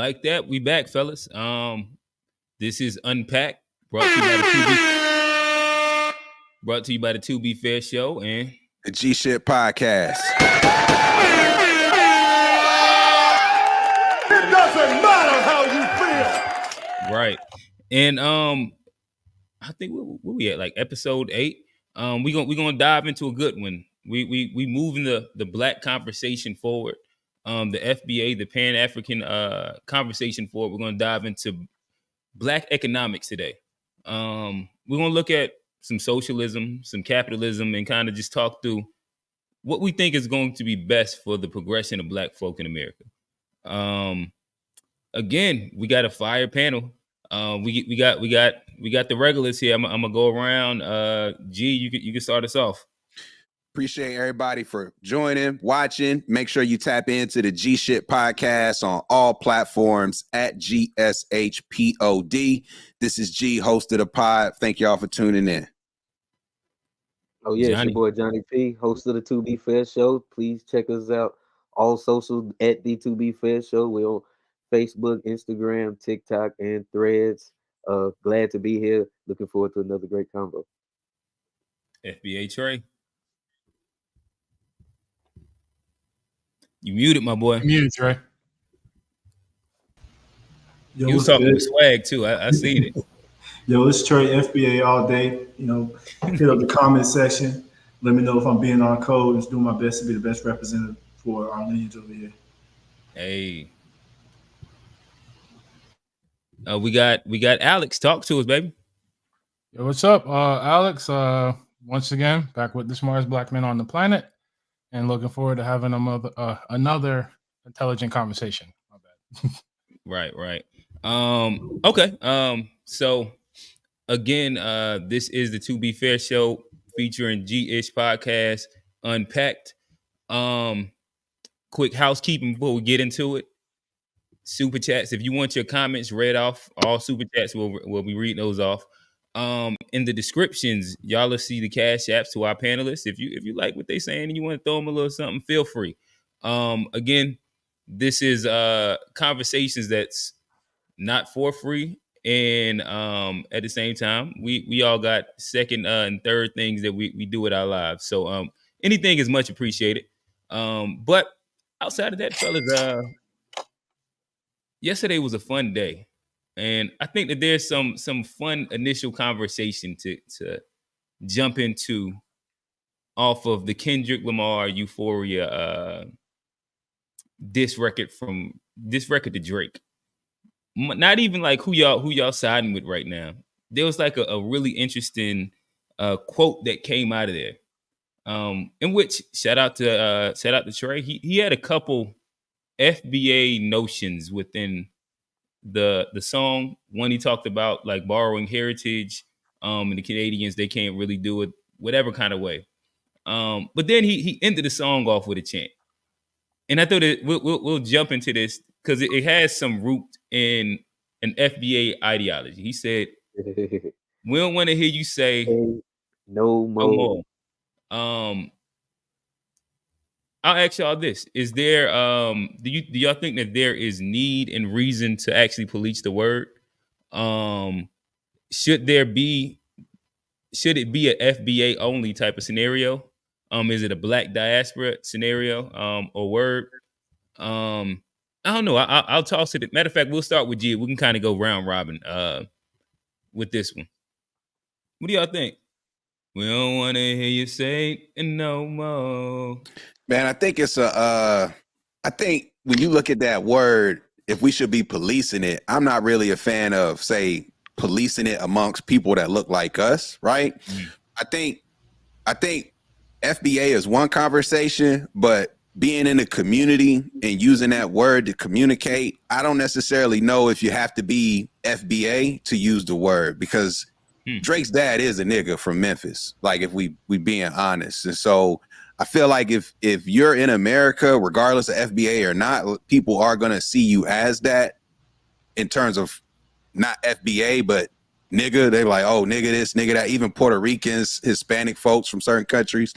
like that, we back, fellas. This is Unpacked, brought to you by the 2B Fair Show and the G Shit Podcast. It doesn't matter how you feel. Right. And I think where we at, like episode 8. We're gonna dive into a good one. We moving the black conversation forward. The FBA, the Pan African conversation forward. We're gonna dive into black economics today. We're gonna look at some socialism, some capitalism, and kind of just talk through what we think is going to be best for the progression of black folk in America. Again, we got a fire panel. We got the regulars here. I'm gonna go around. G, you can start us off. Appreciate everybody for joining, watching. Make sure you tap into the G Shit Podcast on all platforms at GSHPOD. This is G, host of the pod. Thank y'all for tuning in. Oh yeah, Johnny. It's your boy Johnny P, host of the 2B Fair Show. Please check us out all social at the 2B Fair Show. We're on Facebook, Instagram, TikTok, and Threads. Glad to be here. Looking forward to another great convo. FBA Trey. You muted, my boy. Muted, Trey. You was talking with swag too. I seen it. Yo, it's Trey, FBA all day. You know, hit up the comment section. Let me know if I'm being on code. Just doing my best to be the best representative for our lineage over here. Hey. We got Alex. Talk to us, baby. Yo, what's up, Alex? Once again, back with the smartest black men on the planet, and looking forward to having another intelligent conversation. My bad. Right. Okay. So again, this is the 2B Fair Show featuring G-ish Podcast, Unpacked. Quick housekeeping before we get into it. Super chats. If you want your comments read off, all super chats we'll be reading those off. In the descriptions, y'all will see the cash apps to our panelists. If you like what they saying and you want to throw them a little something, feel free. Again, this is conversations that's not for free, and at the same time, we all got second and third things that we do with our lives. So anything is much appreciated. But outside of that, fellas, yesterday was a fun day, and I think that there's some fun initial conversation to jump into off of the Kendrick Lamar Euphoria diss record to Drake. Not even like who y'all siding with right now. There was like a really interesting quote that came out of there, in which shout out to Trey. He had a couple FBA notions within the song. One, he talked about like borrowing heritage, and the Canadians, they can't really do it whatever kind of way. But then he ended the song off with a chant, and I thought that we'll jump into this because it has some root in an FBA ideology. He said, "We don't want to hear you say no more." I'll ask y'all this: is there do y'all think that there is need and reason to actually police the word? Should it be a FBA only type of scenario? Is it a black diaspora scenario or word? I don't know. I'll toss it. Matter of fact, we'll start with G. We can kind of go round robin with this one. What do y'all think? We don't want to hear you say no more. Man, I think it's I think when you look at that word, if we should be policing it, I'm not really a fan of, say, policing it amongst people that look like us, right? Mm. I think FBA is one conversation, but being in the community and using that word to communicate, I don't necessarily know if you have to be FBA to use the word, because Drake's dad is a nigga from Memphis, like if we being honest. And so I feel like if you're in America, regardless of FBA or not, people are going to see you as that in terms of not FBA, but nigga. They like, oh, nigga this, nigga that. Even Puerto Ricans, Hispanic folks from certain countries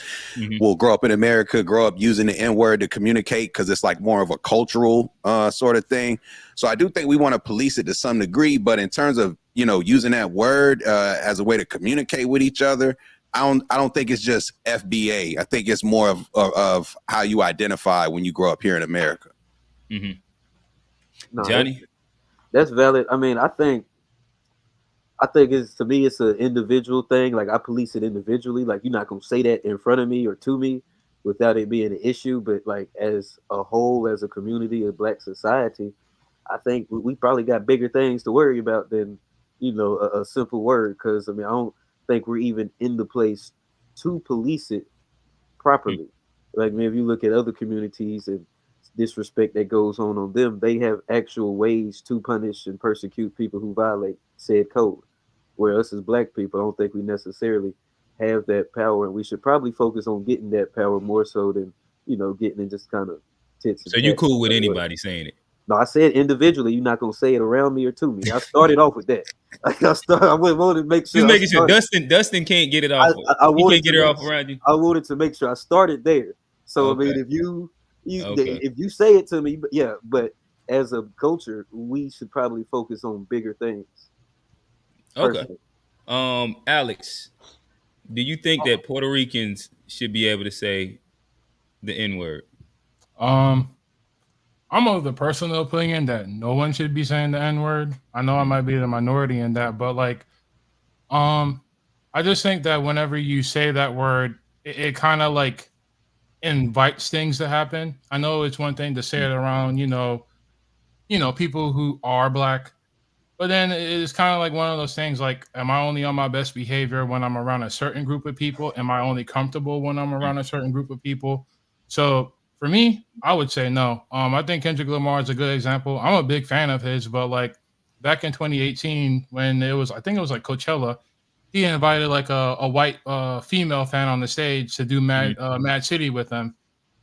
will grow up in America, grow up using the N-word to communicate because it's like more of a cultural sort of thing. So I do think we want to police it to some degree, but in terms of, you know, using that word as a way to communicate with each other, I don't think it's just FBA. I think it's more of how you identify when you grow up here in America. No, Johnny? that's valid. I mean, I think it's, to me, it's an individual thing. Like, I police it individually. Like, you're not gonna say that in front of me or to me without it being an issue. But like, as a whole, as a community of Black society, I think we probably got bigger things to worry about than, you know, a simple word. Because I mean, I don't think we're even in the place to police it properly. Like, I mean, if you look at other communities and disrespect that goes on them, they have actual ways to punish and persecute people who violate said code. Where us as Black people, I don't think we necessarily have that power, and we should probably focus on getting that power more so than, you know, getting it just kind of tits. So you cool with anybody saying it? No, I said individually. You're not gonna say it around me or to me. I started off with that. Like, I wanted to make sure. Just making sure Dustin can't get it off. He can't get it off around you. I wanted to make sure I started there. So Okay. I mean, if you Okay. if you say it to me, but as a culture, we should probably focus on bigger things. Okay. Alex, do you think that Puerto Ricans should be able to say the N-word? I'm of the personal opinion that no one should be saying the N-word. I know I might be the minority in that, but like, I just think that whenever you say that word, it kind of like invites things to happen. I know it's one thing to say it around, you know, people who are Black, but then it's kind of like one of those things like, am I only on my best behavior when I'm around a certain group of people? Am I only comfortable when I'm around a certain group of people? So for me, I would say no. I think Kendrick Lamar is a good example. I'm a big fan of his, but like back in 2018, when I think it was like Coachella, he invited like a white female fan on the stage to do Mad City with him.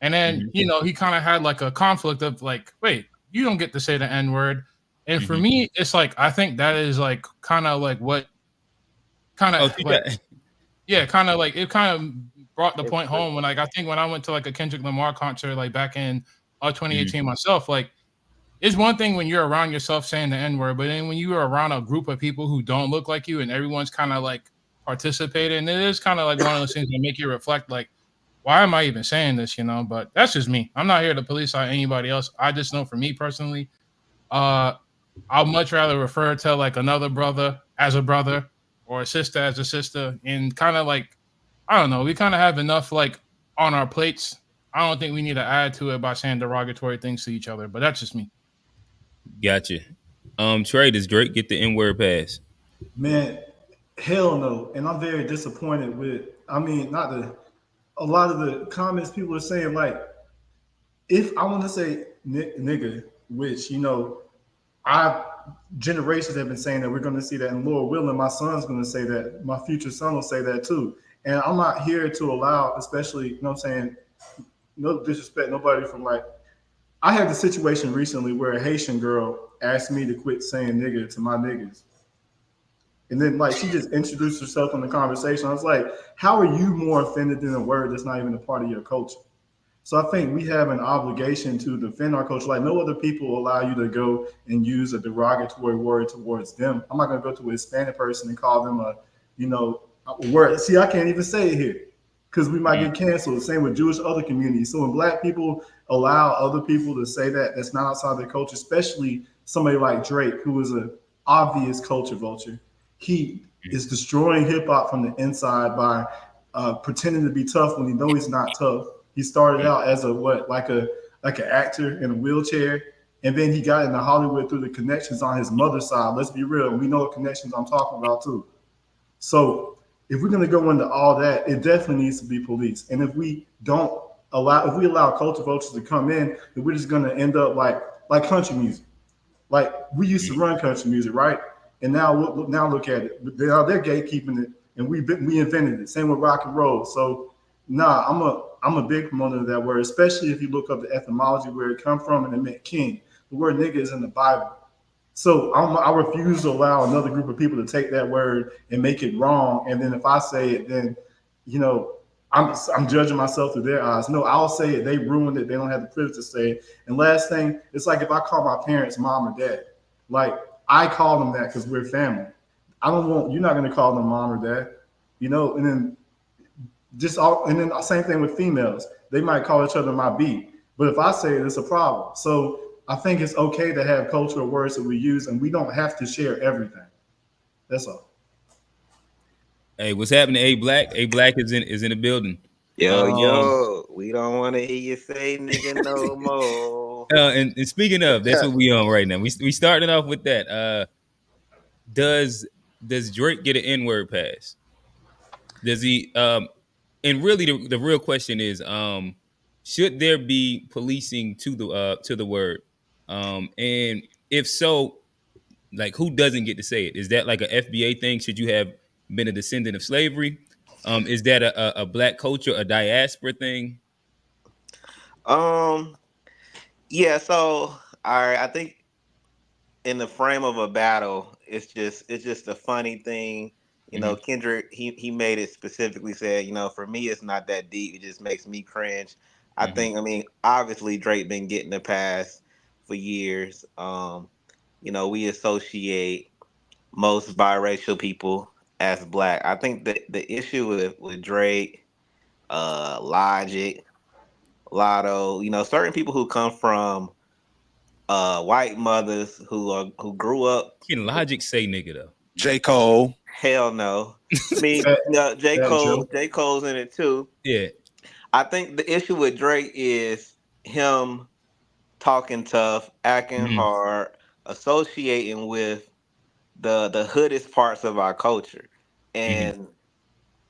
And then, you know, he kind of had like a conflict of like, wait, you don't get to say the N-word. And for me, it's like, I think that is like kind of like what kind of kind of like it kind of brought the point home when like I think when I went to like a Kendrick Lamar concert like back in 2018 myself, like it's one thing when you're around yourself saying the N-word, but then when you are around a group of people who don't look like you and everyone's kind of like participating, and it is kind of like one of those things that make you reflect like, why am I even saying this, you know? But that's just me. I'm not here to police on anybody else. I just know for me personally, I'll much rather refer to like another brother as a brother or a sister as a sister, and kind of like, I don't know, we kind of have enough like on our plates. I don't think we need to add to it by saying derogatory things to each other, but that's just me. Gotcha. Trey, does Drake get the N-word pass? Man, hell no. And I'm very disappointed with, I mean, a lot of the comments people are saying, like, if I want to say nigga, which, you know, generations have been saying that we're going to see that, and Lord willing, my son's going to say that, my future son will say that too. And I'm not here to allow, especially, you know what I'm saying, no disrespect, nobody from like, I had the situation recently where a Haitian girl asked me to quit saying nigga to my niggas. And then like she just introduced herself in the conversation. I was like, how are you more offended than a word that's not even a part of your culture? So I think we have an obligation to defend our culture. Like no other people allow you to go and use a derogatory word towards them. I'm not gonna go to a Hispanic person and call them a, you know, a word. See, I can't even say it here because we might get canceled. Same with Jewish other communities. So when Black people allow other people to say that, that's not outside their culture, especially somebody like Drake, who is an obvious culture vulture. He is destroying hip hop from the inside by pretending to be tough when he knows he's not tough. He started out as like an actor in a wheelchair, and then he got into Hollywood through the connections on his mother's side. Let's be real, we know the connections I'm talking about too. So if we're gonna go into all that, it definitely needs to be policed. And if we allow culture vultures to come in, then we're just gonna end up like country music. Like we used to run country music, right? And now look at it. Now they're gatekeeping it, and we invented it. Same with rock and roll. So I'm a big promoter of that word, especially if you look up the etymology where it come from, and it meant king. The word nigga is in the Bible. So I refuse to allow another group of people to take that word and make it wrong. And then if I say it, then, you know, I'm judging myself through their eyes. No, I'll say it. They ruined it. They don't have the privilege to say it. And last thing, it's like if I call my parents mom or dad, like I call them that because we're family. I don't want, you're not going to call them mom or dad, you know. And then and then same thing with females. They might call each other my B, but if I say it, it's a problem. So I think it's okay to have cultural words that we use, and we don't have to share everything. That's all. Hey, what's happening? A Black is in the building. Yo, we don't want to hear you say nigga no more. And speaking of, that's what we on right now. We started off with that. Does Drake get an N-word pass? Does he? And really, the real question is, should there be policing to the word? And if so, like, who doesn't get to say it? Is that like a FBA thing? Should you have been a descendant of slavery? Is that a black culture, a diaspora thing? Yeah. So, all right. I think in the frame of a battle, it's just a funny thing. You know, Kendrick, he made it specifically said, you know, for me it's not that deep. It just makes me cringe. I think, I mean, obviously Drake been getting the pass for years. You know, we associate most biracial people as black. I think that the issue with Drake, Logic, Lotto, you know, certain people who come from white mothers who grew up. Can Logic say nigga though? J. Cole. Hell no. I mean, J. Cole's in it too. Yeah. I think the issue with Drake is him talking tough, acting hard, associating with the hoodest parts of our culture, and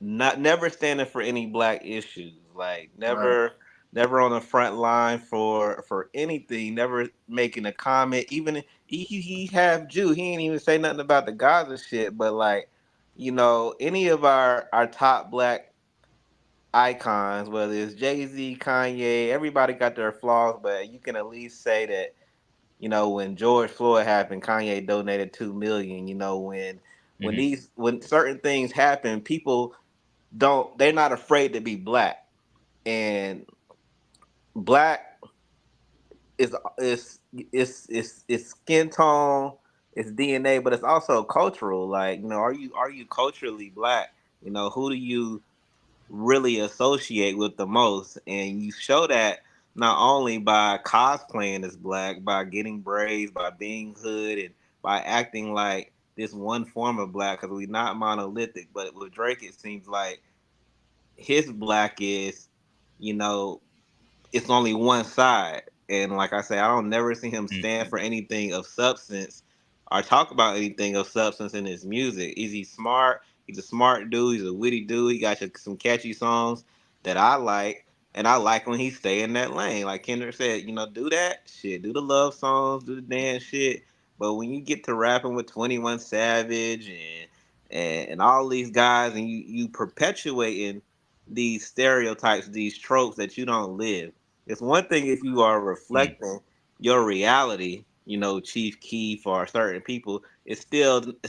never standing for any black issues. Like never on the front line for anything, never making a comment. Even he half Jew. He ain't even say nothing about the Gaza shit, but like, you know, any of our top black icons, whether it's Jay-Z, Kanye, everybody got their flaws, but you can at least say that, you know, when George Floyd happened, Kanye donated $2 million. You know, when certain things happen, people they're not afraid to be black. And black is skin tone, it's DNA, but it's also cultural. Like, you know, are you culturally black? You know, who do you really associate with the most? And you show that not only by cosplaying as black, by getting braids, by being hood, and by acting like this one form of black, because we're not monolithic. But with Drake, it seems like his black is, you know, it's only one side. And like I say, I don't never see him stand for anything of substance or talk about anything of substance in his music. Is he smart? He's a smart dude. He's a witty dude. He got some catchy songs that I like. And I like when he stay in that lane. Like Kendrick said, you know, do that shit. Do the love songs, do the dance shit. But when you get to rapping with 21 Savage and all these guys, and you perpetuating these stereotypes, these tropes that you don't live. It's one thing if you are reflecting your reality, you know, Chief Keef or certain people, it's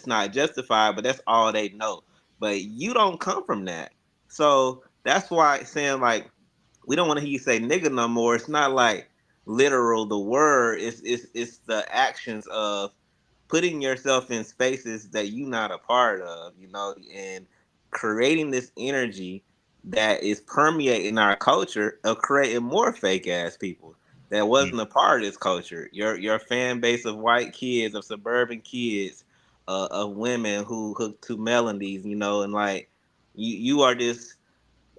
not justified, but that's all they know. But you don't come from that. So that's why it's saying, like, we don't want to hear you say nigga no more. It's not like literal the word. It's the actions of putting yourself in spaces that you're not a part of, you know, and creating this energy that is permeating our culture of creating more fake ass people that wasn't a part of this culture. Your fan base of white kids, of suburban kids, of women who hook to melodies, you know, and like you are just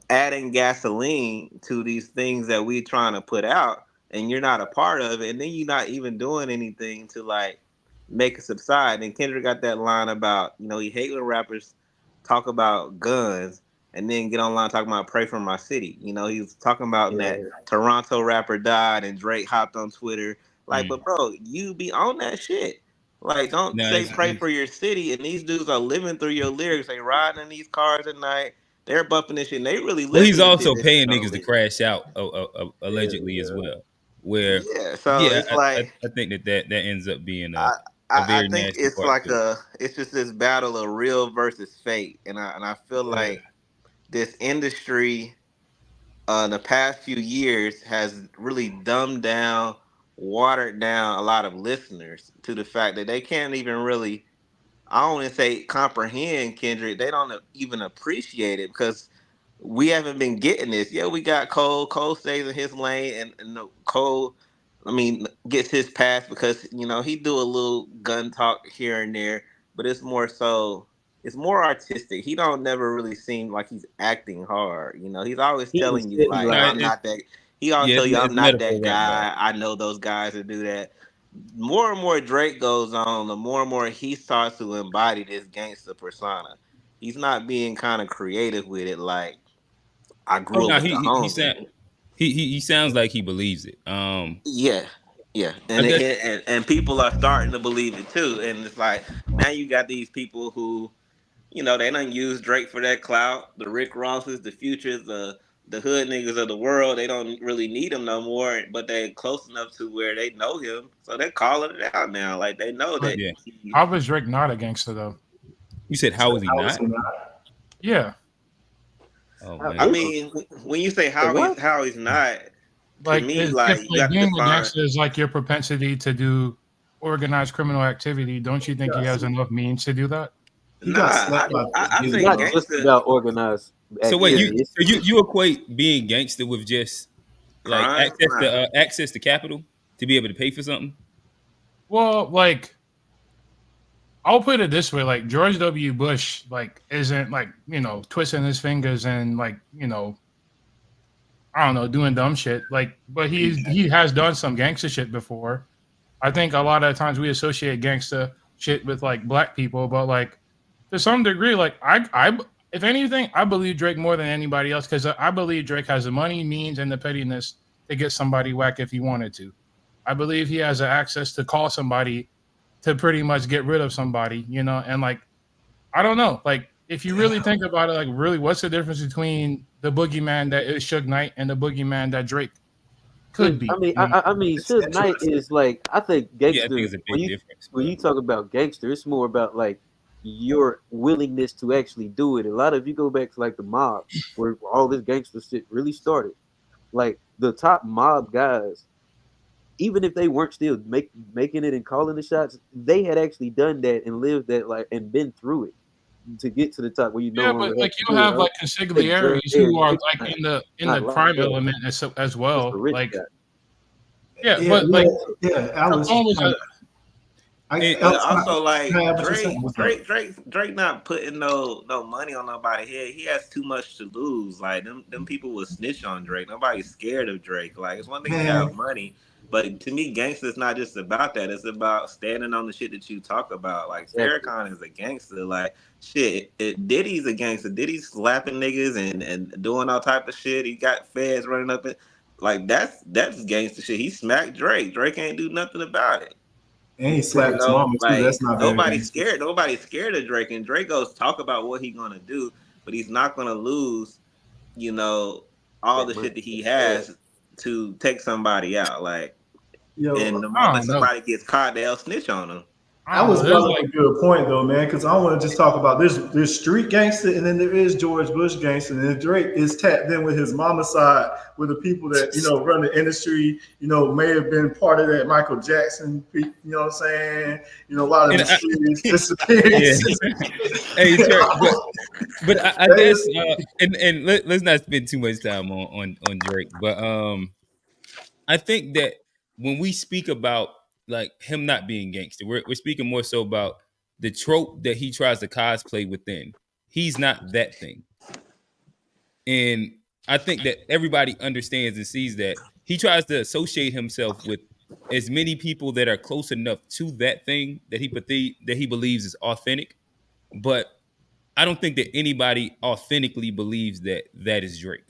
adding gasoline to these things that we trying to put out, and you're not a part of it, and then you're not even doing anything to like make it subside. And Kendrick got that line about, you know, he hate when rappers talk about guns and then get online talking about pray for my city. You know, he was talking about that Toronto rapper died and Drake hopped on Twitter. Like, but bro, you be on that shit. Like, don't say pray for your city. And these dudes are living through your lyrics. They riding in these cars at night. They're bumping this shit. And they really live. Well, he's also paying niggas to crash out, allegedly as well. Where so it's like I think that ends up being very think nasty it's part like to it. it's just this battle of real versus fake, and I feel like this industry in the past few years has really dumbed down, watered down a lot of listeners to the fact that they can't even really, I don't want to say comprehend Kendrick. They don't even appreciate it because we haven't been getting this. Yeah, we got Cole. Cole stays in his lane, and Cole, I mean, gets his pass because he do a little gun talk here and there, but it's more so. It's more artistic. He don't never really seem like he's acting hard. He's always He was telling you sitting like, No, like, I'm not that. He always tell you it's I'm not metaphor that rap battle. guy. I know those guys that do that. More and more Drake goes on, the more and more he starts to embody this gangster persona. He's not being kind of creative with it. Like I Oh grew up no, with the homie. he sounds like he believes it. Yeah, yeah, I and guess and people are starting to believe it too. And it's like now you got these people who they don't use Drake for that clout. The Rick Rosses, the Futures, the hood niggas of the world. They don't really need him no more. But they're close enough to where they know him, so they're calling it out now. Like they know But that. yeah. how was Drake not a gangster though? You said how is he not? Yeah, Oh I man. mean, when you say how what? he's not, to like me, if like you like got to being a define. gangster is like your propensity to do organized criminal activity. Don't you think he has enough means to do that? He Nah, got slapped by I It's say not bro. just gangster about organized So wait, activity. It's you equate being gangster with just like crime. Nah. access to capital to be able to pay for something? Well, like I'll put it this way: like George W. Bush, like isn't like twisting his fingers and like I don't know doing dumb shit. Like, but he has done some gangster shit before. I think a lot of times we associate gangster shit with like black people, but like to some degree, like I if anything, I believe Drake more than anybody else because I believe Drake has the money, means, and the pettiness to get somebody whack if he wanted to. I believe he has the access to call somebody to pretty much get rid of somebody, and like I don't know, like if you really think about it, like really, what's the difference between the boogeyman that is Suge Knight and the boogeyman that Drake could be? I mean, I mean, Suge Knight is like I think Yeah, I gangster. think it's a big difference. When you talk about gangster, it's more about like your willingness to actually do it. A lot of, if you go back to like the mob, where all this gangster shit really started, like the top mob guys, even if they weren't still making it and calling the shots, they had actually done that and lived that like and been through it to get to the top where you no Yeah, longer but have like to you do it. have like consigliaries who are like in not the like crime that. element as Just well. the rich Like guy. yeah, but like Alice. Capone was a, But also like Can I have what you're saying? What's up? Drake not putting no money on nobody here. He has too much to lose. Like them people will snitch on Drake. Nobody's scared of Drake. Like it's one thing to have money, but to me, gangster's not just about that. It's about standing on the shit that you talk about. Like Farrakhan is a gangster. Like shit, Diddy's a gangster. Diddy's slapping niggas and doing all type of shit. He got feds running up and like that's gangster shit. He smacked Drake. Drake ain't do nothing about it. And he slapped his mama too. Like That's not very nobody's gangster. scared. Nobody's scared of Drake. And Drake goes talk about what he's gonna do, but he's not gonna lose, all the shit that he has to take somebody out. Like, and the moment somebody gets caught, they'll snitch on him. I was about to make a good point though, man, because I want to just talk about there's street gangster and then there is George Bush gangster, and then Drake is tapped in with his mama side with the people that run the industry, may have been part of that Michael Jackson, you know what I'm saying? A lot of mysterious disappearances. Hey, but I guess and let's not spend too much time on Drake, but I think that when we speak about like him not being gangster, we're speaking more so about the trope that he tries to cosplay within. He's not that thing. And I think that everybody understands and sees that he tries to associate himself with as many people that are close enough to that thing that he believes is authentic. But I don't think that anybody authentically believes that is Drake.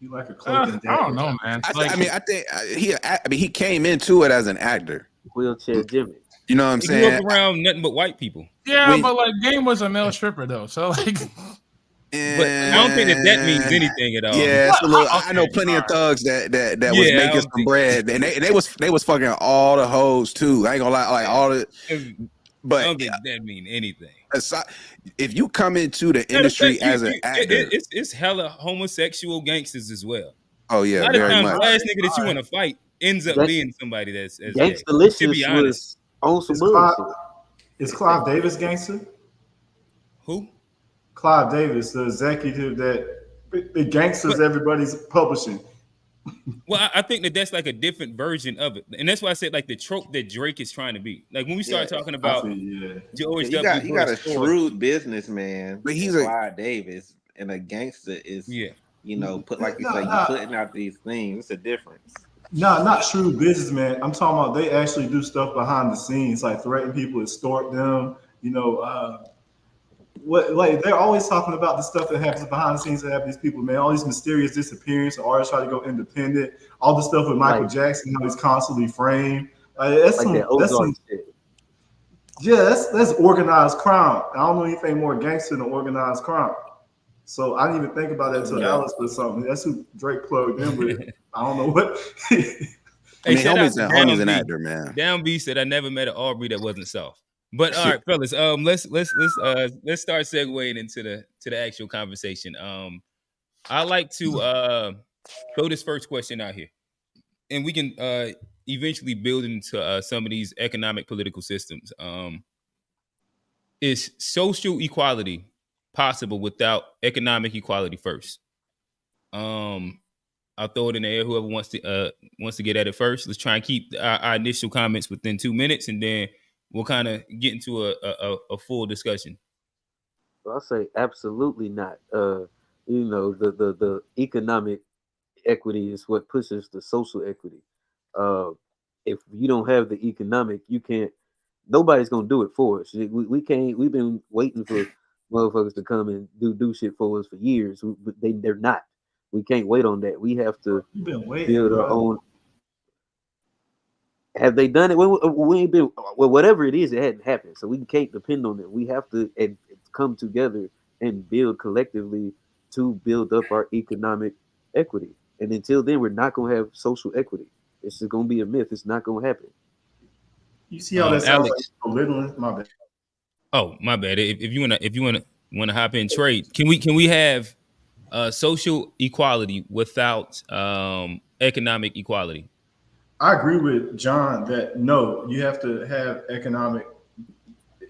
You like a cloak and I don't know, man. I think he came into it as an actor. Wheelchair Jimmy. You know what I'm saying? He grew up around nothing but white people. Yeah, but like Game was a male stripper though, so like. But I don't think that means anything at all. Yeah, it's a little. Okay, I know plenty of thugs that was Yeah, I making don't some think bread, and they was fucking all the hoes too. I ain't gonna lie, like all the. I But don't think that mean anything. if you come into the Matter of industry fact, as an actor, it's hella homosexual gangsters as well. oh A yeah, lot of very times, much. the last nigga that you want to fight ends up Gang- being somebody that's gay. To be Gangstalicious honest, was on some Is bullshit. Is Clive Davis gangster? who? Clive Davis, the executive that the gangsters But- everybody's publishing. Well, I think that's like a different version of it, and that's why I said like the trope that Drake is trying to be. Like when we start talking about George You W. got a Bush or- shrewd businessman, But he's Clyde Davis, and a gangster is, put like you say, you putting out these things. It's a difference. No, not shrewd businessman. I'm talking about they actually do stuff behind the scenes, like threaten people, extort them. Like they're always talking about the stuff that happens behind the scenes that happen to these people, man. All these mysterious disappearances, artists try to go independent. All the stuff with Michael Jackson, how he's constantly framed. That's organized crime. I don't know anything more gangster than organized crime. So I didn't even think about that until Alice put something. That's who Drake plugged in with. I don't know what. Hey, homie's an actor, man. Down B said I never met an Aubrey that wasn't soft. But all right, fellas, let's start segueing into the actual conversation. I like to throw this first question out here, and we can eventually build into some of these economic political systems. Is social equality possible without economic equality first? I'll throw it in the air. Whoever wants to get at it first. Let's try and keep our initial comments within 2 minutes, and then we'll kind of get into a full discussion. I'll say absolutely not. The economic equity is what pushes the social equity. If you don't have the economic, you can't. Nobody's gonna do it for us. We can't. We've been waiting for motherfuckers to come and do shit for us for years. But they're not. We can't wait on that. We have to build our own. Have they done it? We ain't been. Well, whatever it is, it hadn't happened. So we can't depend on it. We have to come together and build collectively to build up our economic equity. And until then, we're not going to have social equity. It's just going to be a myth. It's not going to happen. You see how that sounds like belittling? My bad. Oh, my bad. If you wanna hop in, trade. Can we have social equality without economic equality? I agree with John that no, you have to have economic.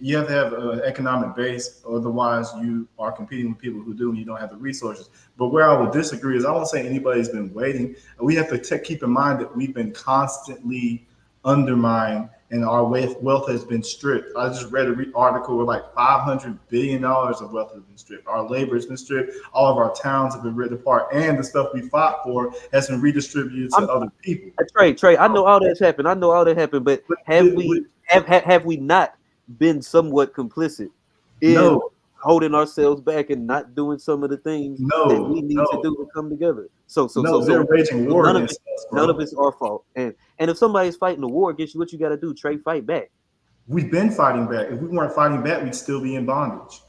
You have to have an economic base, otherwise you are competing with people who do, and you don't have the resources. But where I would disagree is I won't say anybody's been waiting. We have to keep in mind that we've been constantly undermined, and our wealth has been stripped. I just read an article where like $500 billion of wealth has been stripped. Our labor has been stripped. All of our towns have been ripped apart, and the stuff we fought for has been redistributed to other people. Trey, I know all that's happened. But have we not been somewhat complicit in holding ourselves back and not doing some of the things that we need to do to come together? So they're waging war against us, bro. None of it's our fault. And if somebody's fighting a war against you, what you got to do, Trey? Fight back. We've been fighting back. If we weren't fighting back, we'd still be in bondage.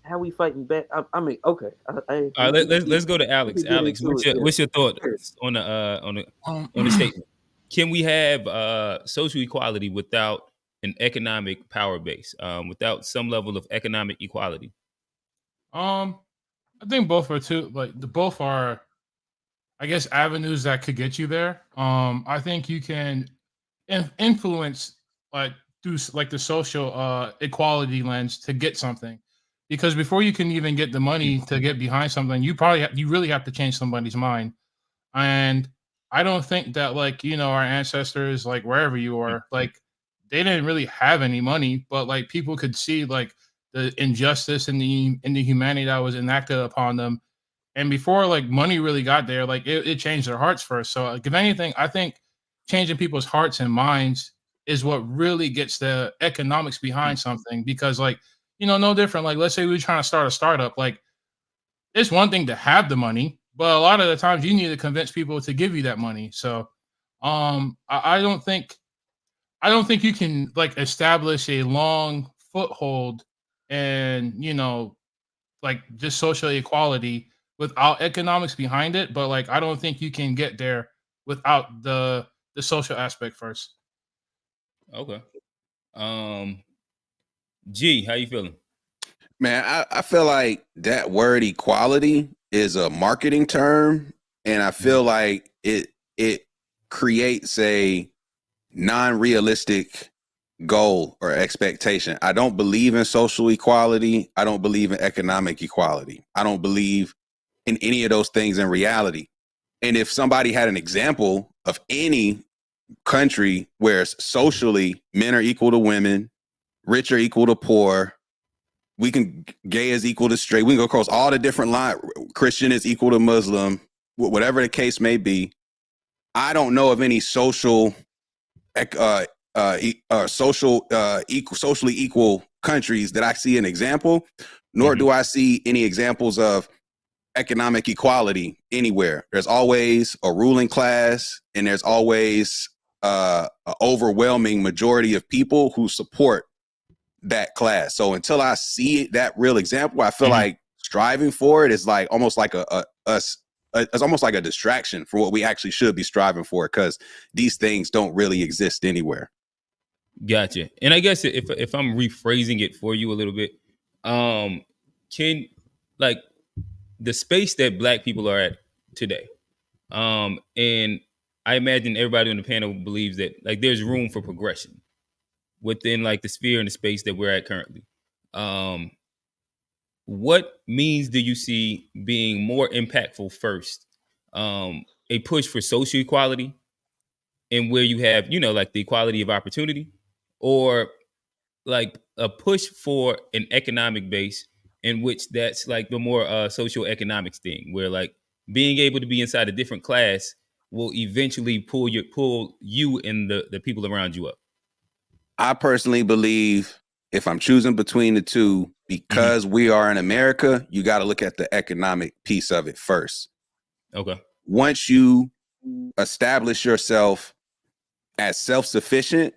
How we fighting back? I mean, okay. All right, let's go to Alex. Alex, what's your thought on the statement? Can we have social equality without an economic power base, without some level of economic equality? I think both are, I guess, avenues that could get you there. I think you can influence through the social equality lens to get something, because before you can even get the money to get behind something, you really have to change somebody's mind. And I don't think that our ancestors, wherever you are, they didn't really have any money, but people could see the injustice and the humanity that was enacted upon them. And before money really got there, it changed their hearts first. So if anything, I think changing people's hearts and minds is what really gets the economics behind something. Because no different. Let's say we're trying to start a startup. It's one thing to have the money, but a lot of the times you need to convince people to give you that money. So I don't think you can establish a long foothold and like just social equality without economics behind it. But like I don't think you can get there without the social aspect first. Okay. G, how you feeling? Man, I feel like that word equality is a marketing term, and I feel like it creates a non-realistic goal or expectation. I don't believe in social equality. I don't believe in economic equality. I don't believe in any of those things in reality. And if somebody had an example of any country where socially men are equal to women, rich are equal to poor, we can gay is equal to straight, we can go across all the different lines, Christian is equal to Muslim, whatever the case may be. I don't know of any socially equal countries that I see an example, nor do I see any examples of economic equality anywhere. There's always a ruling class, and there's always an overwhelming majority of people who support that class. So until I see that real example, I feel like striving for it is like almost like it's almost like a distraction for what we actually should be striving for, because these things don't really exist anywhere. Gotcha. And I guess if I'm rephrasing it for you a little bit, can like the space that Black people are at today, and I imagine everybody on the panel believes that like there's room for progression within like the sphere and the space that we're at currently. What means do you see being more impactful first? A push for social equality, and where you have, you know, like the equality of opportunity, or like a push for an economic base in which that's like the more social economics thing, where like being able to be inside a different class will eventually pull you and the people around you up. I personally believe if I'm choosing between the two, because we are in America, you got to look at the economic piece of it first. Okay. Once you establish yourself as self-sufficient,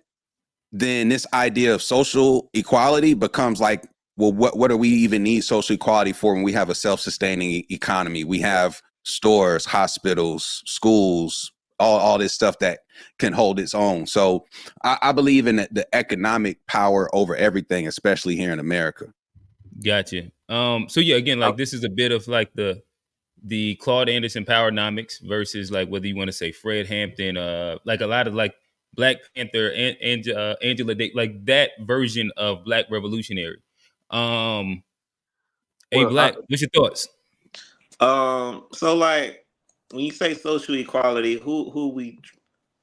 then this idea of social equality becomes like, well, what do we even need social equality for when we have a self-sustaining economy? We have stores, hospitals, schools, all this stuff that can hold its own. So I believe in the economic power over everything, especially here in America. Gotcha. So yeah, again, like this is a bit of like the Claude Anderson powernomics versus like whether you want to say Fred Hampton, like a lot of like Black Panther and Angela Day, like that version of Black revolutionary. Hey, Black, what's your thoughts? So like when you say social equality, who we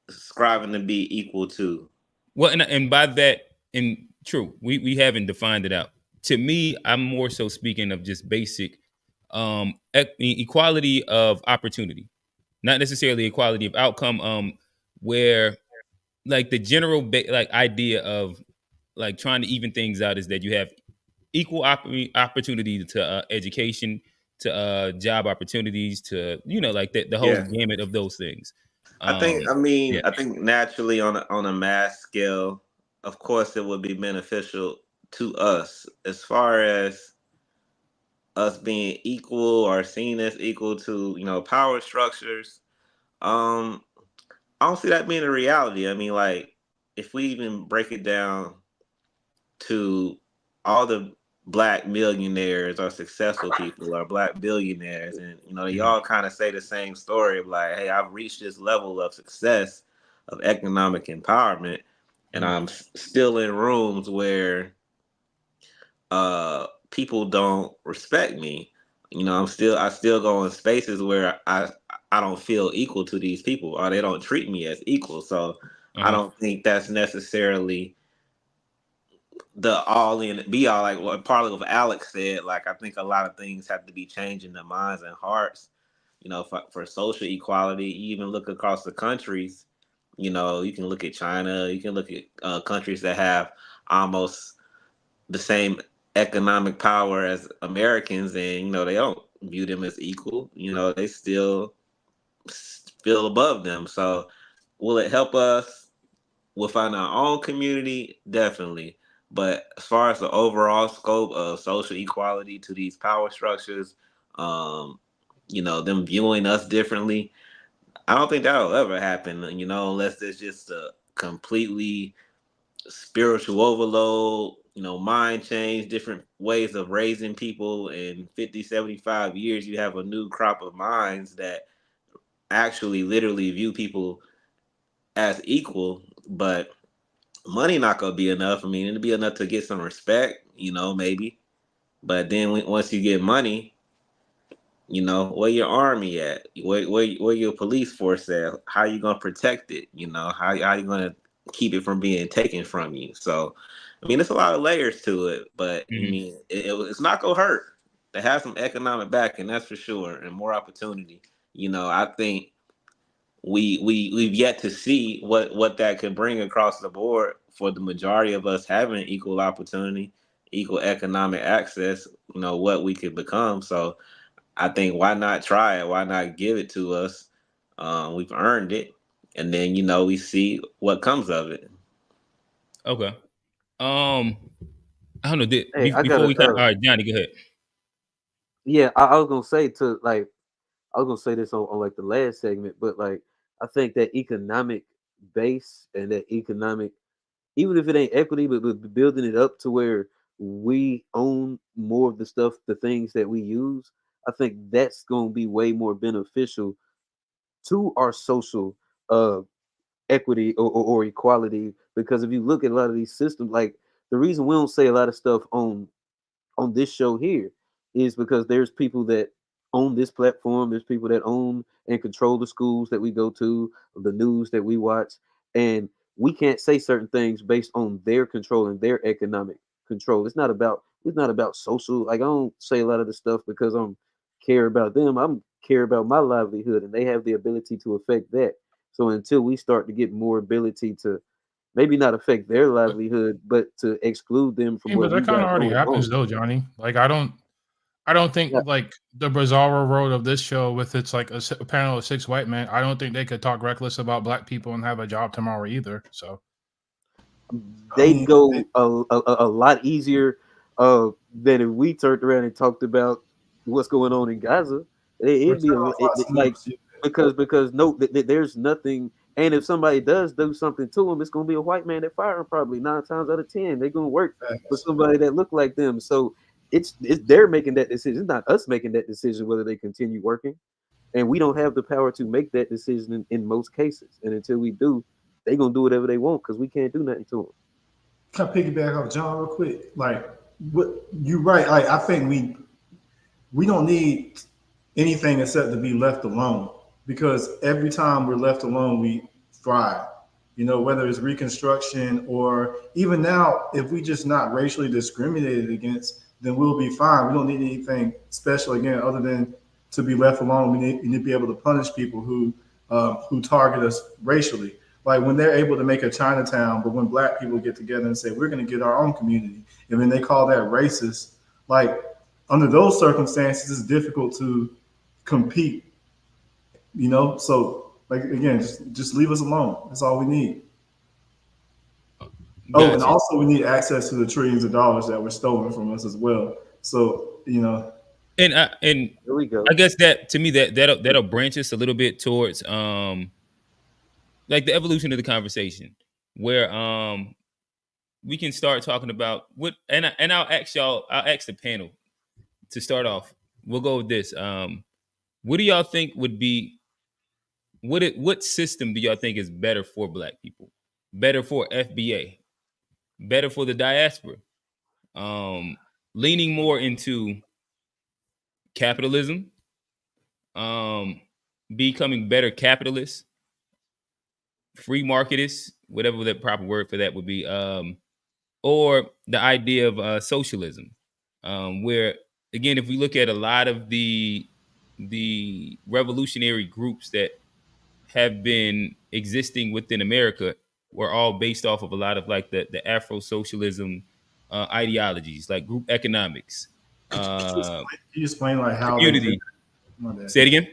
striving to be equal to? Well, and by that, and true, we haven't defined it out. To me, I'm more so speaking of just basic equality of opportunity, not necessarily equality of outcome. Where like the general like idea of like trying to even things out is that you have equal opportunity to education, to job opportunities, to, you know, like the whole gamut of those things. I think naturally on a mass scale, of course, it would be beneficial to us as far as us being equal or seen as equal to, you know, power structures. I don't see that being a reality. I mean, like if we even break it down to all the Black millionaires or successful people or Black billionaires, and you know they all kind of say the same story of like, hey, I've reached this level of success, of economic empowerment, and I'm still in rooms where people don't respect me. You know, I still go in spaces where I don't feel equal to these people, or they don't treat me as equal. So I don't think that's necessarily the all in be all. Like what partly of Alex said, like I think a lot of things have to be changed in their minds and hearts, you know, for social equality. You even look across the countries, you know, you can look at China, you can look at countries that have almost the same economic power as Americans, and you know they don't view them as equal. You know, they still feel above them. So will it help us within our own community? Definitely. But as far as the overall scope of social equality to these power structures, them viewing us differently, I don't think that'll ever happen, unless there's just a completely spiritual overload, mind change, different ways of raising people. In 50, 75 years, you have a new crop of minds that actually literally view people as equal. But money not gonna be enough. I mean, it'll be enough to get some respect, maybe. But then once you get money, where your army at? Where your police force at? How you gonna protect it? How you gonna keep it from being taken from you? So, I mean, there's a lot of layers to it, but I mean, it's not gonna hurt to have some economic backing, that's for sure, and more opportunity. I think we've yet to see what that could bring across the board for the majority of us having equal opportunity, equal economic access. What we could become. So I think why not try it? Why not give it to us? We've earned it, and then we see what comes of it. Okay. I don't know. Before we all right, Johnny, go ahead. Yeah, I was gonna say I was gonna say this on like the last segment, but like I think that economic base and that economic, even if it ain't equity, but building it up to where we own more of the stuff, the things that we use, I think that's gonna be way more beneficial to our social uh equity or equality. Because if you look at a lot of these systems, like the reason we don't say a lot of stuff on this show here is because there's people that own this platform. There's people that own and control the schools that we go to, the news that we watch, and we can't say certain things based on their control and their economic control. It's not about social. Like I don't say a lot of the stuff because I'm care about them. I'm care about my livelihood, and they have the ability to affect that. So until we start to get more ability to maybe not affect their livelihood, but to exclude them from Yeah, but what we that kind of got already going happens on. though, Johnny. Like I don't think Yeah, like the bizarro world of this show with its like a panel of 6 white men. I don't think they could talk reckless about black people and have a job tomorrow either. So I they'd mean, go a lot easier than if we turned around and talked about what's going on in Gaza. we're It'd be telling Fox like News. because no, there's nothing. And if somebody does do something to them, it's gonna be a white man that fire them. Probably 9 times out of 10, they're gonna work for somebody that look like them. So it's they're making that decision. It's not us making that decision whether they continue working, and we don't have the power to make that decision in most cases. And until we do, they gonna do whatever they want because we can't do nothing to them. Can I piggyback off John real quick? Like, what you're right. Like, I think we don't need anything except to be left alone because every time we're left alone, we thrive. Whether it's Reconstruction or even now, if we just not racially discriminated against, then we'll be fine. We don't need anything special again other than to be left alone. We need to be able to punish people who target us racially. Like when they're able to make a Chinatown, but when black people get together and say we're going to get our own community, and then they call that racist, like under those circumstances, it's difficult to compete. So like again, just leave us alone. That's all we need. Oh, and Gotcha. also we need access to the trillions of dollars that were stolen from us as well. So And There we go. I guess that to me that'll branch us a little bit towards like the evolution of the conversation where we can start talking about what and I'll ask the panel to start off. We'll go with this. What do y'all think would be what system do y'all think is better for black people? Better for FBA? Better for the diaspora? Leaning more into capitalism, becoming better capitalists, free marketists, whatever the proper word for that would be, or the idea of socialism, where again, if we look at a lot of the revolutionary groups that have been existing within America, were all based off of a lot of like the Afro socialism ideologies, like group economics, could you explain like how they did community. that? My bad. Say it again.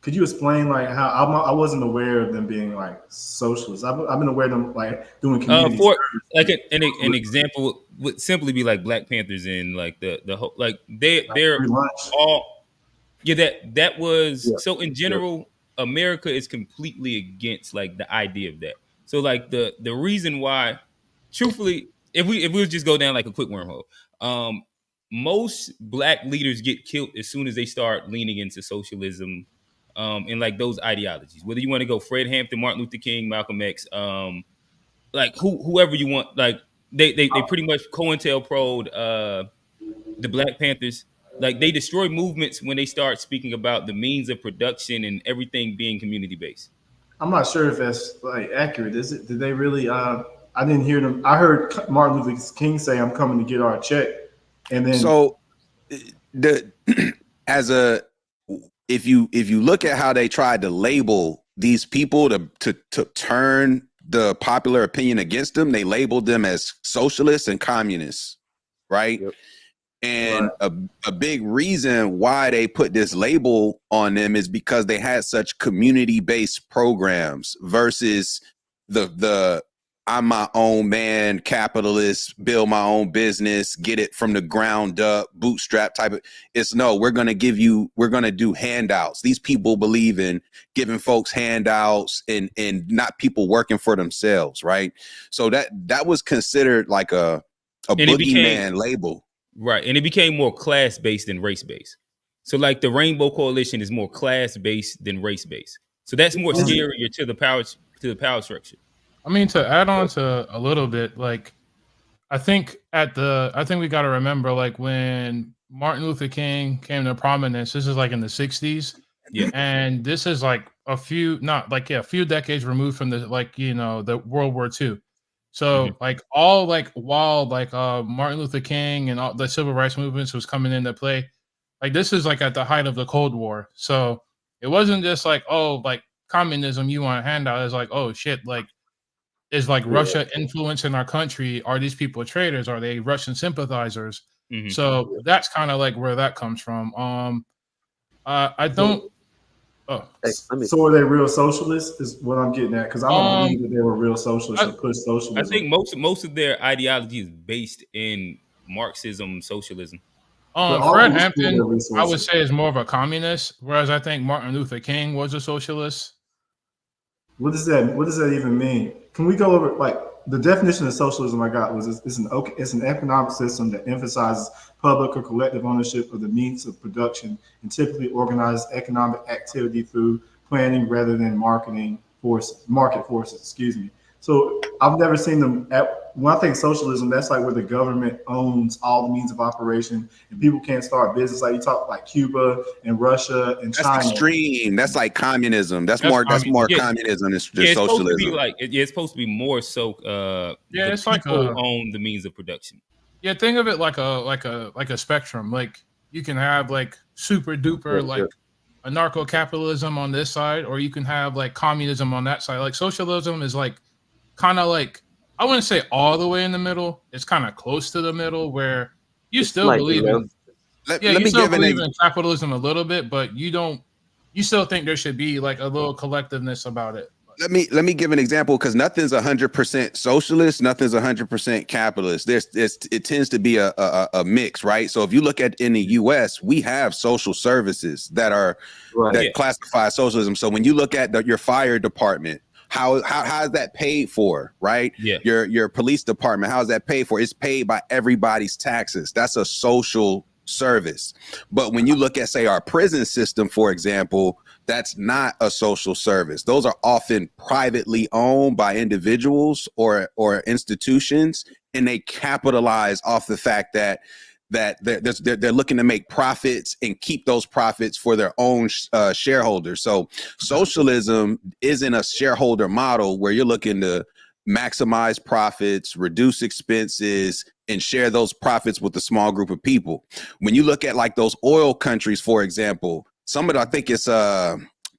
Could you explain like how I wasn't aware of them being like socialists? I've been aware of them like doing community For service. like an example would simply be like Black Panthers and like the whole like they're Free lunch. all that was Yeah. so in general America is completely against like the idea of that. So like the reason why, truthfully, if we would just go down like a quick wormhole, most Black leaders get killed as soon as they start leaning into socialism, and like those ideologies. Whether you want to go Fred Hampton, Martin Luther King, Malcolm X, like whoever you want, like they pretty much COINTELPRO'd the Black Panthers. Like they destroy movements when they start speaking about the means of production and everything being community based. I'm not sure if that's like accurate. Is it? Did they really? I didn't hear them. I heard Martin Luther King say, "I'm coming to get our check," and then So the as a if you look at how they tried to label these people to turn the popular opinion against them, they labeled them as socialists and communists, right? Yep. And a big reason why they put this label on them is because they had such community-based programs versus the I'm my own man, capitalist, build my own business, get it from the ground up, bootstrap type of. It's no, we're going to do handouts. These people believe in giving folks handouts and not people working for themselves, right? So that was considered like a boogeyman label. Right. And it became more class based than race based. So like the Rainbow Coalition is more class based than race based. So that's more scarier to the power structure. I mean, to add on to a little bit, like I think we got to remember, like when Martin Luther King came to prominence, this is like in the 60s. Yeah. And this is like a few decades removed from the World War II. So like all like while like Martin Luther King and all the civil rights movements was coming into play, like this is like at the height of the Cold War. So it wasn't just like, oh, like communism, you want a handout. It's like, oh shit, like is like Russia influencing our country? Are these people traitors? Are they Russian sympathizers? So that's kind of like where that comes from. I don't. So are they real socialists? Is what I'm getting at, because I don't believe that they were real socialists or push socialism. I think most of their ideology is based in Marxism, socialism. Fred Hampton, I would say, is more of a communist, whereas I think Martin Luther King was a socialist. What does that even mean? Can we go over like the definition of socialism I got was it's an economic system that emphasizes public or collective ownership of the means of production and typically organized economic activity through planning rather than market forces. Excuse me. So I've never seen them when I think socialism, that's like where the government owns all the means of operation and people can't start business. Like you talk like Cuba and Russia and China. That's extreme. That's like communism. That's more communism than socialism. It's supposed to be more so. It's like own the means of production. Yeah, think of it like a spectrum. Like you can have like super duper like anarcho-capitalism on this side, or you can have like communism on that side. Like socialism is like kind of like, I wouldn't say all the way in the middle. It's kind of close to the middle where you still believe in. You still believe in capitalism a little bit, but you still think there should be like a little collectiveness about it. Let me give an example, because nothing's 100% socialist, nothing's 100% capitalist. It tends to be a mix, right? So if you look at in the U.S., we have social services that classify socialism. So when you look at your fire department, how is that paid for, right? Yeah. Your police department, how is that paid for? It's paid by everybody's taxes. That's a social service. But when you look at, say, our prison system, for example, that's not a social service. Those are often privately owned by individuals or institutions, and they capitalize off the fact that they're looking to make profits and keep those profits for their own shareholders. So socialism isn't a shareholder model where you're looking to maximize profits, reduce expenses, and share those profits with a small group of people. When you look at like those oil countries, for example, I think it's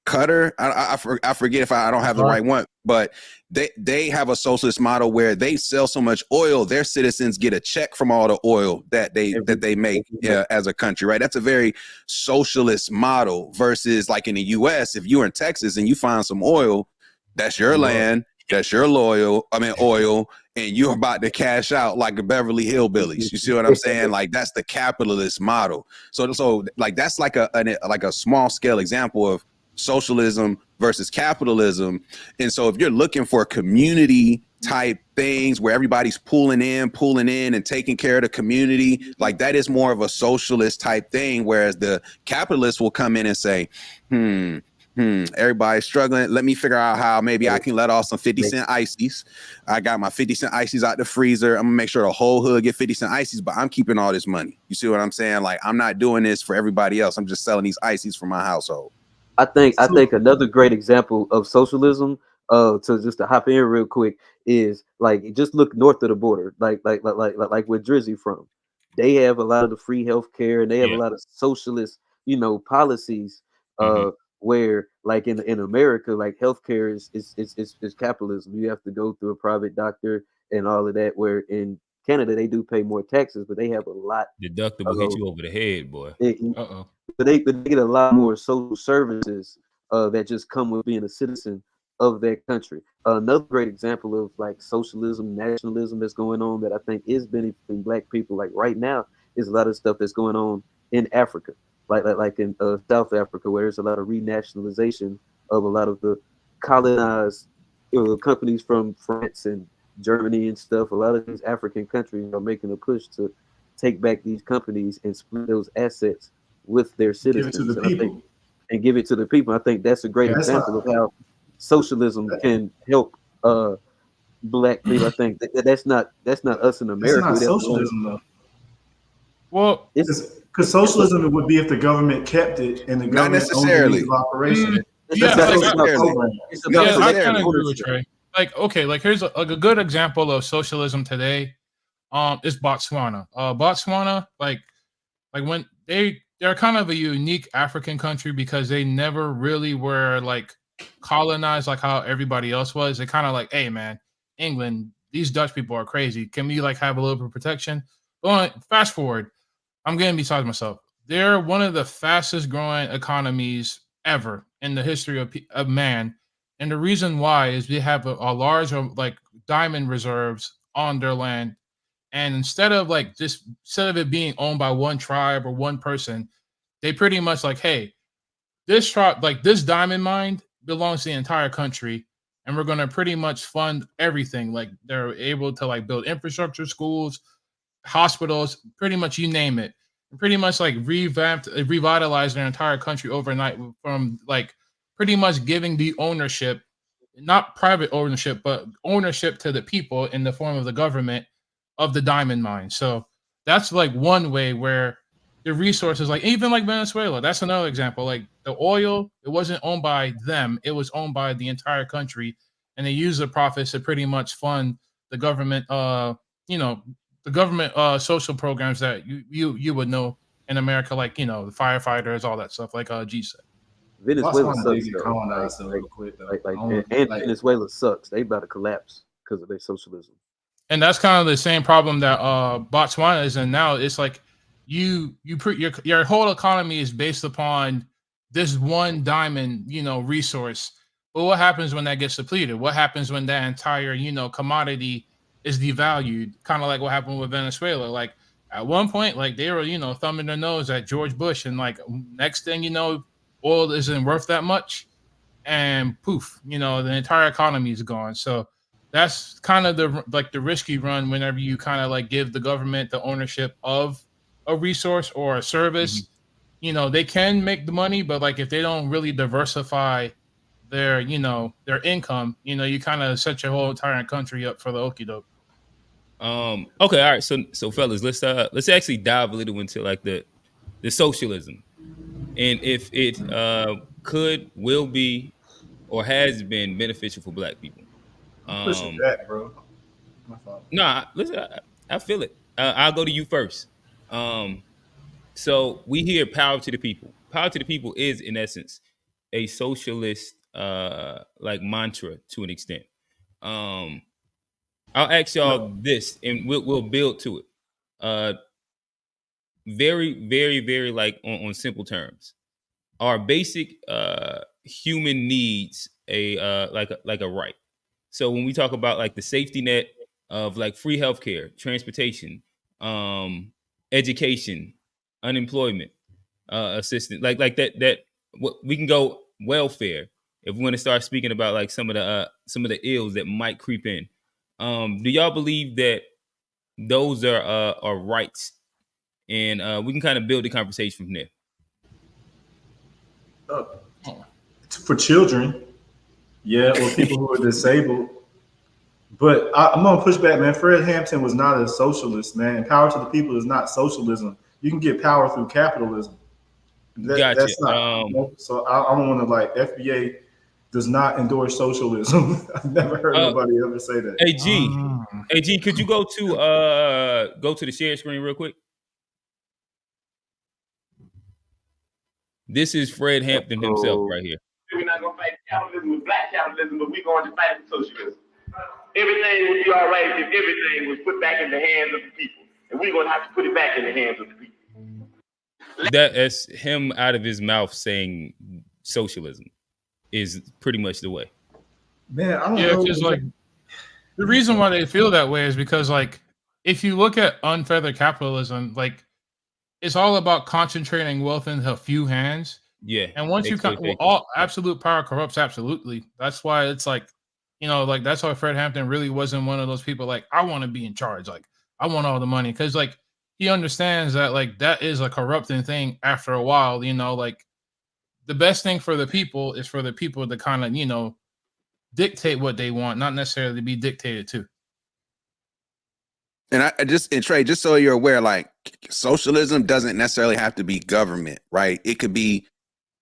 Qatar, I forget if I don't have the right one, but they have a socialist model where they sell so much oil, their citizens get a check from all the oil that they make as a country, right? That's a very socialist model versus like in the US, if you're in Texas and you find some oil, that's your land, that's your oil, and you're about to cash out like the Beverly Hillbillies. You see what I'm saying? Like that's the capitalist model. So like that's like a small scale example of socialism versus capitalism. And so if you're looking for community type things where everybody's pulling in and taking care of the community, like that is more of a socialist type thing. Whereas the capitalists will come in and say, everybody's struggling. Let me figure out how maybe I can let off some 50-cent ices. I got my 50-cent ices out the freezer. I'm gonna make sure the whole hood get 50-cent ices, but I'm keeping all this money. You see what I'm saying? Like I'm not doing this for everybody else. I'm just selling these ices for my household. I think another great example of socialism, to hop in real quick, is like just look north of the border, like where Drizzy from. They have a lot of the free healthcare, and they have a lot of socialist, policies. Where like in America, like healthcare is capitalism. You have to go through a private doctor and all of that. Where in Canada they do pay more taxes, but they have a lot deductible hit you over the head, boy. But they get a lot more social services that just come with being a citizen of that country. Another great example of like socialism, nationalism that's going on that I think is benefiting Black people, like right now, is a lot of stuff that's going on in Africa, like in South Africa, where there's a lot of renationalization of a lot of the colonized companies from France and Germany and stuff. A lot of these African countries are making a push to take back these companies and split those assets with their citizens and give it to the people. I think that's a great example of how socialism can help Black people. I think that's not us in America. It's not socialism though. Well, because socialism would be if the government kept it and the government not necessarily owned the operation. I kind of agree with Trey. Like, okay, like here's a good example of socialism today. Is Botswana. Botswana, like when they're kind of a unique African country because they never really were like colonized like how everybody else was. They kind of like, hey man, England, these Dutch people are crazy. Can we like have a little bit of protection? But fast forward, I'm getting beside myself. They're one of the fastest growing economies ever in the history of man. And the reason why is they have a large like diamond reserves on their land. And instead of it being owned by one tribe or one person, they pretty much like, hey, this tribe, like this diamond mine belongs to the entire country. And we're going to pretty much fund everything. Like they're able to like build infrastructure, schools, hospitals, pretty much you name it. And pretty much like revitalize their entire country overnight from like pretty much giving the ownership, not private ownership, but ownership to the people in the form of the government of the diamond mine. So that's like one way where the resources, like even like Venezuela, that's another example. Like the oil, it wasn't owned by them, it was owned by the entire country, and they use the profits to pretty much fund the government the government social programs that you would know in America, like the firefighters, all that stuff, like G said. Venezuela sucks. Venezuela sucks. They about to collapse because of their socialism. And that's kind of the same problem that Botswana is in now. It's like your whole economy is based upon this one diamond, resource. But what happens when that gets depleted? What happens when that entire, commodity is devalued? Kind of like what happened with Venezuela. Like at one point, like they were, thumbing their nose at George Bush, and like next thing you know, oil isn't worth that much, and poof, the entire economy is gone. So that's kind of the risky run whenever you kind of like give the government the ownership of a resource or a service. Mm-hmm. They can make the money, but like if they don't really diversify their income, you kind of set your whole entire country up for the okie doke. Okay, all right. So fellas, let's actually dive a little into like the socialism, and if it will be or has been beneficial for Black people. Pushing back, bro. Nah, listen, I feel it. I'll go to you first. So we hear power to the people. Power to the people is, in essence, a socialist like mantra to an extent. I'll ask y'all this, and we'll build to it. Very, very, very like on simple terms. Are basic human needs like a right? So when we talk about like the safety net of like free healthcare, transportation, education, unemployment, assistance, like that what we can go welfare if we want to start speaking about like some of the ills that might creep in. Do y'all believe that those are rights? And we can kind of build the conversation from there. For children, yeah, or people who are disabled. But I'm gonna push back, man. Fred Hampton was not a socialist, man. Power to the people is not socialism. You can get power through capitalism. Gotcha. That's not. So I don't want to like FBA does not endorse socialism. I've never heard nobody ever say that. AG, could you go to the share screen real quick? This is Fred Hampton himself right here. We're not going to fight capitalism with black capitalism, but we're going to fight socialism. Everything would be all right if everything was put back in the hands of the people. And we're going to have to put it back in the hands of the people. That's him out of his mouth saying socialism is pretty much the way. Man, I don't know. Because like the reason why they feel that way is because like if you look at unfeathered capitalism, like it's all about concentrating wealth in a few hands. Yeah. And once you all absolute power corrupts absolutely. That's why it's like, you know, like that's why Fred Hampton really wasn't one of those people like, I want to be in charge. Like, I want all the money. Because like he understands that like that is a corrupting thing after a while, you know, like the best thing for the people is for the people to kind of, you know, dictate what they want, not necessarily be dictated to. And Trey, just so you're aware, like socialism doesn't necessarily have to be government, right? It could be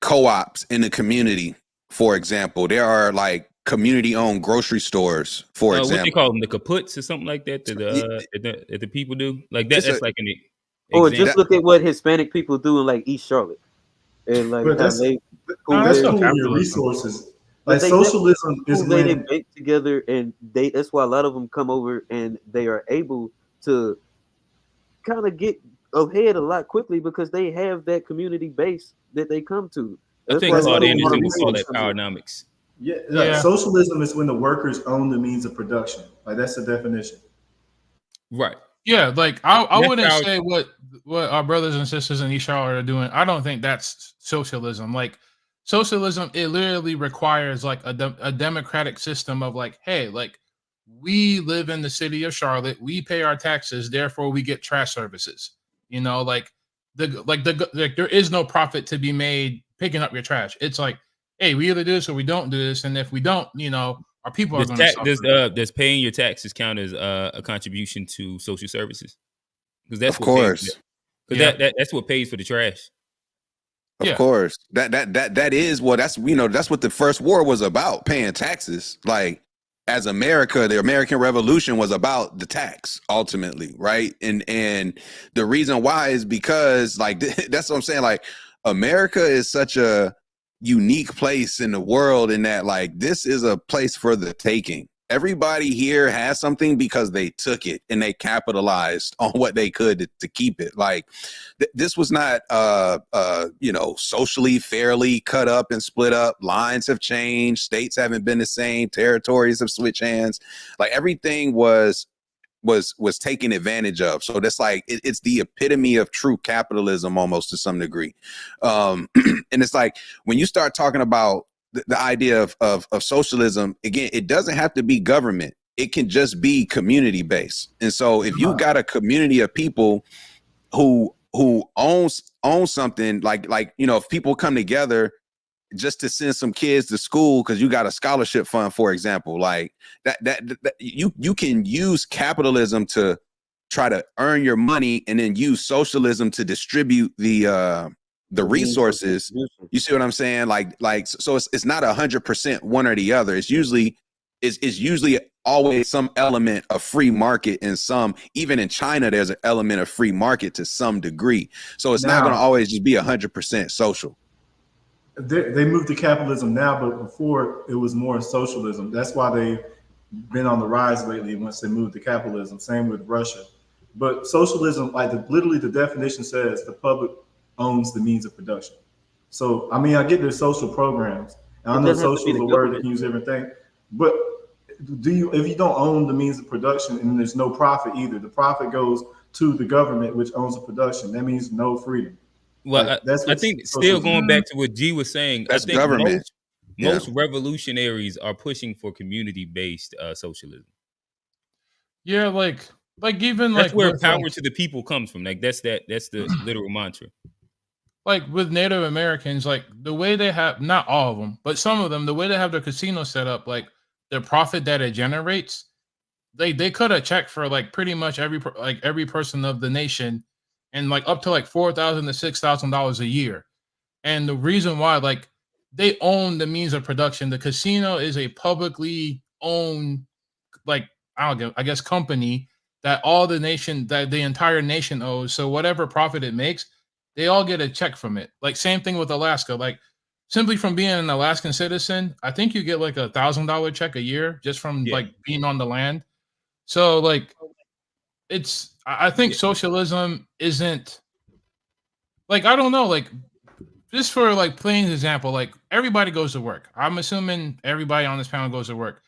co-ops in the community. For example, there are like community-owned grocery stores. For example, what they call them, the kaputs or something like that. That the people do like that. That's like an or just look at what Hispanic people do in like East Charlotte, and like how that's your resources. Like socialism is when they bake together, and that's why a lot of them come over and they are able to kind of get ahead a lot quickly because they have that community base that they come to. I think Claude Anderson would call that powernomics. Yeah, socialism is when the workers own the means of production. Like that's the definition. Right. Yeah, like I wouldn't say what our brothers and sisters in East Charlotte are doing. I don't think that's socialism. Like socialism, it literally requires like a democratic system of like, hey, like we live in the city of Charlotte, we pay our taxes, therefore we get trash services. You know, like there is no profit to be made picking up your trash. It's like, hey, we either do this or we don't do this, and if we don't, you know, our people are going to suffer. Does paying your taxes count as a contribution to social services? Because that's of course, because that's what pays for the trash. Of course, that is what that's what the first war was about, paying taxes. Like as America, the American Revolution was about the tax ultimately, right? And the reason why is because like that's what I'm saying. Like America is such a unique place in the world in that like this is a place for the taking. Everybody here has something because they took it and they capitalized on what they could to keep it. Like this was not socially fairly cut up and split up. Lines have changed, states haven't been the same, territories have switched hands. Like everything was taken advantage of. So that's like it's the epitome of true capitalism almost to some degree. And it's like when you start talking about the idea of socialism, again, it doesn't have to be government. It can just be community based. And so if you got a community of people who own something like if people come together just to send some kids to school because you got a scholarship fund, for example, like that you can use capitalism to try to earn your money and then use socialism to distribute the resources. You see what I'm saying? Like so it's not 100% one or the other. It's usually always some element of free market, and some, even in China, there's an element of free market to some degree. So it's not going to always just be 100% social. They moved to capitalism now, but before it was more socialism. That's why they've been on the rise lately once they moved to capitalism. Same with Russia. But socialism, literally the definition says the public owns the means of production. So, I mean, I get there's social programs. And I know social is a word that can use everything. But if you don't own the means of production, and there's no profit either, the profit goes to the government, which owns the production. That means no freedom. Well, I think still going back to what G was saying, that's I think government. Most revolutionaries are pushing for community-based socialism. Yeah, like even that's like where power to the people comes from. Like that's the literal mantra. Like with Native Americans, like the way they have, not all of them, but some of them, the way they have their casino set up, like the profit that it generates, they cut a check for like pretty much every person of the nation, and like up to like $4,000 to $6,000 a year. And the reason why, like, they own the means of production. The casino is a publicly owned, like, I guess company that the entire nation owes. So whatever profit it makes, they all get a check from it. Like same thing with Alaska. Like simply from being an Alaskan citizen, I think you get like $1,000 check a year just from like being on the land. So like I think socialism isn't like, I don't know, like just for like plain example, like everybody goes to work. I'm assuming everybody on this panel goes to work.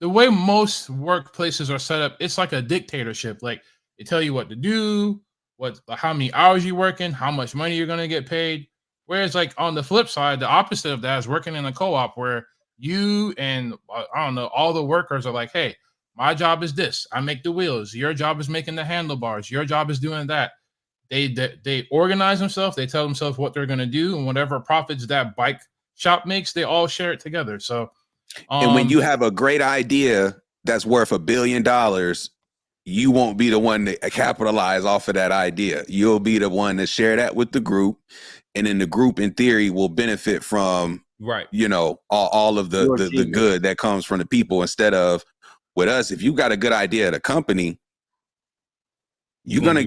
The way most workplaces are set up, it's like a dictatorship. Like they tell you what to do, how many hours you're working, how much money you're going to get paid. Whereas like on the flip side, the opposite of that is working in a co-op where you and I don't know, all the workers are like, hey, my job is this. I make the wheels. Your job is making the handlebars. Your job is doing that. They organize themselves. They tell themselves what they're going to do, and whatever profits that bike shop makes, they all share it together. So, and when you have a great idea that's worth $1 billion, you won't be the one to capitalize off of that idea. You'll be the one to share that with the group, and then the group, in theory, will benefit from all of the good that comes from the people. Instead of with us, if you got a good idea at a company, you're gonna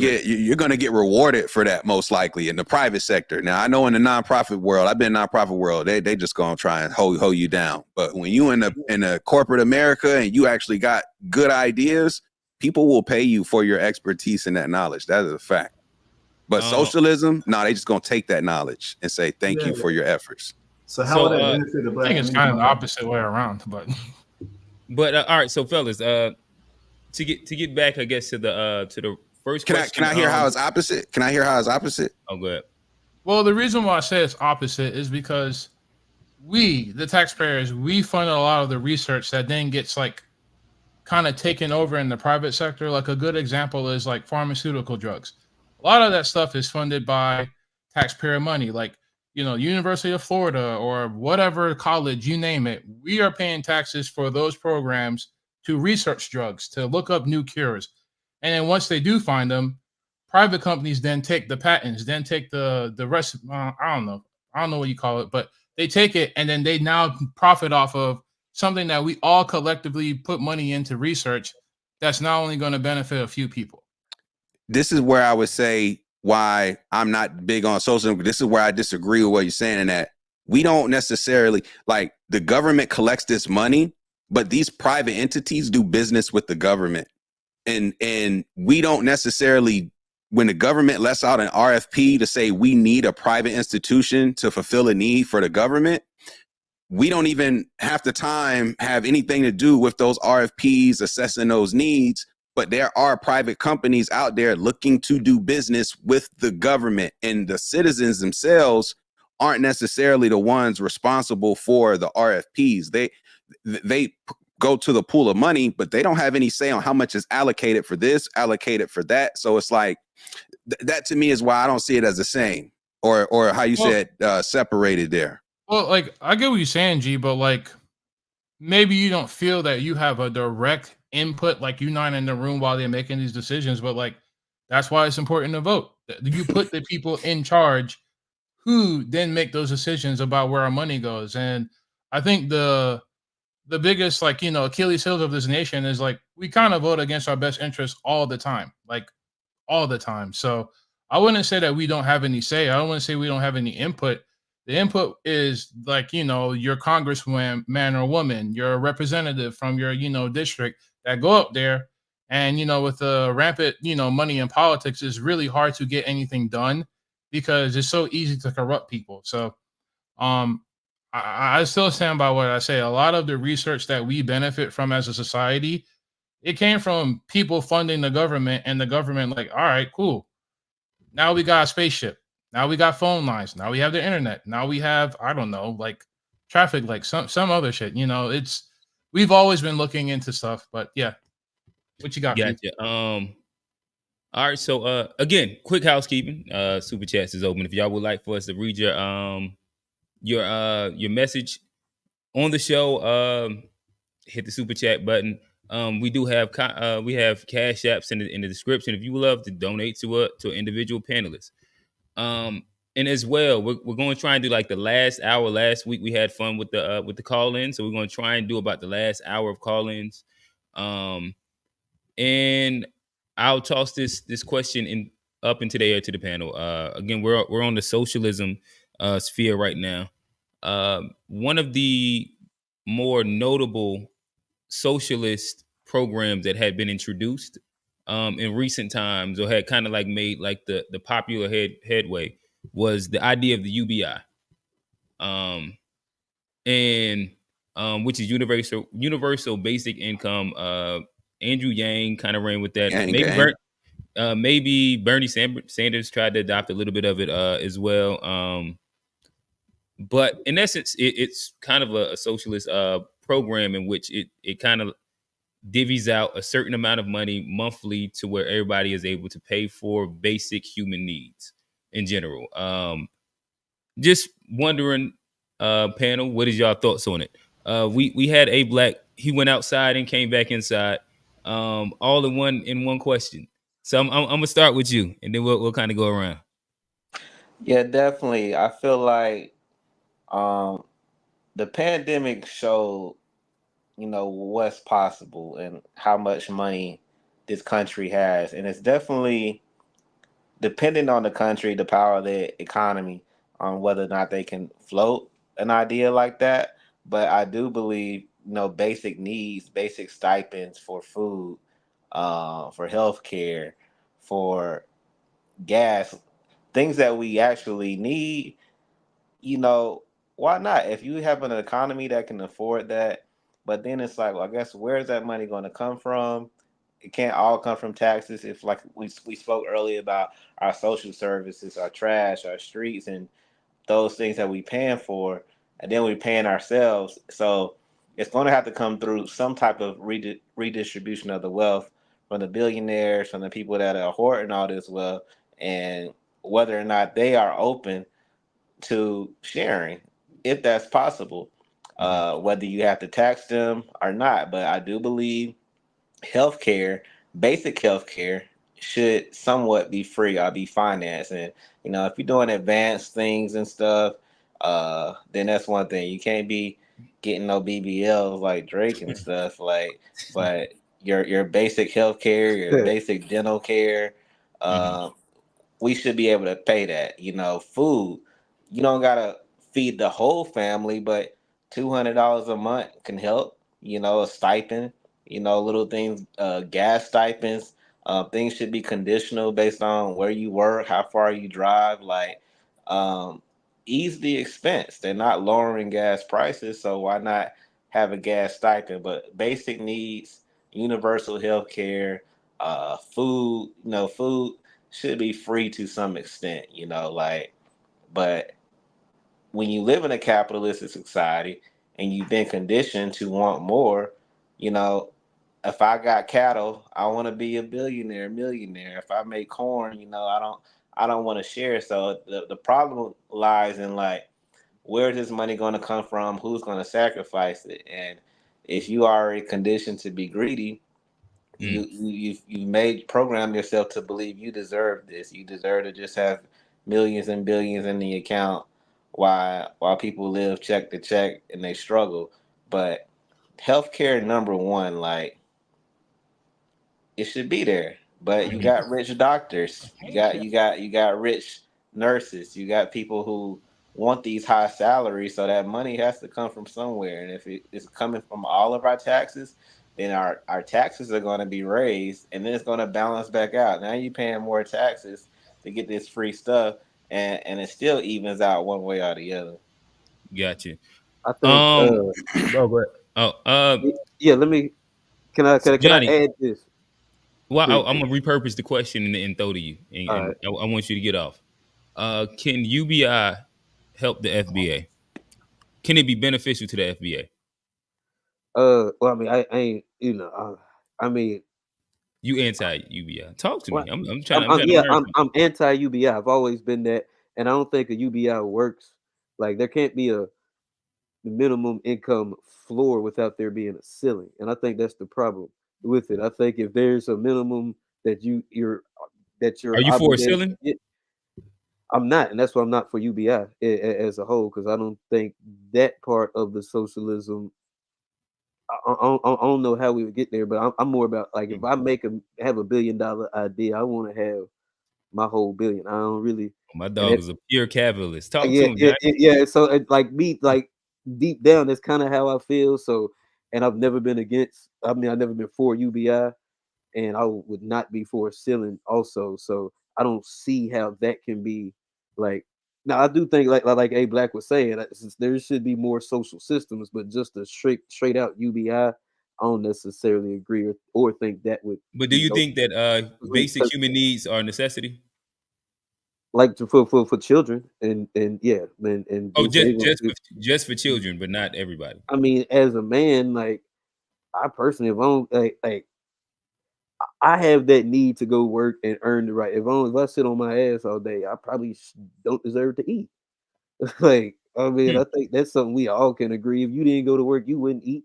get rewarded for that most likely in the private sector. Now I know in the nonprofit world, I've been in nonprofit world, they just gonna try and hold you down. But when you in a corporate America and you actually got good ideas, people will pay you for your expertise and that knowledge. That is a fact. But socialism, they just gonna take that knowledge and say thank you for your efforts. So how would that benefit the black? I think it's kind of the opposite way around, but all right. So fellas, to get back, I guess to the first question. Can I hear how it's opposite? Can I hear how it's opposite? Oh, go ahead. Well, the reason why I say it's opposite is because we, the taxpayers, we fund a lot of the research that then gets like kind of taken over in the private sector. Like a good example is like pharmaceutical drugs. A lot of that stuff is funded by taxpayer money, like, University of Florida or whatever college, you name it. We are paying taxes for those programs to research drugs, to look up new cures. And then once they do find them, private companies then take the patents, then take the rest. I don't know what you call it, but they take it and then they now profit off of something that we all collectively put money into research that's not only going to benefit a few people. This is where I would say why I'm not big on socialism. This is where I disagree with what you're saying, in that we don't necessarily, like, the government collects this money, but these private entities do business with the government. And we don't necessarily, when the government lets out an RFP to say we need a private institution to fulfill a need for the government, we don't even half the time have anything to do with those RFPs assessing those needs. But there are private companies out there looking to do business with the government, and the citizens themselves aren't necessarily the ones responsible for the RFPs. They go to the pool of money, but they don't have any say on how much is allocated for this, allocated for that. So it's like, that to me is why I don't see it as the same, or how you said separated there. Well, like, I get what you're saying, G, but like, maybe you don't feel that you have a direct input, like you're not in the room while they're making these decisions, but like, that's why it's important to vote. You put the people in charge who then make those decisions about where our money goes. And I think the biggest, like, Achilles heel of this nation is like, we kind of vote against our best interests all the time, like all the time. So I wouldn't say that we don't have any say. I don't want to say we don't have any input. The input is like, your congressman, man or woman, your representative from your, district that go up there. And, with the rampant, money in politics, it's really hard to get anything done because it's so easy to corrupt people. So I still stand by what I say. A lot of the research that we benefit from as a society, it came from people funding the government, and the government like, all right, cool. Now we got a spaceship. Now we got phone lines. Now we have the internet. Now we have, I don't know, like traffic, like some other shit. We've always been looking into stuff, but yeah. What you got? Gotcha. All right. So again, quick housekeeping. Super chats is open. If y'all would like for us to read your message on the show, hit the super chat button. We do have we have cash apps in the description if you would love to donate to an individual panelist. And as well, we're going to try and do like the last hour. Last week we had fun with the call-in, so we're going to try and do about the last hour of call-ins. And I'll toss this question up into the air to the panel. Again, we're on the socialism sphere right now. One of the more notable socialist programs that had been introduced in recent times, or had kind of like made like the popular headway, was the idea of the UBI, and which is universal basic income. Andrew Yang kind of ran with that. Maybe Bernie Sanders tried to adopt a little bit of it as well. But in essence, it's kind of a socialist program in which it kind of divvies out a certain amount of money monthly to where everybody is able to pay for basic human needs in general. Just wondering, panel, what is y'all thoughts on it? We had A Black. He went outside and came back inside, all in one question. So I'm gonna start with you, and then we'll kind of go around. Yeah, definitely. I feel like the pandemic showed, what's possible and how much money this country has, and it's definitely dependent on the country, the power of the economy, on whether or not they can float an idea like that. But I do believe, basic needs, basic stipends for food, for healthcare, for gas, things that we actually need, why not? If you have an economy that can afford that, but then it's like, well, I guess where's that money going to come from? It can't all come from taxes. If like we spoke earlier about our social services, our trash, our streets, and those things that we paying for, and then we paying ourselves. So it's going to have to come through some type of redistribution of the wealth from the billionaires, from the people that are hoarding all this wealth, and whether or not they are open to sharing, if that's possible, whether you have to tax them or not. But I do believe healthcare, basic healthcare, should somewhat be free or be financed. And if you're doing advanced things and stuff, then that's one thing. You can't be getting no BBLs like Drake and stuff. Like, but your basic healthcare, your basic dental care, we should be able to pay that. Food, you don't gotta feed the whole family, but $200 a month can help. A stipend, little things, gas stipends. Things should be conditional based on where you work, how far you drive. Like, ease the expense. They're not lowering gas prices, so why not have a gas stipend? But basic needs, universal health care, food. Food should be free to some extent. But when you live in a capitalistic society and you've been conditioned to want more, if I got cattle, I want to be a billionaire, millionaire. If I make corn, I don't want to share. So the problem lies in like, where's this money going to come from? Who's going to sacrifice it? And if you are already conditioned to be greedy, you made program yourself to believe you deserve this. You deserve to just have millions and billions in the account while people live check to check and they struggle. But healthcare, number one, like, it should be there. But you got rich doctors, you got rich nurses, you got people who want these high salaries, so that money has to come from somewhere. And if it's coming from all of our taxes, then our taxes are going to be raised, and then it's going to balance back out. Now you're paying more taxes to get this free stuff, and it still evens out one way or the other. Gotcha. I think. Oh, go ahead. Yeah. Let me. Can I Johnny, add this? well, I'm gonna repurpose the question and throw to you, and Right. I want you to get off. Can UBI help the FBA? Can it be beneficial to the FBA? Well, I mean, I ain't. I mean, You anti UBI? Talk to well, me. I'm trying to yeah, learn something. I'm anti UBI. I've always been that, and I don't think a UBI works. Like, there can't be a minimum income floor without there being a ceiling, and I think that's the problem with it. I think if there's a minimum that you're Are you for a obligated ceiling? to get, I'm not, and that's why I'm not for UBI as a whole, because I don't think that part of the socialism. I don't know how we would get there, but I'm more about, like, if I have $1 billion idea, I want to have my whole billion. I don't really, My and dog is a pure capitalist. Talk to yeah, him, yeah, Johnny. yeah. So like me, like, deep down, that's kind of how I feel. So, and I've never been against. I mean, I've never been for UBI, and I would not be for a ceiling also. So I don't see how that can be, like. Now I do think, like A Black was saying, that there should be more social systems, but just a straight out UBI, I don't necessarily agree or think that would But do be you no. think that basic human needs are a necessity? Like, for children, and yeah, and Oh, being able to. just for children, but not everybody. I mean, as a man, like, I personally, if I don't, like, I have that need to go work and earn the right. If I sit on my ass all day, I probably don't deserve to eat. Like, I mean, Hmm. I think that's something we all can agree. If you didn't go to work, you wouldn't eat.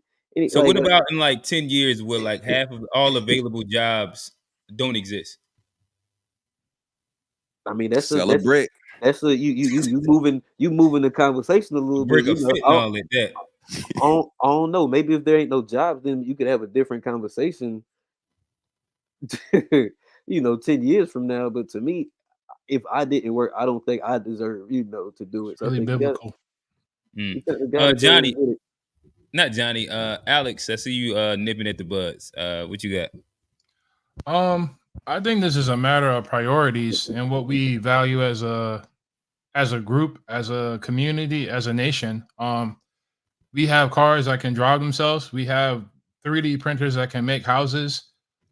So what about in like 10 years where like half of all available jobs don't exist? I mean, Sell a brick. that's a you moving the conversation a A little bit. brick of fentanyl at that. I don't know. Maybe if there ain't no jobs, then you could have a different conversation. 10 years from now. But to me, if I didn't work, I don't think I deserve, to do it. So I Really think biblical. Mm. you gotta go Johnny, with it. not Johnny. Alex, I see you nipping at the buds. What you got? I think this is a matter of priorities and what we value as a group, as a community, as a nation. We have cars that can drive themselves. We have 3D printers that can make houses.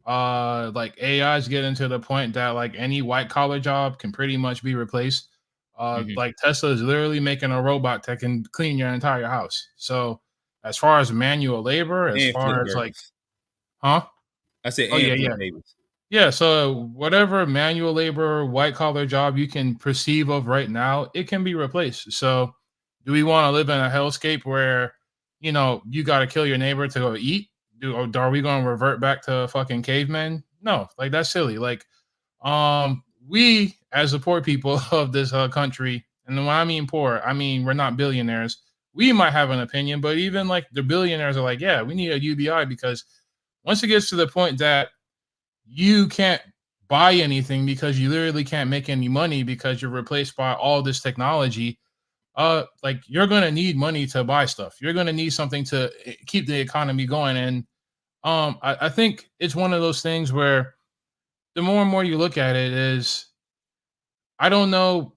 Like AI's getting to the point that like any white collar job can pretty much be replaced. Mhm. Like Tesla is literally making a robot that can clean your entire house. So as far as manual labor, as And flip far as like, burgers. huh? I said Oh and yeah, flip yeah. tables. Yeah, so whatever manual labor, white collar job you can perceive of right now, it can be replaced. So, do we want to live in a hellscape where, you got to kill your neighbor to go eat? Or are we going to revert back to fucking cavemen? No, like that's silly. Like, we as the poor people of this country, and when I mean poor, I mean we're not billionaires. We might have an opinion, but even like the billionaires are like, yeah, we need a UBI because once it gets to the point that you can't buy anything because you literally can't make any money because you're replaced by all this technology, like you're going to need money to buy stuff. You're going to need something to keep the economy going. And I think it's one of those things where the more and more you look at it is, I don't know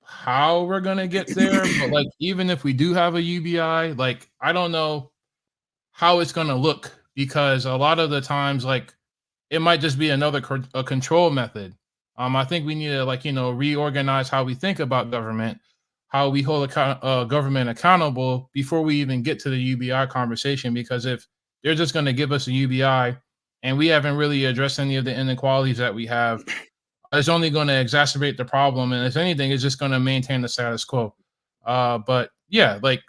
how we're going to get there, but like even if we do have a UBI, like I don't know how it's going to look because a lot of the times, like it might just be another a control method. I think we need to reorganize how we think about government, how we hold government accountable before we even get to the UBI conversation. Because if they're just going to give us a UBI and we haven't really addressed any of the inequalities that we have, it's only going to exacerbate the problem. And if anything, it's just going to maintain the status quo. But yeah, like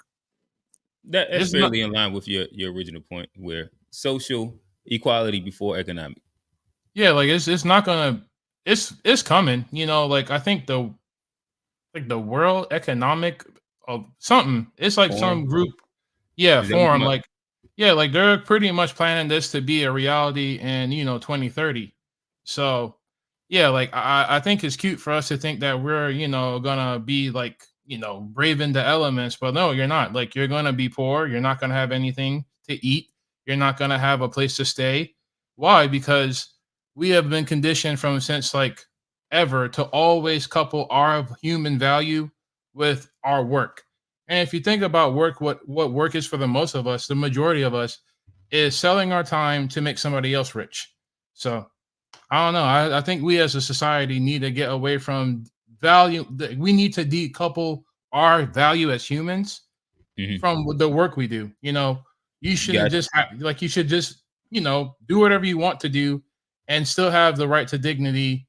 That's it's not. fairly in line with your original point, where social equality before economic. Yeah, like it's not gonna. It's coming. Like I think the World Economic something. It's like some Forum. group. Yeah, Is that what you forum. about? Like yeah, like they're pretty much planning this to be a reality in 2030. So yeah, like I think it's cute for us to think that we're gonna be like braving the elements. But no, you're not. Like, you're going to be poor. You're not going to have anything to eat. You're not going to have a place to stay. Why? Because we have been conditioned from since like ever to always couple our human value with our work. And if you think about work, what work is for the most of us, the majority of us, is selling our time to make somebody else rich. So I don't know. I think we as a society need to get away from value. We need to decouple our value as humans from the work we do. You shouldn't just you should just, do whatever you want to do and still have the right to dignity,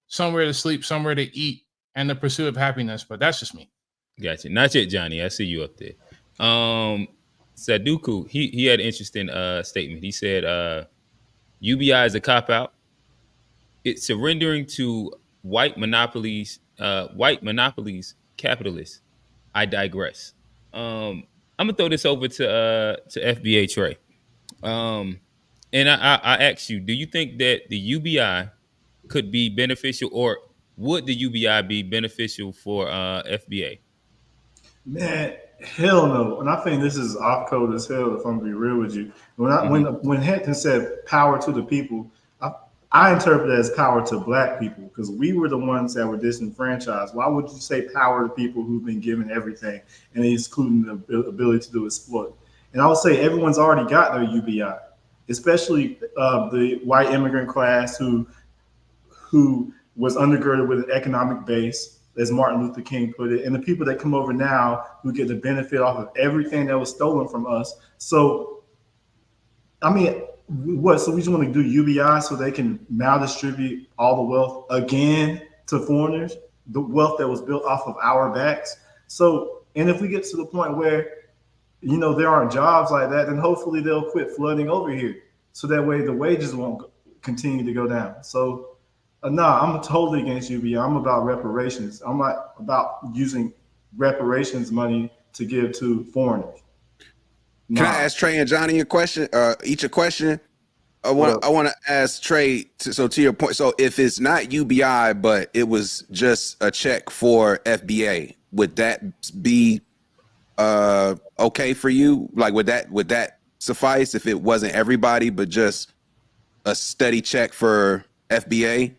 somewhere to sleep, somewhere to eat, and the pursuit of happiness. But that's just me. Gotcha. Not yet, Johnny. I see you up there. Saduku, he had an interesting statement. He said UBI is a cop-out. It's surrendering to white monopolies, capitalists. I digress. I'm gonna throw this over to FBA Trey. And I ask you, do you think that the UBI could be beneficial, or would the UBI be beneficial for FBA? Man, hell no. And I think this is off code as hell, if I'm gonna be real with you. When Hampton said power to the people, I interpret it as power to black people, because we were the ones that were disenfranchised. Why would you say power to people who've been given everything, and including the ability to exploit? And I would say everyone's already got their UBI, especially the white immigrant class who was undergirded with an economic base, as Martin Luther King put it, and the people that come over now who get the benefit off of everything that was stolen from us. So, I mean, what? So we just want to do UBI so they can maldistribute all the wealth again to foreigners, the wealth that was built off of our backs. So, and if we get to the point where, there aren't jobs like that, then hopefully they'll quit flooding over here. So that way the wages won't continue to go down. So, I'm totally against UBI. I'm about reparations. I'm not about using reparations money to give to foreigners. Can I ask Trey and Johnny a question? Each a question. I want to ask Trey. To your point. So if it's not UBI, but it was just a check for FBA, would that be okay for you? Like, would that suffice if it wasn't everybody, but just a steady check for FBA?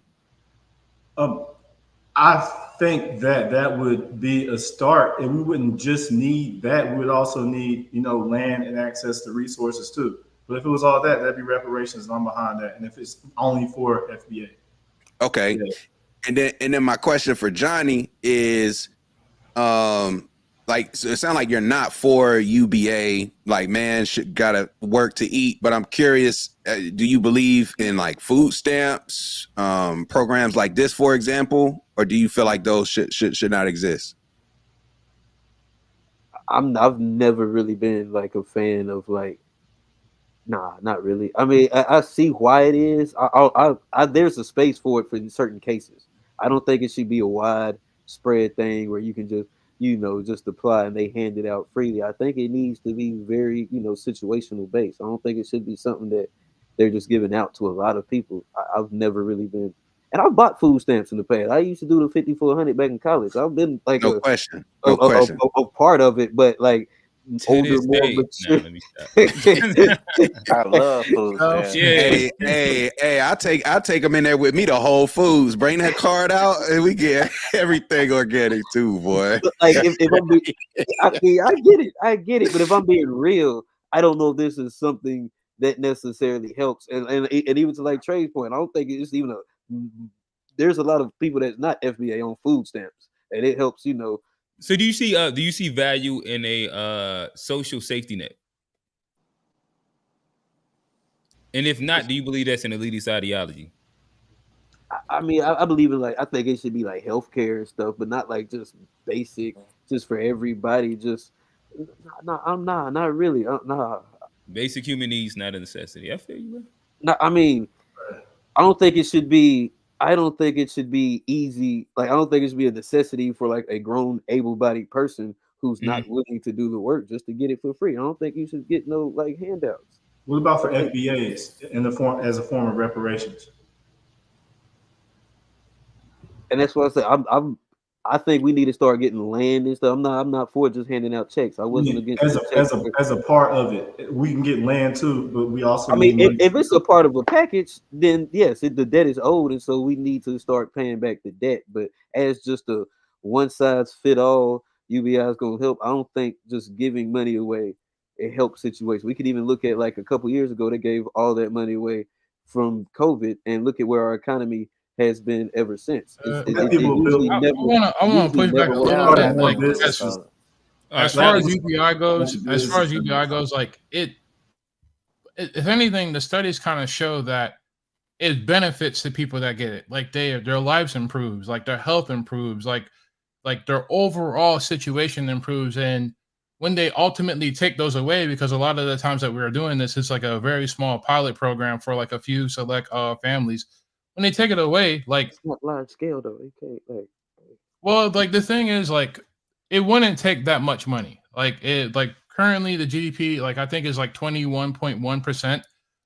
I think that would be a start, and we wouldn't just need that. We would also need, land and access to resources too. But if it was all that, that'd be reparations, and I'm behind that. And if it's only for FBA. Okay. Yeah. And then my question for Johnny is, so it sounds like you're not for UBA, like man gotta work to eat, but I'm curious, do you believe in like food stamps, programs like this, for example, or do you feel like those should not exist? I've never really been like a fan of like, nah, not really. I mean, I see why it is. There's a space for it for certain cases. I don't think it should be a widespread thing where you can just just apply and they hand it out freely. I think it needs to be very, situational based. I don't think it should be something that they're just giving out to a lot of people. I've never really been, and I've bought food stamps in the past. I used to do the 50 for 100 back in college. I've been like a part of it, but like older, more mature. I love food stamps. Hey, I take them in there with me to Whole Foods. Bring that card out, and we get everything organic too, boy. Like if I get it, but if I'm being real, I don't know if this is something that necessarily helps. And even to like Trey's point, I don't think it's even there's a lot of people that's not FBA on food stamps, and it helps, So do you see value in a social safety net? And if not, do you believe that's an elitist ideology? I mean, I believe in I think it should be like healthcare and stuff, but not like just basic, just for everybody. Just not really. Basic human needs, not a necessity. I feel you, bro. No, I mean, I don't think it should be easy. Like, I don't think it should be a necessity for like a grown, able-bodied person who's not willing to do the work just to get it for free. I don't think you should get no like handouts. What about for FBAs as a form of reparations? And that's what I say. I think we need to start getting land and stuff. I'm not for just handing out checks. I wasn't against As the a checks. as a part of it, we can get land too, but we also I mean, need money. if it's a part of a package, then yes, the debt is owed, and so we need to start paying back the debt. But as just a one size fit all, UBI is going to help. I don't think just giving money away it helps situations. We could even look at like a couple years ago, they gave all that money away from COVID, and look at where our economy has been ever since. But that people Usually build. never. I want to push back a little started bit. more Like businesses. as far as UBI goes, like if anything, the studies kind of show that it benefits the people that get it. Like their lives improves, like their health improves, like their overall situation improves. And when they ultimately take those away, because a lot of the times that we're doing this, it's like a very small pilot program for like a few select families. When they take it away, like it's not large scale though. It can't like. Well, like the thing is, like it wouldn't take that much money. Like currently the GDP, like I think is like 21.1%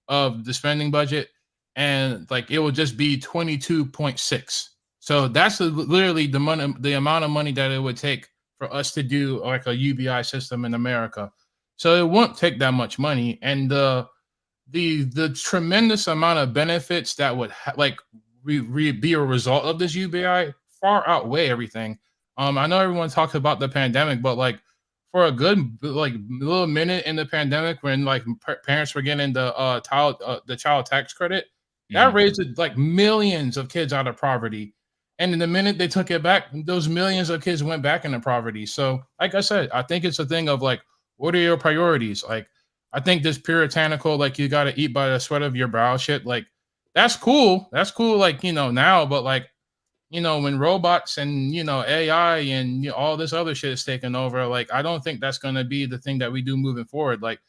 of the spending budget, and like it will just be 22.6. So that's literally the amount of money that it would take for us to do like a UBI system in America. So it won't take that much money, and the tremendous amount of benefits that would be a result of this UBI far outweigh everything. I know everyone talks about the pandemic, but like for a good like little minute in the pandemic, when like parents were getting the child tax credit, that raised like millions of kids out of poverty. And in the minute they took it back, those millions of kids went back into poverty. So, like I said, I think it's a thing of like, what are your priorities? Like, I think this puritanical, like you got to eat by the sweat of your brow shit, like that's cool. That's cool. Like, now, but like, when robots and, AI and all this other shit is taking over, like, I don't think that's going to be the thing that we do moving forward. Like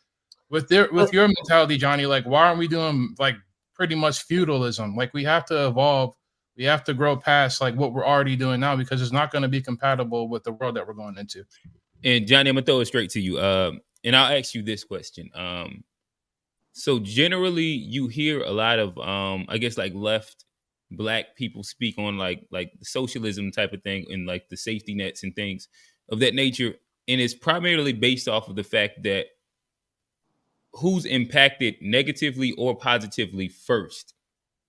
with your mentality, Johnny, like, why aren't we doing like pretty much feudalism? Like we have to evolve. We have to grow past like what we're already doing now, because it's not going to be compatible with the world that we're going into. And Johnny, I'm gonna throw it straight to you. And I'll ask you this question. So generally you hear a lot of I guess like left Black people speak on like socialism type of thing, and like the safety nets and things of that nature. And it's primarily based off of the fact that who's impacted negatively or positively first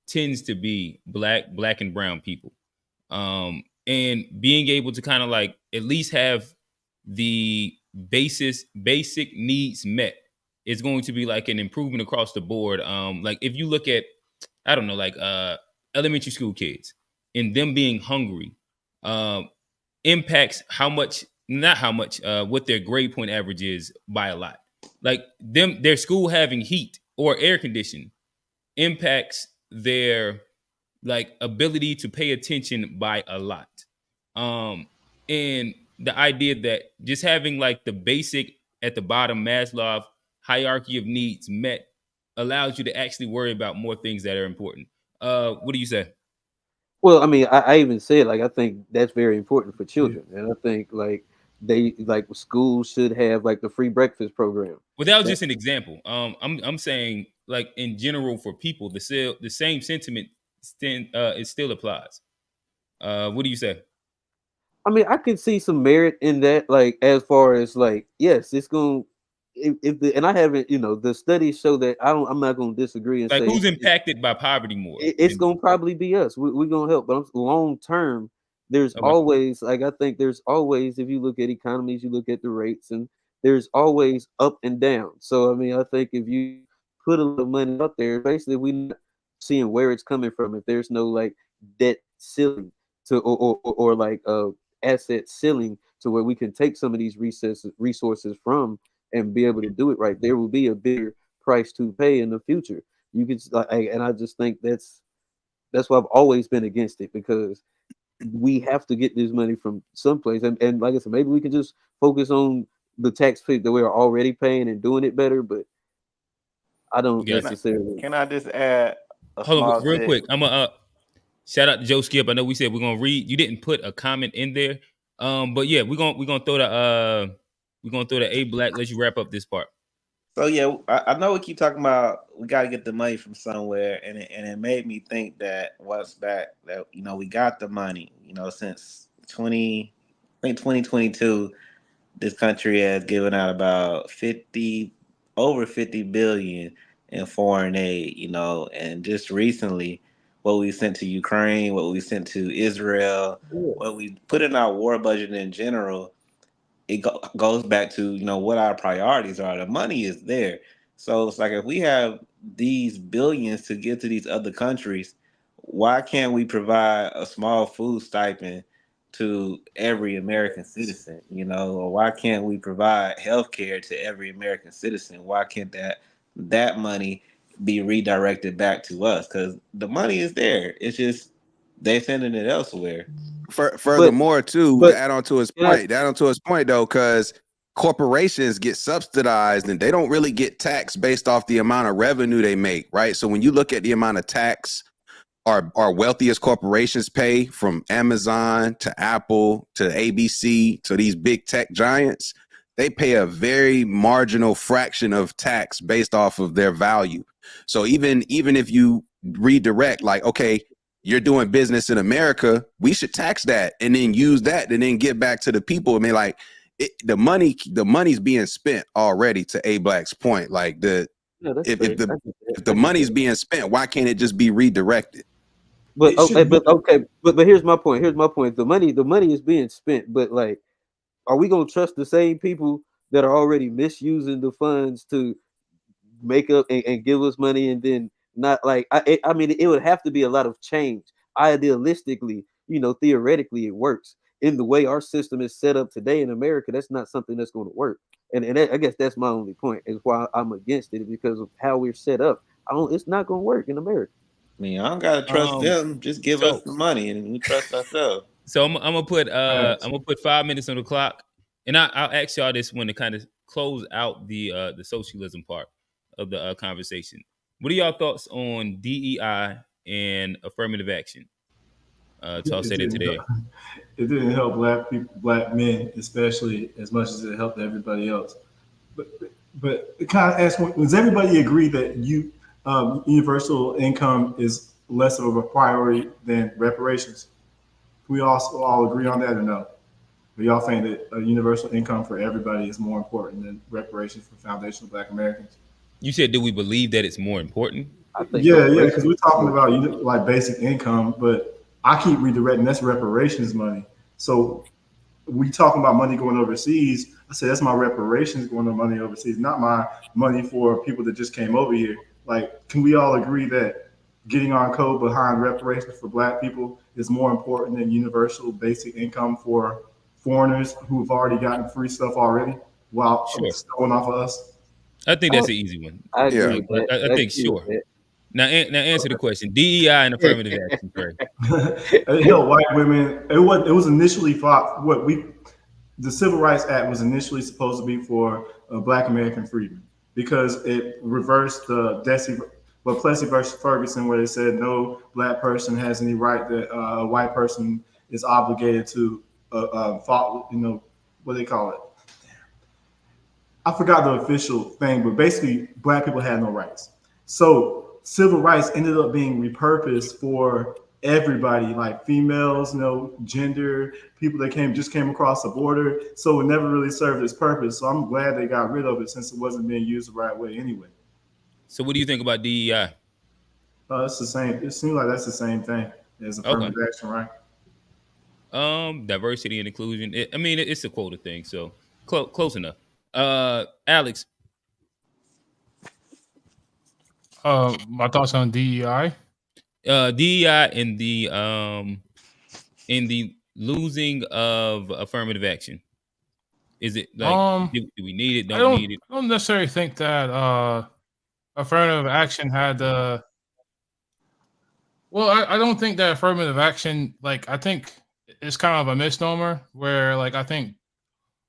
tends to be black and brown people. And being able to kind of like at least have the basic needs met is going to be like an improvement across the board. Like if you look at, I don't know, like elementary school kids and them being hungry, impacts what their grade point average is by a lot. Like their school having heat or air conditioning impacts their like ability to pay attention by a lot. And the idea that just having like the basic at the bottom Maslow hierarchy of needs met allows you to actually worry about more things that are important. What do you say? Well, I mean, I even said like I think that's very important for children, and I think like schools should have like the free breakfast program. Well, that was just an example. I'm saying like in general for people, the same sentiment it still applies. What do you say? I mean, I can see some merit in that. Like as far as like, yes, it's going. And I haven't, the studies show that I'm not going to disagree and like say who's impacted by poverty more. It's going to probably be us. We're going to help, but long term, there's always like I think there's always, if you look at economies, you look at the rates, and there's always up and down. So I mean, I think if you put a little money out there, basically we're not seeing where it's coming from. If there's no like debt ceiling to or like asset ceiling to where we can take some of these resources from and be able to do it right, there will be a bigger price to pay in the future. You could and I just think that's why I've always been against it, because we have to get this money from someplace. And like I said, maybe we can just focus on the tax pay that we're already paying and doing it better, but I don't necessarily. Can I just add hold on real quick? I'm gonna shout out to Joe Skip. I know we said we're gonna read. You didn't put a comment in there. But yeah, we're gonna throw the A Black, let you wrap up this part. So yeah, I know we keep talking about we got to get the money from somewhere, and it made me think that we got the money, since 2022, this country has given out about over 50 billion in foreign aid, and just recently, what we sent to Ukraine, what we sent to Israel, what we put in our war budget in general, it goes back to what our priorities are. The money is there, so it's like if we have these billions to give to these other countries, why can't we provide a small food stipend to every American citizen? Or why can't we provide health care to every American citizen? Why can't that money be redirected back to us? Because the money is there. It's just they sending it elsewhere. Furthermore, too, but to add on to his point, though, because corporations get subsidized and they don't really get taxed based off the amount of revenue they make, right? So when you look at the amount of tax our wealthiest corporations pay, from Amazon to Apple to ABC to these big tech giants, they pay a very marginal fraction of tax based off of their value. So even if you redirect, like, okay, you're doing business in America, we should tax that and then use that and then get back to the people. I mean, like, the money's being spent already, to A Black's point. Like, if the money's being spent, why can't it just be redirected? But here's my point. The money is being spent, but like, are we gonna trust the same people that are already misusing the funds to make up and give us money, and then not, like, I mean, it would have to be a lot of change. Idealistically, theoretically, it works. In the way our system is set up today in America, that's not something that's going to work. And I guess that's my only point, is why I'm against it, because of how we're set up. It's not going to work in America. I mean, I don't gotta trust them. Just give us the money, and we trust ourselves. So I'm gonna put 5 minutes on the clock, and I'll ask y'all this one to kind of close out the socialism part of the conversation. What are y'all thoughts on DEI and affirmative action? Y'all said it today. It didn't help black people, black men, especially, as much as it helped everybody else. But it kind of asks, does everybody agree that universal income is less of a priority than reparations? Can we also all agree on that, or no? Do y'all think that a universal income for everybody is more important than reparations for foundational Black Americans? You said, do we believe that it's more important? I think because we're talking about like basic income, but I keep redirecting, that's reparations money. So we talking about money going overseas. I said that's my reparations going to money overseas, not my money for people that just came over here. Like, can we all agree that getting on code behind reparations for Black people is more important than universal basic income for foreigners who have already gotten free stuff already while stolen off of us? I think that's an easy one. I agree with that. I think sure. Now answer the question. DEI and affirmative action. It helped white women. It was initially thought the Civil Rights Act was initially supposed to be for Black American freedom, because it reversed the Plessy versus Ferguson, where they said no Black person has any right that a white person is obligated to what they call it. I forgot the official thing, but basically Black people had no rights. So civil rights ended up being repurposed for everybody, like females, gender, people that just came across the border. So it never really served its purpose. So I'm glad they got rid of it, since it wasn't being used the right way anyway. So what do you think about DEI? It's the same. It seems like that's the same thing as affirmative action, right? Diversity and inclusion. It's a quota thing, so close enough. Alex. My thoughts on DEI. DEI in the losing of affirmative action. Is it like do we need it? Don't need it? I don't necessarily think that affirmative action had well, I don't think that affirmative action, like, I think it's kind of a misnomer, where, like, I think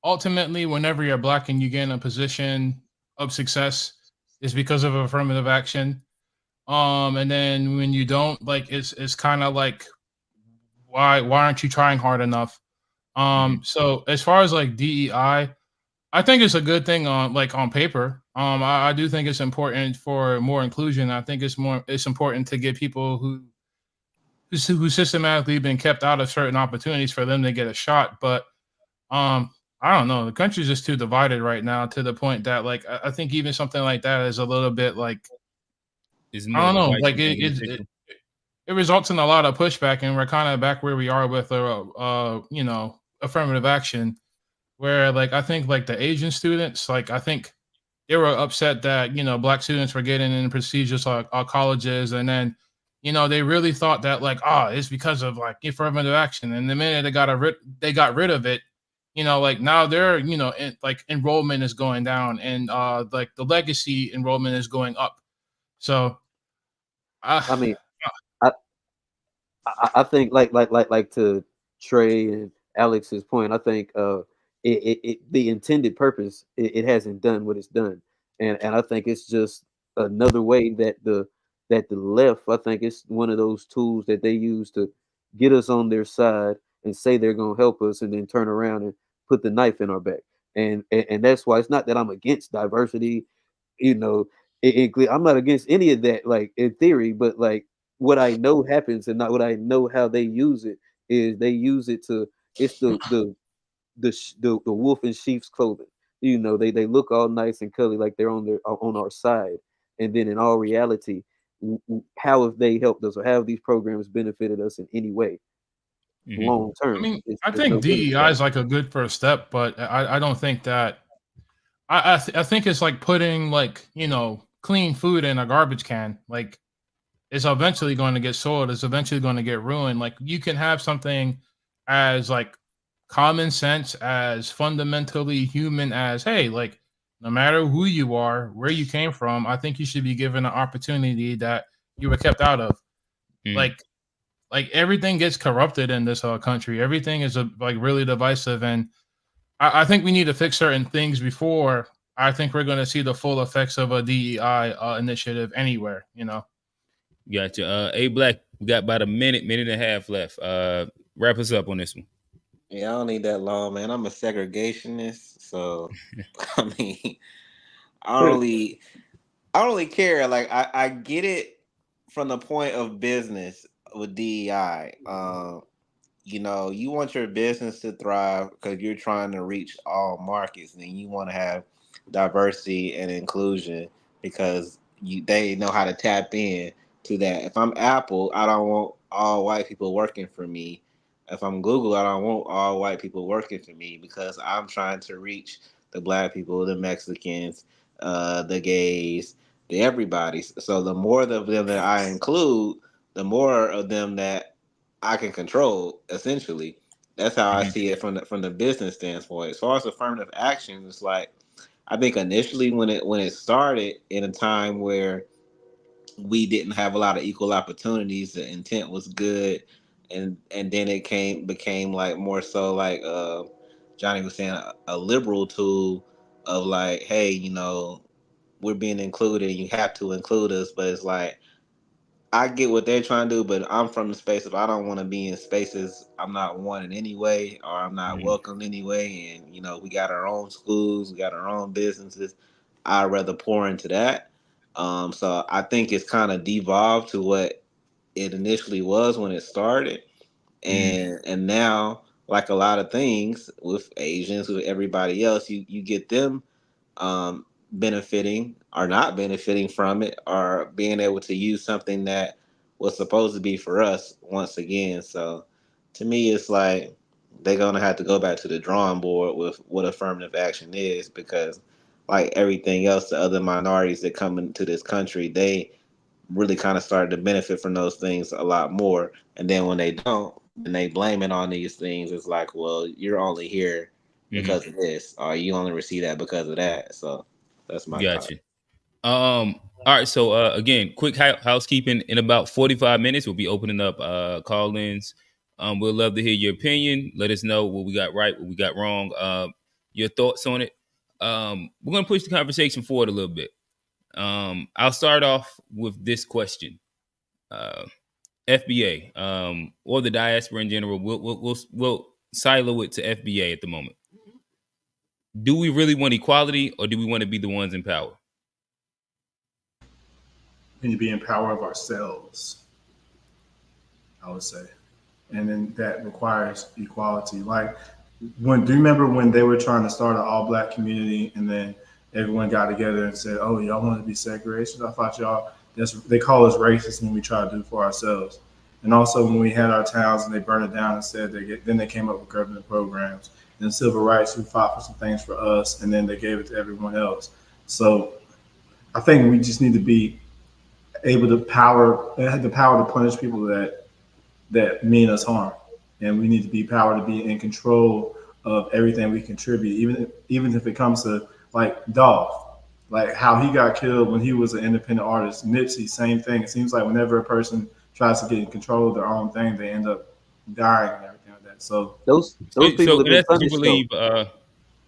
ultimately whenever you're Black and you get in a position of success, is because of affirmative action. And then when you don't, like, it's kind of like, why aren't you trying hard enough? So as far as like DEI, I think it's a good thing on paper. I do think it's important for more inclusion. I think it's important to get people who who systematically been kept out of certain opportunities for them to get a shot. But I don't know. The country's just too divided right now to the point that like I think even something like that is a little bit like I don't know. Like it results in a lot of pushback, and we're kind of back where we are with affirmative action, where like I think like the Asian students, like I think they were upset that black students were getting in prestigious colleges, and then they really thought that like it's because of like affirmative action, and the minute they got rid of it, like now they're like enrollment is going down, and like the legacy enrollment is going up. So I mean, I I think like to Trey and Alex's point, I think the intended purpose it hasn't done what it's done, and I think it's just another way that the left, I think it's one of those tools that they use to get us on their side and say they're gonna help us, and then turn around and put the knife in our back. And that's why it's not that I'm against diversity, you know. I'm not against any of that, like in theory, but like what I know happens and not what I know how they use it is they use it to it's the wolf in sheep's clothing. They look all nice and cuddly like they're on our side, and then in all reality, how have they helped us or how have these programs benefited us in any way long I term? mean, I There's no think benefit. DEI is like a good first step, but I don't think that I think it's like putting like clean food in a garbage can. Like it's eventually going to get soiled. It's eventually going to get ruined. Like you can have something as like common sense, as fundamentally human as, hey, like no matter who you are, where you came from, I think you should be given an opportunity that you were kept out of. Like everything gets corrupted in this country. Everything is like really divisive, and I think we need to fix certain things before I think we're going to see the full effects of a DEI initiative anywhere. Gotcha. A Black, we got about a minute and a half left. Wrap us up on this one. Yeah, I don't need that long, man. I'm a segregationist, so I mean, I don't really care. Like I get it from the point of business with DEI. You want your business to thrive because you're trying to reach all markets, and you want to have diversity and inclusion because they know how to tap in to that. If I'm Apple, I don't want all white people working for me. If I'm Google, I don't want all white people working for me because I'm trying to reach the black people, the Mexicans, the gays, the everybody. So the more of them that I include, the more of them that I can control. Essentially, that's how I see it from the business standpoint. As far as affirmative action, it's like I think initially when it started in a time where we didn't have a lot of equal opportunities, the intent was good, and then it became like more so like Johnny was saying a liberal tool of like, hey, we're being included and you have to include us, but it's like I get what they're trying to do, but I'm from the space of I don't want to be in spaces I'm not wanted anyway, or I'm not welcomed anyway. And we got our own schools, we got our own businesses. I'd rather pour into that. So I think it's kind of devolved to what it initially was when it started, and now, like a lot of things with Asians, with everybody else, you get them benefiting or not benefiting from it, or being able to use something that was supposed to be for us once again. So to me, it's like they're going to have to go back to the drawing board with what affirmative action is, because like everything else, the other minorities that come into this country, they really kind of started to benefit from those things a lot more. And then when they don't, and they blame it on these things, it's like, well, you're only here because of this, or you only receive that because of that. So that's my Gotcha. thought. All right. So again, quick housekeeping. In about 45 minutes, we'll be opening up call-ins. We'd love to hear your opinion. Let us know what we got right, what we got wrong. Your thoughts on it. We're gonna push the conversation forward a little bit. I'll start off with this question. FBA, or the diaspora in general. We'll silo it to FBA at the moment. Do we really want equality, or do we want to be the ones in power? And to be in power of ourselves. I would say, and then that requires equality. Like, do you remember when they were trying to start an all black community, and then everyone got together and said, "Oh, y'all want to be segregation? I thought y'all they call us racist when we try to do it for ourselves." And also when we had our towns and they burned it down and said then they came up with government programs and civil rights who fought for some things for us, and then they gave it to everyone else. So I think we just need to be able to have the power to punish people that mean us harm, and we need to be power to be in control of everything we contribute, even if it comes to like Dolph, like how he got killed when he was an independent artist. Nipsey, same thing. It seems like whenever a person tries to get in control of their own thing, they end up dying and everything like that. So those people have in been essence, you punished though. believe,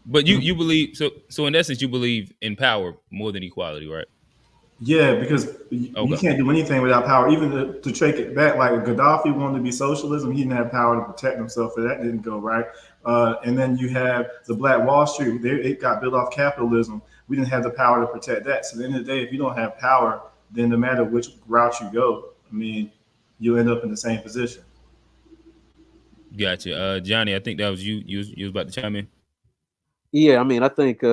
but you believe so. In essence, you believe in power more than equality, right? yeah, because you Okay. can't do anything without power. Even to take it back, like Gaddafi wanted to be socialism, he didn't have power to protect himself, so that didn't go right. And then you have the Black Wall Street; it got built off capitalism. We didn't have the power to protect that. So at the end of the day, if you don't have power, then no matter which route you go, I mean, you end up in the same position. Gotcha. Johnny, I think that was you. You was about to chime in. Yeah, I mean, I think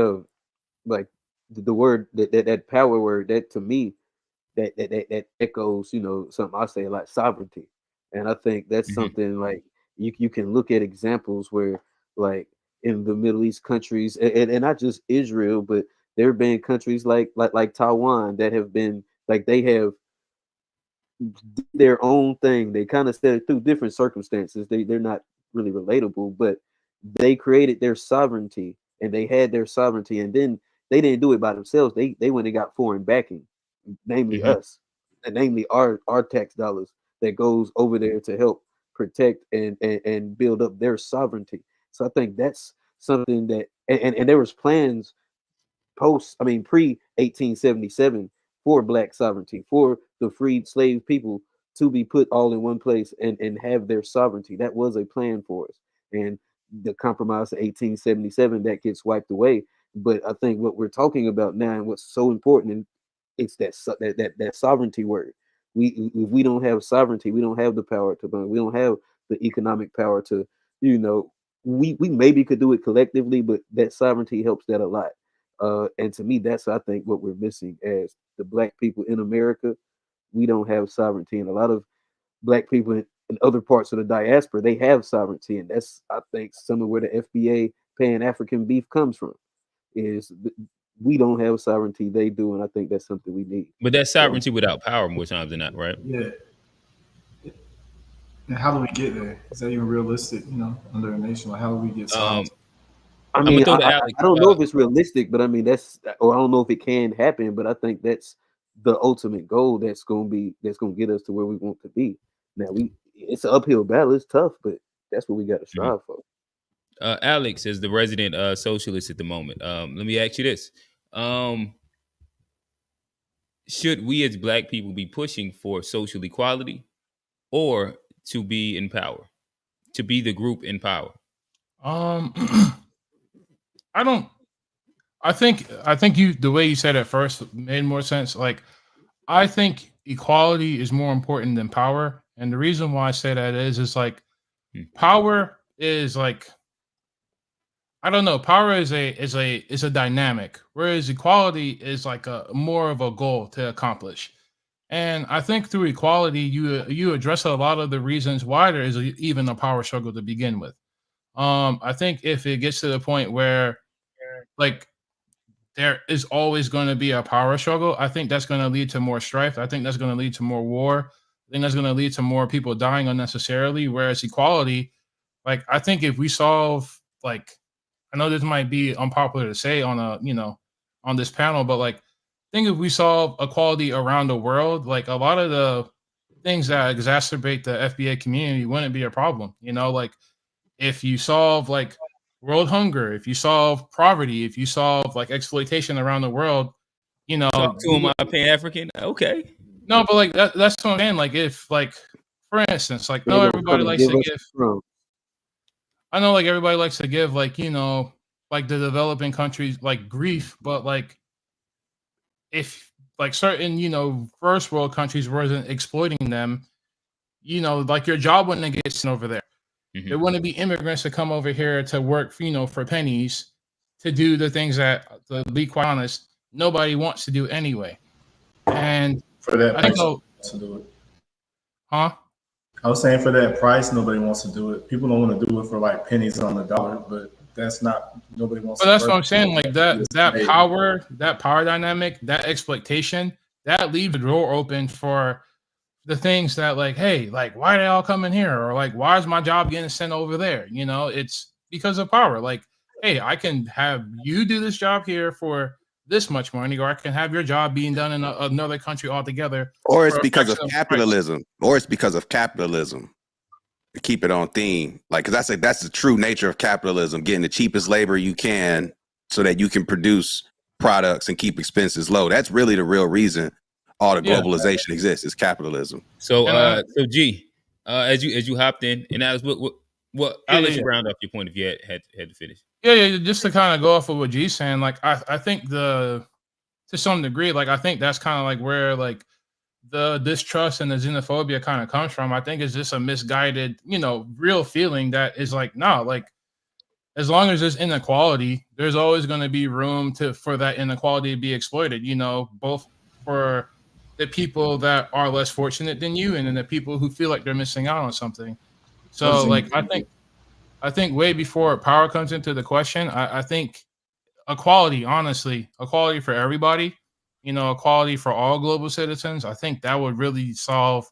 like the word that power word, that to me, that echoes, something I say like sovereignty. And I think that's Hmm. something like you can look at examples where, like, in the Middle East countries, and not just Israel, but there have been countries like Taiwan that have been like, they have their own thing. They kind of said it through different circumstances. They're not really relatable, but they created their sovereignty, and they had their sovereignty, and then they didn't do it by themselves. They went and got foreign backing, namely Hmm. us, and namely our tax dollars that goes over there to help protect and build up their sovereignty. So I think that's something that, and there was plans pre 1877 for black sovereignty, for the freed slave people to be put all in one place and have their sovereignty. That was a plan for us. And the compromise of 1877, that gets wiped away. But I think what we're talking about now, and what's so important, and it's that sovereignty word. If we don't have sovereignty, we don't have the power to burn. We don't have the economic power to, we maybe could do it collectively, but that sovereignty helps that a lot. And to me, that's, I think, what we're missing as the black people in America. We don't have sovereignty, and a lot of black people in other parts of the diaspora, they have sovereignty, and that's, I think, some of where the FBA Pan African beef comes from. Is we don't have sovereignty, they do, and I think that's something we need. But that's So sovereignty without power more times than not, right? Yeah. And how do we get there? Is that even realistic? Under a nation, like how do we get Um, sovereignty? I I'm gonna mean, throw to Alex. I don't know if it's realistic, but I mean or I don't know if it can happen, but I think that's the ultimate goal. That's gonna get us to where we want to be. Now it's an uphill battle. It's tough, but that's what we got to Mhm. strive for. Alex is the resident socialist at the moment. Let me ask you this: um, Should we as Black people be pushing for social equality, or to be in power, to be the group in power? Um, I don't. I think you the way you said it first made more sense. Like, I think equality is more important than power, and the reason why I say that is like, Hmm. power is like, I don't know. Power is a dynamic, whereas equality is like a more of a goal to accomplish. And I think through equality, you address a lot of the reasons why there is even a power struggle to begin with. I think if it gets to the point where, like, there is always going to be a power struggle, I think that's going to lead to more strife. I think that's going to lead to more war. I think that's going to lead to more people dying unnecessarily. Whereas equality, like, I think if we solve, like, I know this might be unpopular to say on this panel, but like, I think if we solve equality around the world, like, a lot of the things that exacerbate the FBA community wouldn't be a problem. Like, if you solve, like, world hunger, if you solve poverty, if you solve, like, exploitation around the world, Talk to him, Pan African. Okay. no, but like, that's what I'm saying. Like, if, like, for instance, like, They're no, gonna everybody come and likes give to us give. from. I know, like, everybody likes to give, like, like, the developing countries, like, grief, but like, if, like, certain, first world countries wasn't exploiting them, you know, like your job wouldn't get sent over there. Mhm. There wouldn't be immigrants to come over here to work, you know, for pennies to do the things that, to be quite honest, nobody wants to do anyway. And For that I think, price, wants to do it. huh? I was saying for that price, nobody wants to do it. People don't want to do it for like pennies on the dollar, but that's not, nobody wants But to that's work. what I'm saying. Like that Hey, power dynamic, that exploitation, that leaves the door open for the things that, like, hey, like, why are they all coming here? Or like, why is my job getting sent over there? You know, it's because of power. Like, hey, I can have you do this job here for this much money, or I can have your job being done in another country altogether. Or it's for a because of fraction the price. capitalism. Or it's because of capitalism. To keep it on theme, like, because that's the true nature of capitalism: getting the cheapest labor you can so that you can produce products and keep expenses low. That's really the real reason all the Yeah. globalization exists, is capitalism. So, And so G, as you hopped in, and that was what I'll let you round off your point if you had to finish. Yeah, just to kind of go off of what G's saying, like I think to some degree, like I think that's kind of like where like the distrust and the xenophobia kind of comes from. I think it's just a misguided, you know, real feeling that is like, no, like as long as there's inequality, there's always going to be room for that inequality to be exploited, you know, both for the people that are less fortunate than you and then the people who feel like they're missing out on something. So like I think way before power comes into the question, I think equality, honestly, equality for everybody, you know, equality for all global citizens. I think that would really solve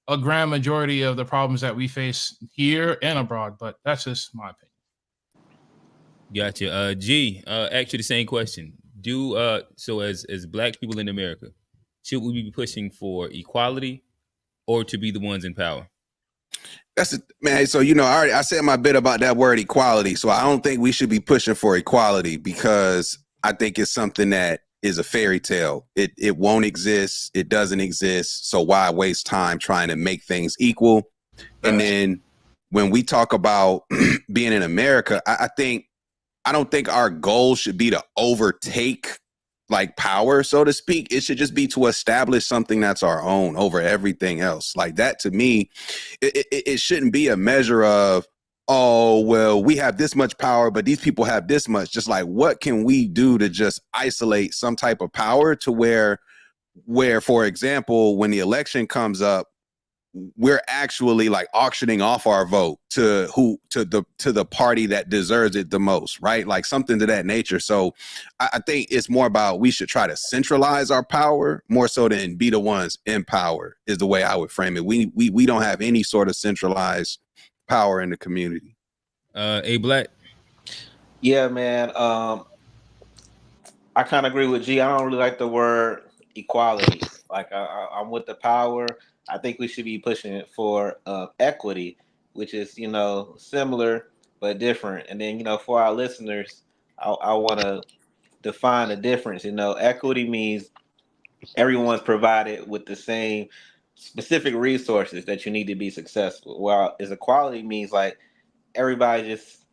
a grand majority of the problems that we face here and abroad. But that's just my opinion. Gotcha. G, actually the same question. So as Black people in America, should we be pushing for equality or to be the ones in power? That's it, man. So, you know, I said my bit about that word equality. So I don't think we should be pushing for equality, because I think it's something that is a fairy tale. It won't exist. It doesn't exist. So why waste time trying to make things equal? And then when we talk about being in America, I don't think our goal should be to overtake like power, so to speak. It should just be to establish something that's our own over everything else. Like that, to me, it shouldn't be a measure of, oh, well, we have this much power, but these people have this much. Just like, what can we do to just isolate some type of power to where, for example, when the election comes up, we're actually like auctioning off our vote to the party that deserves it the most, right? Like something to that nature. So I think it's more about, we should try to centralize our power more so than be the ones in power, is the way I would frame it. We don't have any sort of centralized power in the community. A Black. Yeah, man. I kind of agree with G. I don't really like the word equality. Like I'm with the power. I think we should be pushing it for equity, which is, you know, similar but different. And then, you know, for our listeners, I want to define the difference. You know, equity means everyone's provided with the same specific resources that you need to be successful. While as equality means like everybody just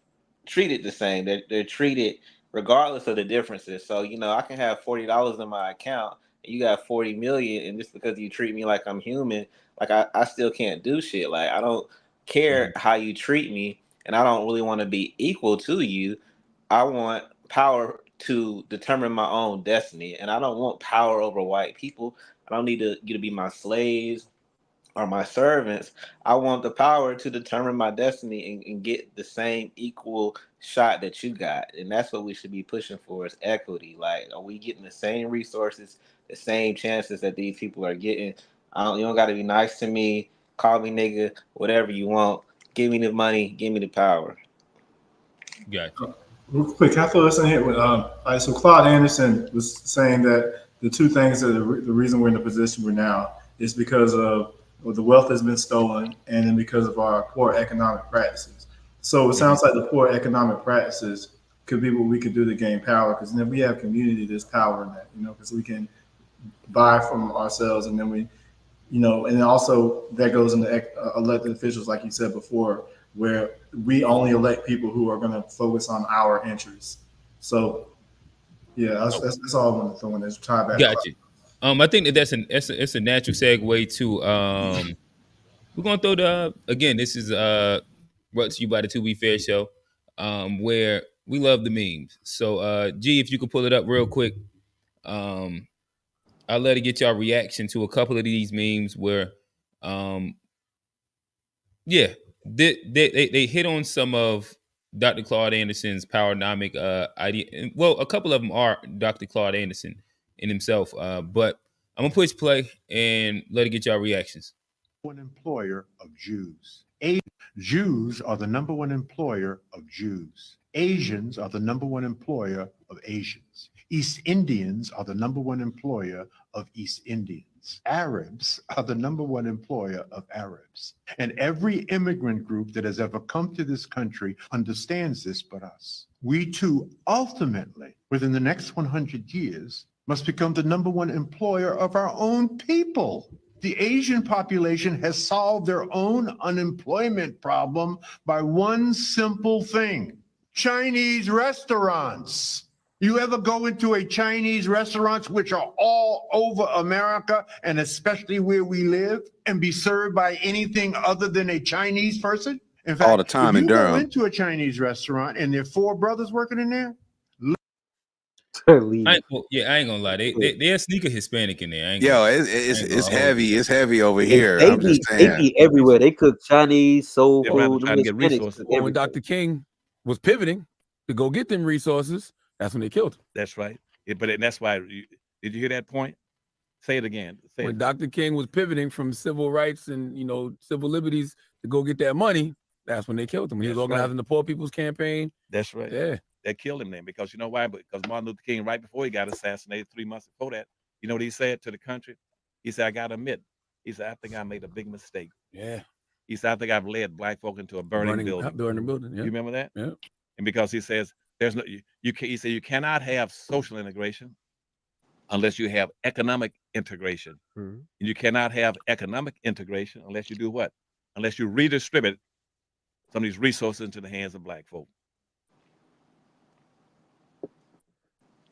treated the same. They're treated regardless of the differences. So, you know, I can have $40 in my account and you got 40 million, and just because you treat me like I'm human, like I still can't do shit. Like I don't care how you treat me, and I don't really want to be equal to you. I want power to determine my own destiny, and I don't want power over white people. I don't need you to be my slaves or my servants. I want the power to determine my destiny and get the same equal shot that you got. And that's what we should be pushing for, is equity. Like, are we getting the same resources, the same chances that these people are getting? You don't got to be nice to me, call me nigga, whatever you want. Give me the money, give me the power. Gotcha. Real quick, can I throw this in here? So Claude Anderson was saying that the two things that the reason we're in the position we're now is because of the wealth has been stolen, and then because of our poor economic practices. So it sounds like the poor economic practices could be what we could do to gain power, because then we have community, there's power in that, you know, because we can buy from ourselves, and then we, you know, and also that goes into elected officials, like you said before, where we only elect people who are going to focus on our interests. So, yeah, that's all I want to throw in there. Try back. Gotcha. I think that's a natural segue to We're gonna throw the again. This is brought to you by the To Be Fair show, where we love the memes. So, G, if you could pull it up real quick, um, I'll let it get y'all reaction to a couple of these memes where, um, yeah, they hit on some of Dr. Claude Anderson's powernomic idea. Well, a couple of them are Dr. Claude Anderson in himself, but I'm gonna push play and let it get y'all reactions. One employer of Jews. Jews are the number one employer of Jews. Asians are the number one employer of Asians. East Indians are the number one employer of East Indians. Arabs are the number one employer of Arabs. And every immigrant group that has ever come to this country understands this but us. We too, ultimately, within the next 100 years, must become the number one employer of our own people. The Asian population has solved their own unemployment problem by one simple thing: Chinese restaurants. You ever go into a Chinese restaurant, which are all over America and especially where we live, and be served by anything other than a Chinese person? In fact, all the time if in you go Durham. into a Chinese restaurant and there are 4 brothers working in there, I ain't gonna lie. They're sneaker Hispanic in there. Yo, it's heavy. It's heavy over here. They I'm just be saying. everywhere. They cook Chinese, soul They're rather food. trying to get resources. Well, when Dr. King was pivoting to go get them resources, that's when they killed him. That's right. And that's why. Did you hear that point? Say it again. When Dr. King was pivoting from civil rights and civil liberties to go get that money, that's when they killed him. When he was organizing the Poor People's Campaign. That's right. Yeah. That killed him then, because you know why? Because Martin Luther King, right before he got assassinated, 3 months before that, you know what he said to the country? He said, "I gotta admit," he said, "I think I made a big mistake." Yeah. He said, "I think I've led black folk into a burning building." Burning building. Yeah. You remember that? Yeah. And because he says there's no, he said you cannot have social integration unless you have economic integration. Mm-hmm. And you cannot have economic integration unless you do what? Unless you redistribute some of these resources into the hands of black folk.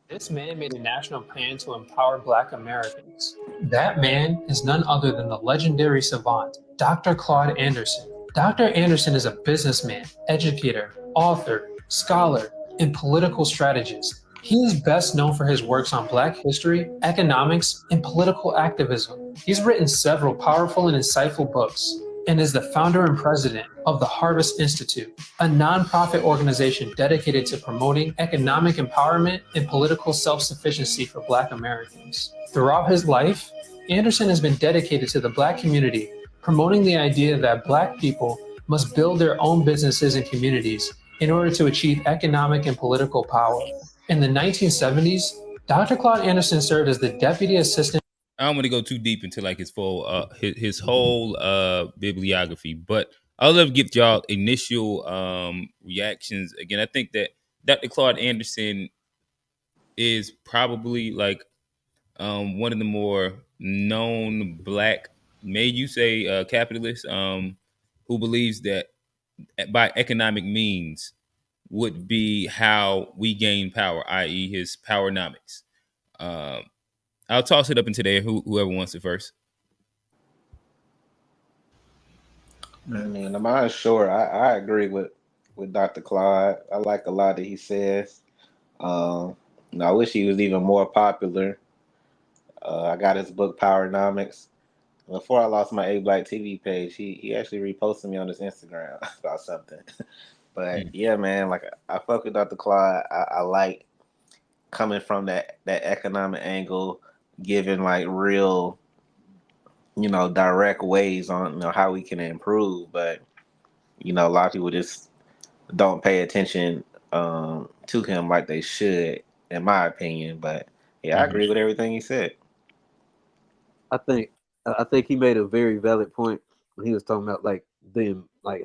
This man made a national plan to empower Black Americans. That man is none other than the legendary savant, Dr. Claude Anderson. Dr. Anderson is a businessman, educator, author, scholar, and political strategist. He is best known for his works on Black history, economics, and political activism. He's written several powerful and insightful books, and is the founder and president of the Harvest Institute, a nonprofit organization dedicated to promoting economic empowerment and political self-sufficiency for Black Americans. Throughout his life, Anderson has been dedicated to the Black community, promoting the idea that Black people must build their own businesses and communities in order to achieve economic and political power. In the 1970s, Dr. Claude Anderson served as the deputy assistant. I don't want to go too deep into like his full his whole bibliography, but I'll love to give y'all initial reactions. Again, I think that Dr. Claude Anderson is probably like one of the more known Black, may you say, capitalists who believes that by economic means would be how we gain power, i.e. his powernomics. I'll toss it up into there. Whoever wants it first. I mean, I'm sure. I agree with Dr. Claude. I like a lot that he says. I wish he was even more popular. I got his book Powernomics. Before I lost my A Black TV page, he actually reposted me on his Instagram about something. But yeah, man, like I fuck with Dr. Claude. I like coming from that economic angle, giving like real, direct ways on how we can improve. But a lot of people just don't pay attention to him like they should, in my opinion. But yeah, I agree with everything he said. I think he made a very valid point when he was talking about like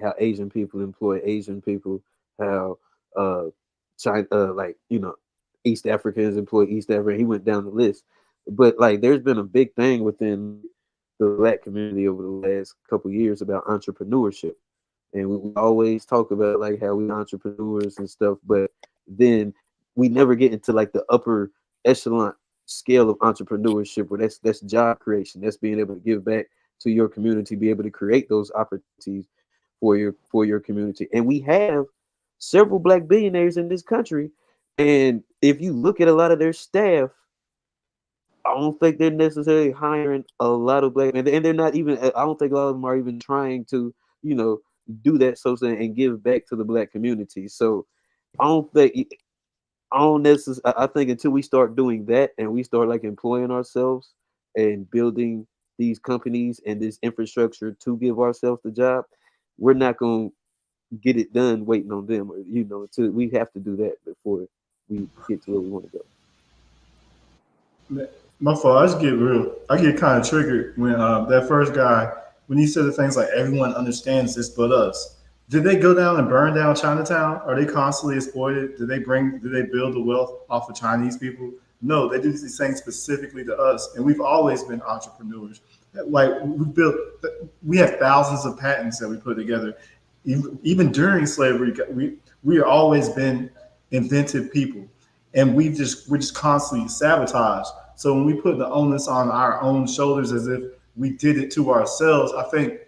how Asian people employ Asian people, how China, East Africans employ East Africans. He went down the list, but like there's been a big thing within the Black community over the last couple of years about entrepreneurship, and we always talk about like how we entrepreneurs and stuff, but then we never get into like the upper echelon scale of entrepreneurship, where that's job creation, that's being able to give back to your community, be able to create those opportunities for your community. And we have several Black billionaires in this country, and if you look at a lot of their staff, I don't think they're necessarily hiring a lot of Black, and they're not even. I don't think a lot of them are even trying to, do that and give back to the Black community. So I don't think. I think until we start doing that and we start like employing ourselves and building these companies and this infrastructure to give ourselves the job, we're not going to get it done waiting on them. Until we have to do that before we get to where we want to go. My fault. I just get real. I get kind of triggered when that first guy, when he said the things like everyone understands this but us. Did they go down and burn down Chinatown? Are they constantly exploited? Did they build the wealth off of Chinese people? No, they do these things specifically to us. And we've always been entrepreneurs. Like we have thousands of patents that we put together. Even during slavery, we have always been inventive people. And we're just constantly sabotaged. So when we put the onus on our own shoulders as if we did it to ourselves, I think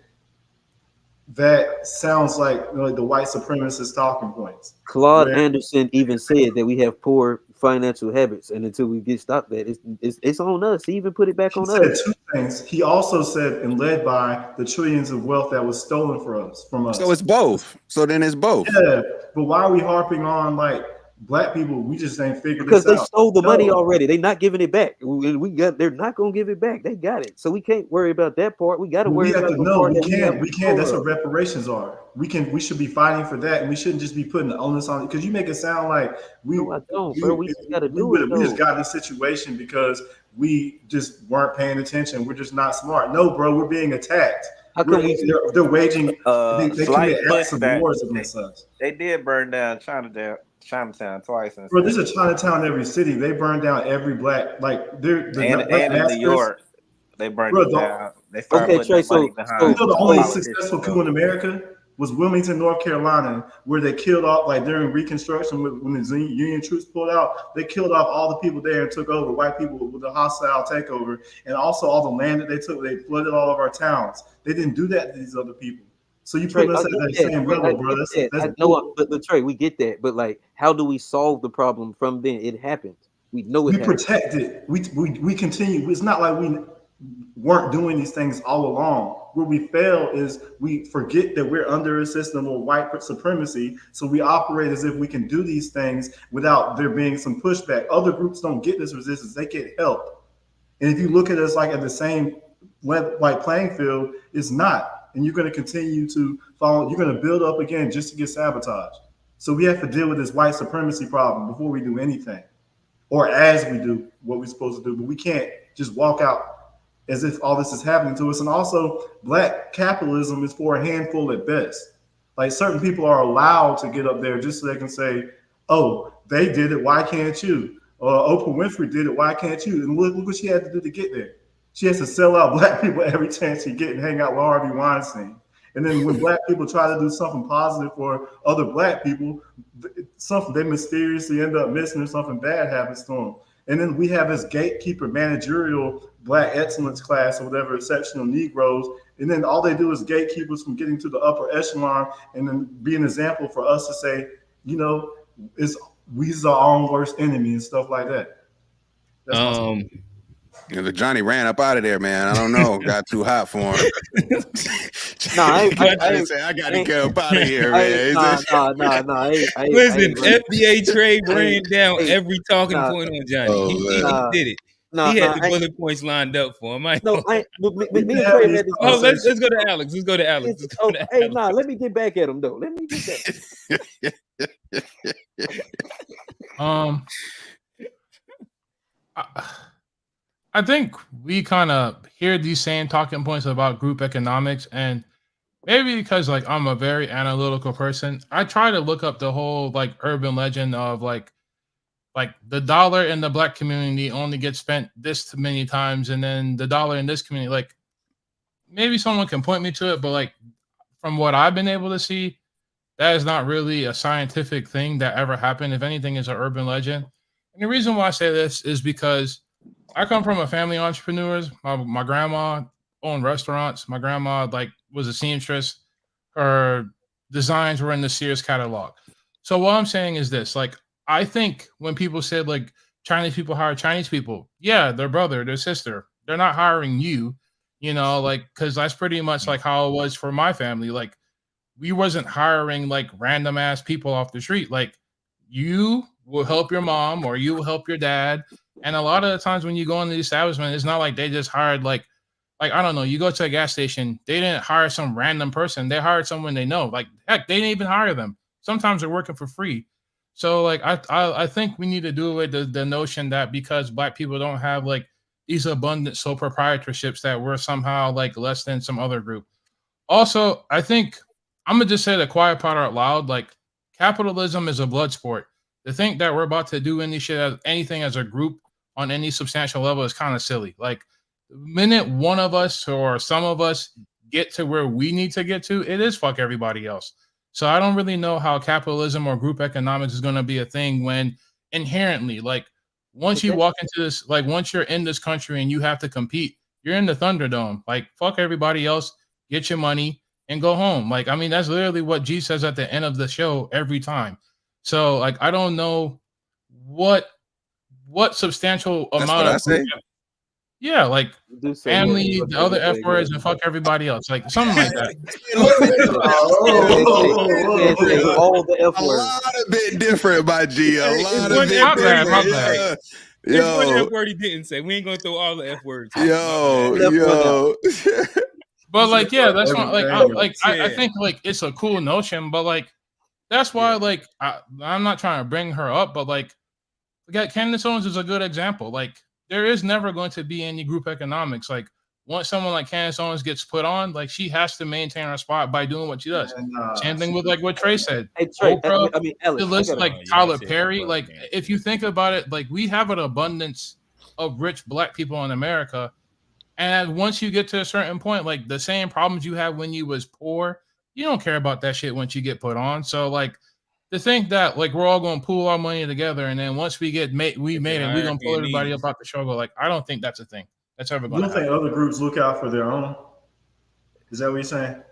that sounds like the white supremacist talking points. Claude Anderson even said that we have poor financial habits, and until we get stopped that, it's on us. He even put it back on us. He said two things. He also said, and led by the trillions of wealth that was stolen from us. So it's both. So then it's both. Yeah, but why are we harping on like Black people? We just ain't figured because this out. They stole the money already. They're not giving it back. They're not going to give it back. They got it. So we can't worry about that part. We got to worry about the part. We can't. That's what reparations are. We should be fighting for that, and we shouldn't just be putting the onus on it, because you make it sound like we just got to do it. We just got in this situation because we just weren't paying attention. We're just not smart. No, bro, we're being attacked. How come they're waging? They commit acts of wars against us. They did burn down Chinatown twice. Bro, there's a Chinatown in every city. They burned down every Black, like they're and in New York, they burned it down. They started Trey, the only successful coup in America was Wilmington, North Carolina, where they killed off, like during Reconstruction, when the Union troops pulled out, they killed off all the people there and took over, white people with a hostile takeover, and also all the land that they took. They flooded all of our towns. They didn't do that to these other people. So you put us at that same level, bro. But Trey, we get that. But like, how do we solve the problem from then? It happened. We know it. We protect it. We continue. It's not like we weren't doing these things all along. Where we fail is we forget that we're under a system of white supremacy. So we operate as if we can do these things without there being some pushback. Other groups don't get this resistance. They get help. And if you look at us like at the same like playing field, it's not. And you're going to continue to follow. You're going to build up again just to get sabotaged. So we have to deal with this white supremacy problem before we do anything, or as we do what we're supposed to do. But we can't just walk out as if all this is happening to us. And also, Black capitalism is for a handful at best. Like, certain people are allowed to get up there just so they can say, oh, they did it, why can't you? Oprah Winfrey did it, why can't you? And look what she had to do to get there. She has to sell out Black people every chance she get and hang out with Harvey Weinstein. And then when Black people try to do something positive for other Black people, they mysteriously end up missing, or something bad happens to them. And then we have this gatekeeper managerial Black excellence class, or whatever, exceptional Negroes. And then all they do is gatekeep us from getting to the upper echelon, and then be an example for us to say, we's our own worst enemy and stuff like that. The Johnny ran up out of there, man. I don't know. Got too hot for him. I got to get up out of here, man. Listen, FBA Trey ran down every talking point on Johnny. He did it. He had the bullet points lined up for him. Let's go to Alex. Let me get back at him though. Let me get back. I think we kind of hear these same talking points about group economics, and maybe because like I'm a very analytical person, I try to look up the whole like urban legend of like the dollar in the Black community only gets spent this many times, and then the dollar in this community, like maybe someone can point me to it, but like from what I've been able to see, that is not really a scientific thing that ever happened. If anything, is an urban legend. And the reason why I say this is because I come from a family of entrepreneurs. My grandma owned restaurants. My grandma like was a seamstress. Her designs were in the Sears catalog. So what I'm saying is this: like, I think when people said like Chinese people hire Chinese people, yeah, their brother, their sister, they're not hiring you. You know, like because that's pretty much like how it was for my family. Like we wasn't hiring like random ass people off the street. Like you will help your mom or you will help your dad. And a lot of the times when you go into the establishment, it's not like they just hired like I don't know, you go to a gas station, they didn't hire some random person. They hired someone they know. Like heck, they didn't even hire them. Sometimes they're working for free. So like I think we need to do away with the notion that because black people don't have like these abundant sole proprietorships that we're somehow like less than some other group. Also, I think I'm gonna just say the quiet part out loud. Like capitalism is a blood sport. To think that we're about to do anything as a group on any substantial level is kind of silly. Like the minute one of us or some of us get to where we need to get to, it is fuck everybody else. So I don't really know how capitalism or group economics is going to be a thing when inherently, like once you walk into this, like once you're in this country and you have to compete, you're in the Thunderdome. Like fuck everybody else, get your money and go home. Like, I mean, that's literally what G says at the end of the show every time. So like, I don't know what substantial That's amount what I of say. yeah, like family, the other F words, and fuck everybody else, like something like that. All the F words. A lot of bit different by G. A lot of bit different. My bad. There's one F word he didn't say. We ain't gonna throw all the F words. Yo. But like, yeah, that's why. Like, I think like it's a cool notion, but like that's why like I'm not trying to bring her up, but like, Candace Owens is a good example. Like, there is never going to be any group economics. Like, once someone like Candace Owens gets put on, like she has to maintain her spot by doing what she does. Same thing with like what Trey said. Hey, Trey, Oprah, I mean, Alex, list like Tyler Perry. Like, if you think about it, like we have an abundance of rich black people in America, and once you get to a certain point, like the same problems you had when you was poor, you don't care about that shit once you get put on. So like, to think that like we're all going to pool our money together, and then once we get made it, we're going to pull everybody up out the struggle. Like, I don't think that's a thing that's ever going to happen. You don't think other groups look out for their own? Is that what you're saying?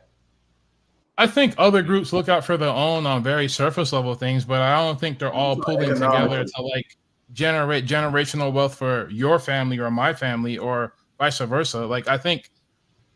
I think other groups look out for their own on very surface level things, but I don't think they're all pulling together to like generate generational wealth for your family or my family or vice versa. Like, I think,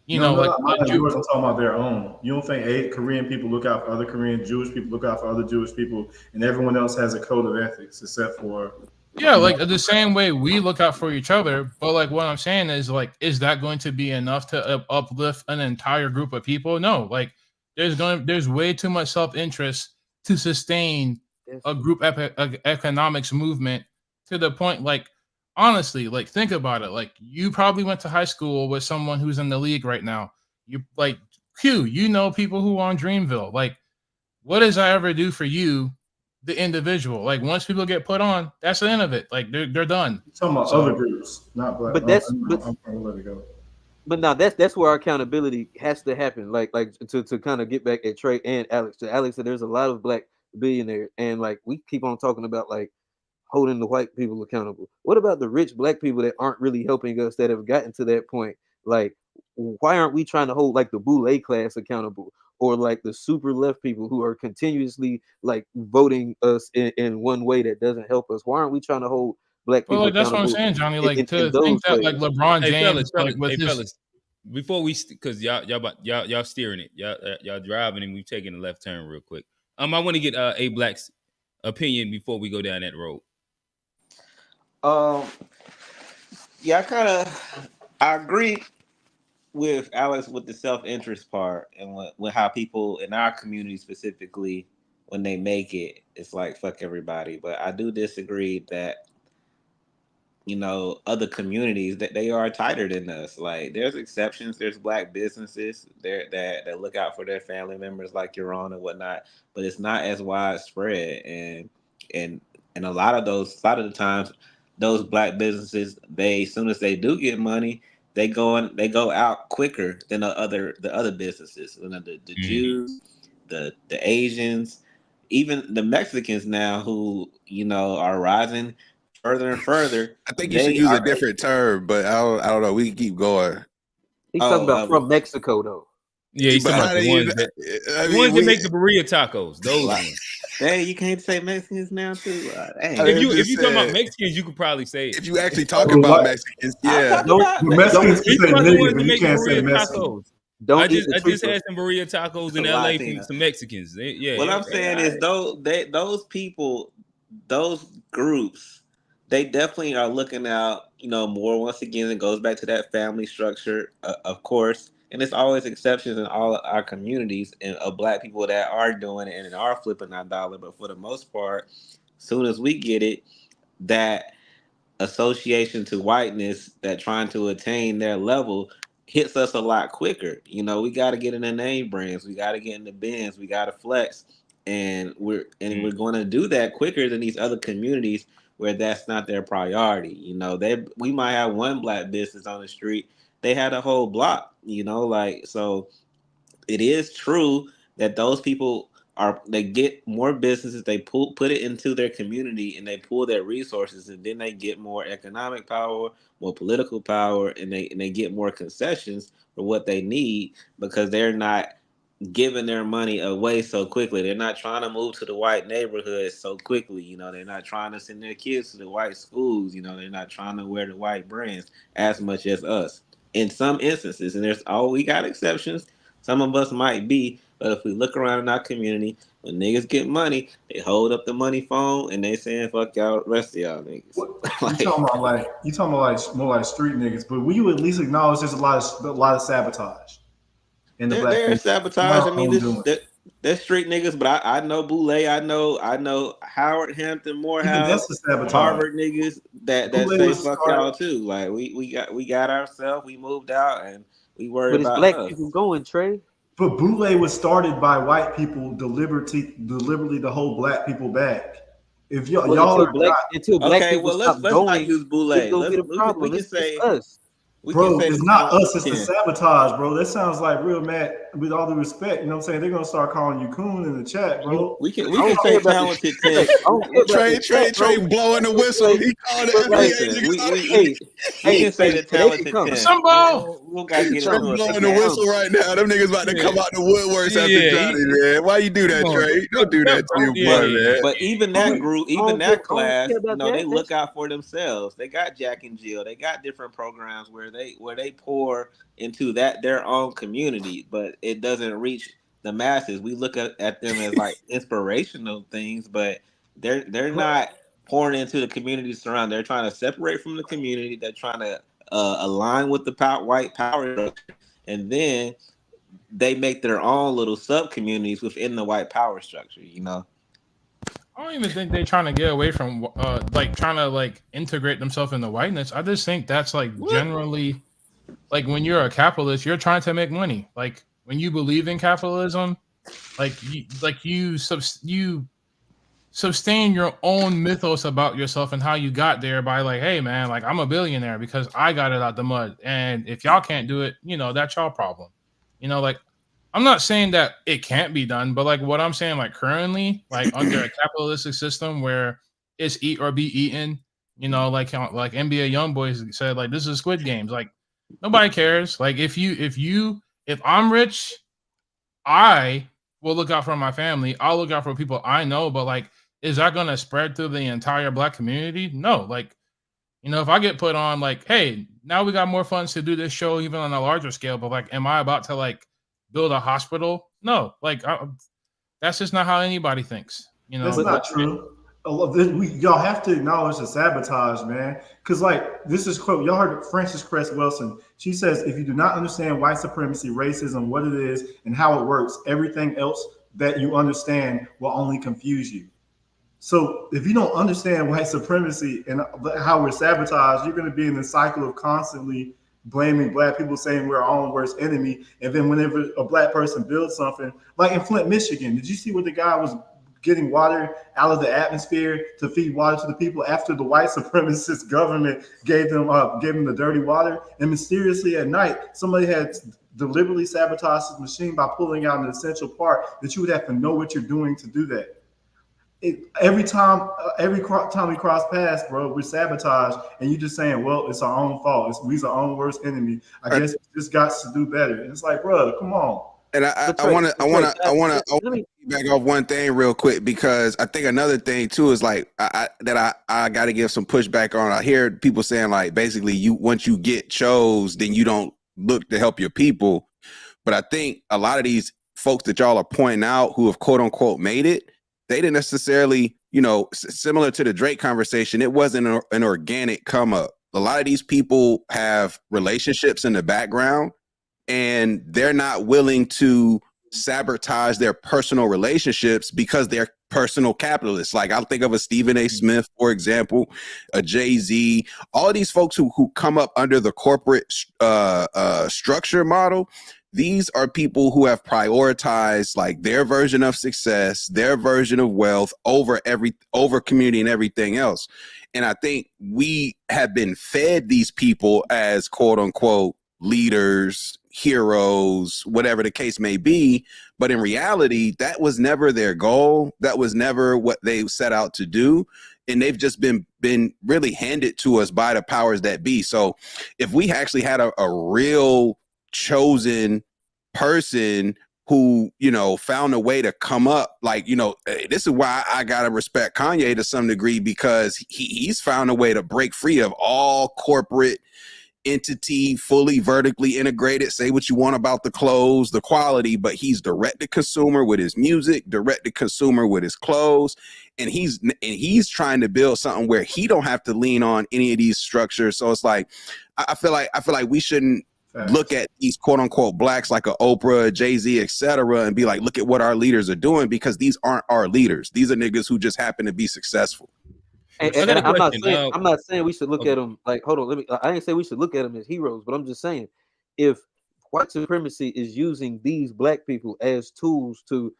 you know, like Jews are talking about their own. You don't think Korean people look out for other Korean, Jewish people look out for other Jewish people, and everyone else has a code of ethics except for like the same way we look out for each other. But like what I'm saying is like, is that going to be enough to uplift an entire group of people? No. Like there's way too much self-interest to sustain a group economics movement to the point like, honestly, like think about it. Like you probably went to high school with someone who's in the league right now. You like Q, you know people who are on Dreamville. Like, what does that ever do for you, the individual? Like once people get put on, that's the end of it. Like they're done. You're talking about other groups, not black. But I'm gonna let it go. But now that's where our accountability has to happen. Like to kind of get back at Trey and Alex. To Alex, there's a lot of black billionaires, and like we keep on talking about like holding the white people accountable. What about the rich black people that aren't really helping us, that have gotten to that point? Like, why aren't we trying to hold like the Boule class accountable, or like the super left people who are continuously like voting us in one way that doesn't help us? Why aren't we trying to hold black people accountable? That's what I'm saying, Johnny. Like to think that like LeBron James, fellas, before we, because y'all steering it, y'all driving, and we've taken a left turn real quick. I want to get A Black's opinion before we go down that road. Yeah, I agree with Alex with the self-interest part, and with how people in our community specifically, when they make it, it's like fuck everybody. But I do disagree that, you know, other communities that they are tighter than us. Like there's exceptions. There's black businesses there that look out for their family members, like your own and whatnot. But it's not as widespread, and a lot of the times, those black businesses, as soon as they do get money, they go out quicker than the other businesses. The Jews, the Asians, even the Mexicans now, who, you know, are rising further and further. I think you should use a different term, but I don't know. We can keep going. He's talking about from Mexico, though. Yeah, he's talking about the ones that make the burrito tacos. Those ones. Hey, you can't say Mexicans now too. If you talking about Mexicans, you could probably say it. If you actually talk about Mexicans, yeah. Mexicans can say niggas, but you can't say tacos. I just had some burrito tacos in LA from some Mexicans. What I'm saying is those people, those groups, they definitely are looking out, more. Once again, it goes back to that family structure, of course. And there's always exceptions in all of our communities and of Black people that are doing it and are flipping that dollar. But for the most part, soon as we get it, that association to whiteness, that trying to attain their level, hits us a lot quicker. We got to get in the name brands. We got to get in the bins. We got to flex. And we're going to do that quicker than these other communities where that's not their priority. We might have one Black business on the street. They had a whole block, so it is true that those people they get more businesses, they put it into their community and they pull their resources, and then they get more economic power, more political power, and they get more concessions for what they need because they're not giving their money away so quickly. They're not trying to move to the white neighborhoods so quickly. They're not trying to send their kids to the white schools. They're not trying to wear the white brands as much as us. In some instances, and we got exceptions. Some of us might be, but if we look around in our community, when niggas get money, they hold up the money phone and they saying "fuck y'all," rest of y'all niggas. You talking about more like street niggas, but will you at least acknowledge there's a lot of sabotage in the Black community? There's sabotage. I mean, there's street niggas, but I know Boulay, I know Howard Hampton, Morehouse, Harvard niggas that say fuck y'all too. Like we got ourselves, we moved out, and we worried about Black people going, Trey. But Boulay was started by white people deliberately to hold Black people back. If y'all are until Black people let's not use Boulay. We can say us. Bro, it's not us, it's the sabotage, bro. That sounds like real mad, with all the respect. You know what I'm saying? They're gonna start calling you coon in the chat, bro. We can say talented Tim. Trey blowing the whistle. He called it. We can say the talented Tim. Somebody blowing the whistle right now. Them niggas about to come out the woodworks after Johnny, man. Why you do that, Trey? Don't do that to your boy, man. But even that group, even that class, they look out for themselves. They got Jack and Jill. They got different programs where they pour into their own community, but it doesn't reach the masses. We look at them as like inspirational things, but they're not pouring into the community surrounding. They're trying to separate from the community. They're trying to align with the white power structure, and then they make their own little sub communities within the white power structure. I don't even think they're trying to get away from trying to integrate themselves in the whiteness. I just think that's generally when you're a capitalist, you're trying to make money. Like when you believe in capitalism, you sustain your own mythos about yourself and how you got there by hey man, I'm a billionaire because I got it out the mud. And if y'all can't do it, that's y'all problem. I'm not saying that it can't be done, but what I'm saying, currently, under a capitalistic system where it's eat or be eaten, like NBA YoungBoy said, this is Squid Games. Nobody cares. If I'm rich, I will look out for my family. I'll look out for people I know. But is that going to spread through the entire Black community? No. If I get put on, hey, now we got more funds to do this show even on a larger scale. But am I about to build a hospital? No, that's just not how anybody thinks. That's not true. Y'all have to acknowledge the sabotage, man. Because this is quote. Y'all heard Frances Cress Wilson. She says, "If you do not understand white supremacy, racism, what it is, and how it works, everything else that you understand will only confuse you." So if you don't understand white supremacy and how we're sabotaged, you're going to be in the cycle of constantly blaming Black people, saying we're our own worst enemy. And then whenever a Black person builds something, like in Flint, Michigan, did you see what the guy was getting water out of the atmosphere to feed water to the people after the white supremacist government gave them the dirty water? And mysteriously at night, somebody had deliberately sabotaged the machine by pulling out an essential part that you would have to know what you're doing to do that. every time we cross paths, bro, we're sabotaged, and you just saying, well, it's our own fault. We're our own worst enemy. I guess we just got to do better. And it's like, bro, come on. And I want to back off one thing real quick, because I think another thing too is like I got to give some pushback on. I hear people saying like basically once you get chose, then you don't look to help your people. But I think a lot of these folks that y'all are pointing out who have quote unquote made it, they didn't necessarily, similar to the Drake conversation, it wasn't an organic come up. A lot of these people have relationships in the background, and they're not willing to sabotage their personal relationships because they're personal capitalists. Like I'll think of a Stephen A. Smith, for example, a Jay-Z, all of these folks who come up under the corporate structure model. These are people who have prioritized like their version of success, their version of wealth over community and everything else. And I think we have been fed these people as quote unquote leaders, heroes, whatever the case may be. But in reality, that was never their goal. That was never what they set out to do. And they've just been really handed to us by the powers that be. So if we actually had a real chosen person who, found a way to come up, like, this is why I gotta respect Kanye to some degree, because he's found a way to break free of all corporate entity, fully vertically integrated. Say what you want about the clothes, the quality, but he's direct to consumer with his music, direct to consumer with his clothes, and he's trying to build something where he don't have to lean on any of these structures. So it's like I feel like we shouldn't look at these quote unquote blacks like a Oprah, Jay-Z, etc., and be like, look at what our leaders are doing, because these aren't our leaders. These are niggas who just happen to be successful. And I'm not saying we should look at them like, hold on, I ain't say we should look at them as heroes, but I'm just saying, if white supremacy is using these black people as tools to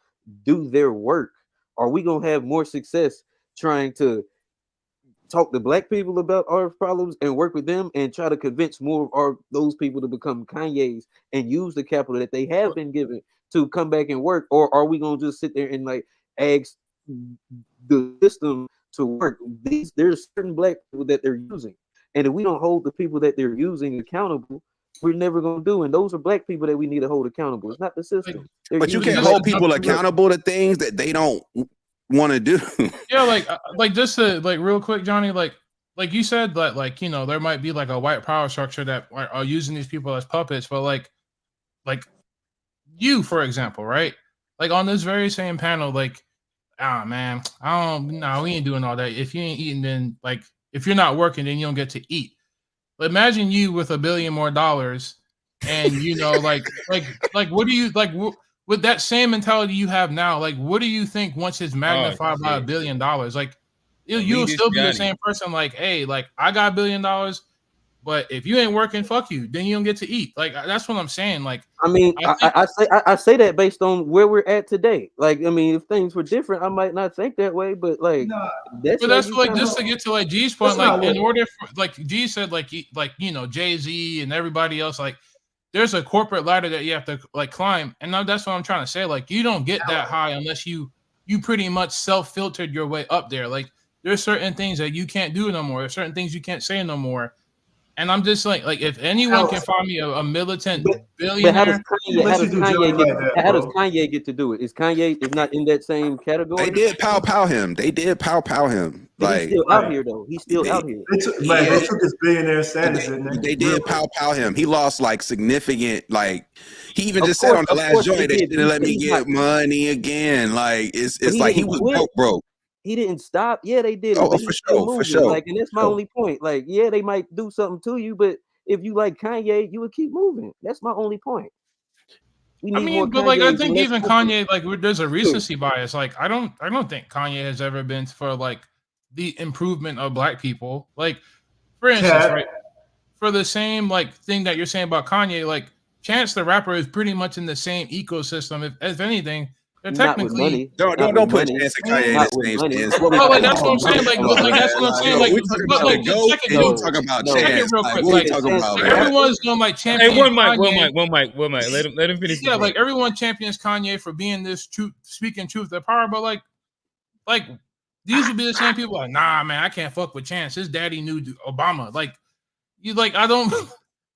do their work, are we gonna have more success trying to talk to black people about our problems and work with them and try to convince more of those people to become Kanye's and use the capital that they have been given to come back and work? Or are we gonna just sit there and like ask the system to work? There's certain black people that they're using, and if we don't hold the people that they're using accountable, we're never gonna do. And those are black people that we need to hold accountable. It's not the system. But you can't hold people accountable to things that they don't want to do. Yeah, like just to like real quick, Johnny, like you said that there might be like a white power structure that are using these people as puppets, but like you, for example, right? Like on this very same panel, like, man, we ain't doing all that. If you ain't eating, then like if you're not working, then you don't get to eat. But imagine you with $1 billion more, and like what do you like? With that same mentality you have now, like, what do you think once it's magnified by $1 billion? Like, you'll still be the same person. Like, hey, like, I got $1 billion, but if you ain't working, fuck you. Then you don't get to eat. Like, that's what I'm saying. Like, I mean, I say that based on where we're at today. Like, I mean, if things were different, I might not think that way. But like, that's like just to get to like G's point. Like, in order for like G said, like Jay-Z and everybody else, like, there's a corporate ladder that you have to like climb, and that's what I'm trying to say. Like, you don't get that high unless you pretty much self-filtered your way up there. Like, there's certain things that you can't do no more. There's certain things you can't say no more. And I'm just like if anyone can find me a militant billionaire, how does Kanye get to do it? Is Kanye not in that same category? They did pow him. Like, he's still out here though. He's still out here. They took his billionaire status. They did pow him. He lost like significant. Like he even just said on the last joint, they didn't let me get money again. Like it's like he was broke. He didn't stop. Yeah, they did. Oh, for sure. Like, and that's my only point. Like, yeah, they might do something to you, but if you like Kanye, you would keep moving. That's my only point. I mean, but like I think even Kanye, like there's a recency bias. Like I don't think Kanye has ever been for like the improvement of black people. Like, for instance, right, for the same like thing that you're saying about Kanye, like Chance the Rapper is pretty much in the same ecosystem. If anything. They're technically don't put Chance and Kanye in the same sense. Like that's what I'm saying. Like that's what I'm saying. Like, but you talk about Chance. Like everyone's doing like champion. Hey, one mic. Let him finish. Yeah, like everyone champions Kanye for being this speaking truth to power. But like these would be the same people like, nah, man, I can't fuck with Chance. His daddy knew Obama. Like, you like, I don't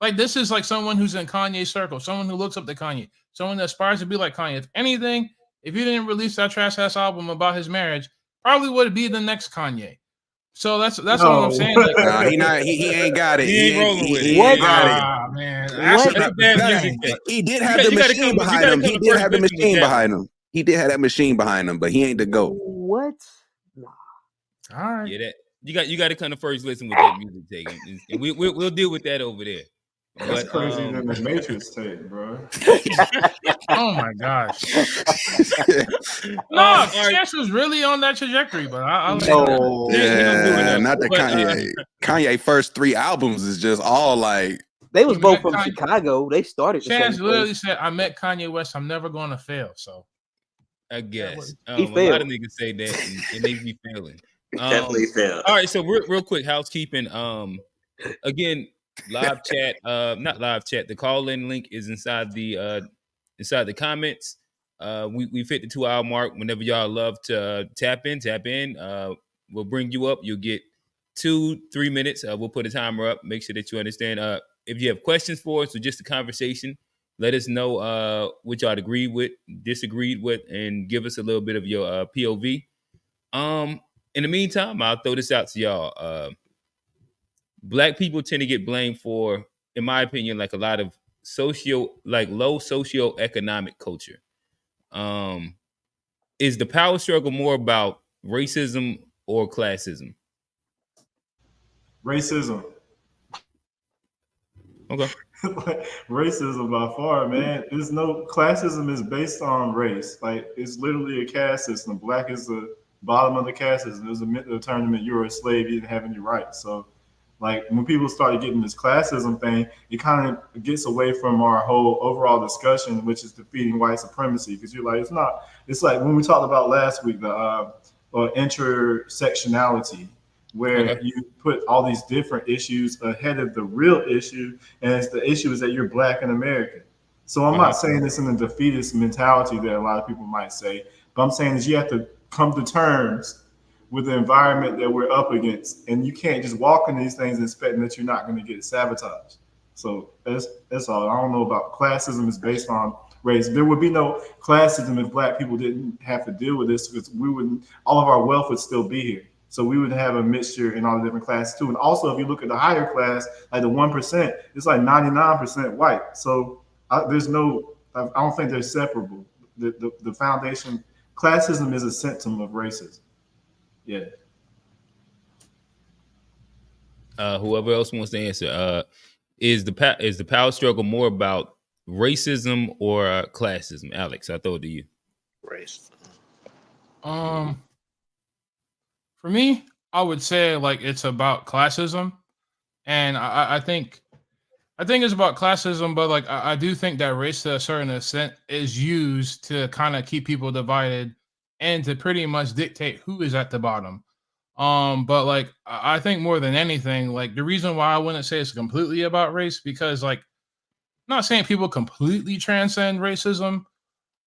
like this is like someone who's in Kanye's circle, someone who looks up to Kanye, someone that aspires to be like Kanye. If anything, if you didn't release that trash ass album about his marriage, probably would be the next Kanye. So that's all I'm saying. Like, nah, he ain't got it. He ain't rolling with it. He ain't got it. Man, He did have the machine behind him. He did have the machine behind him. He did have that machine behind him, but he ain't the GOAT. What? Nah. All right. Yeah, that you got to come to first listen with that music tape, and we'll deal with that over there. That's crazy than the Matrix tape, bro. Oh my gosh. No, Chance was really on that trajectory, but not the Kanye. Kanye first 3 albums is just all like they was both from Chicago. They started. Chance literally said, "I met Kanye West. I'm never going to fail." So I guess he a lot of niggas say that, and they be failing. Definitely failed. All right, so real quick housekeeping. Again, live chat, not live chat. The call-in link is inside the comments. We've hit the 2-hour mark. Whenever y'all love to tap in. We'll bring you up. You'll get 2-3 minutes. We'll put a timer up. Make sure that you understand. If you have questions for us or just a conversation, let us know what y'all agreed with, disagreed with, and give us a little bit of your POV. In the meantime, I'll throw this out to y'all. Black people tend to get blamed for, in my opinion, like a lot of low socioeconomic culture. Is the power struggle more about racism or classism? Racism. Okay. Racism by far, man. There's no classism is based on race. Like it's literally a caste system. Black is the bottom of the caste system. It was a mental tournament. You were a slave. You didn't have any rights. So, like when people started getting this classism thing, it kind of gets away from our whole overall discussion, which is defeating white supremacy. Because you're like, it's not. It's like when we talked about last week the intersectionality, where you put all these different issues ahead of the real issue, and it's the issue is that you're Black and American. So I'm not saying this in a defeatist mentality that a lot of people might say, but I'm saying is you have to come to terms with the environment that we're up against, and you can't just walk in these things expecting that you're not going to get sabotaged. So that's all. I don't know about classism is based on race. There would be no classism if Black people didn't have to deal with this, because all of our wealth would still be here. So we would have a mixture in all the different classes too. And also, if you look at the higher class, like the 1%, it's like 99% white. So I don't think they're separable. The foundation, classism is a symptom of racism. Yeah. Whoever else wants to answer, is the power struggle more about racism or classism? Alex, I throw it to you. Race. For me, I would say like it's about classism, and I think it's about classism, but like I do think that race to a certain extent is used to kind of keep people divided and to pretty much dictate who is at the bottom. But like I think more than anything, like the reason why I wouldn't say it's completely about race, because like I'm not saying people completely transcend racism,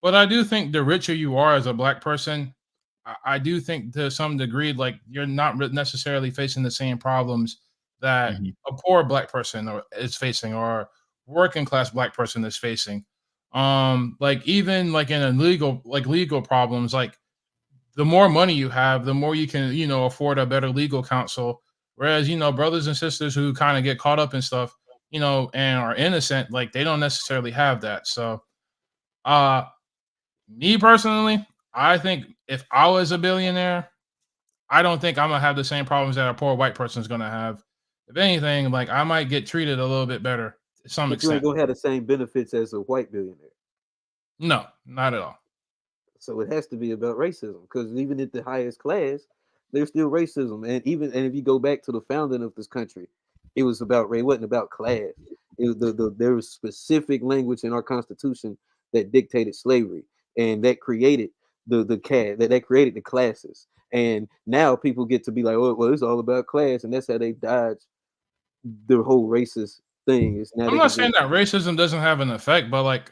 but I do think the richer you are as a Black person, I do think to some degree, like you're not necessarily facing the same problems that a poor Black person is facing, or a working class Black person is facing. Like even like in legal problems, like the more money you have, the more you can, afford a better legal counsel. Whereas, brothers and sisters who kind of get caught up in stuff, and are innocent, like they don't necessarily have that. So, me personally, I think if I was a billionaire, I don't think I'm gonna have the same problems that a poor white person is gonna have. If anything, like I might get treated a little bit better to some extent. You ain't gonna have the same benefits as a white billionaire. No, not at all. So it has to be about racism, because even at the highest class, there's still racism. And if you go back to the founding of this country, it was about race. It wasn't about class. It was there was specific language in our Constitution that dictated slavery, and that created the caste, that created the classes. And now people get to be like, oh, well, it's all about class, and that's how they dodge the whole racist thing. I'm not saying that racism doesn't have an effect, but like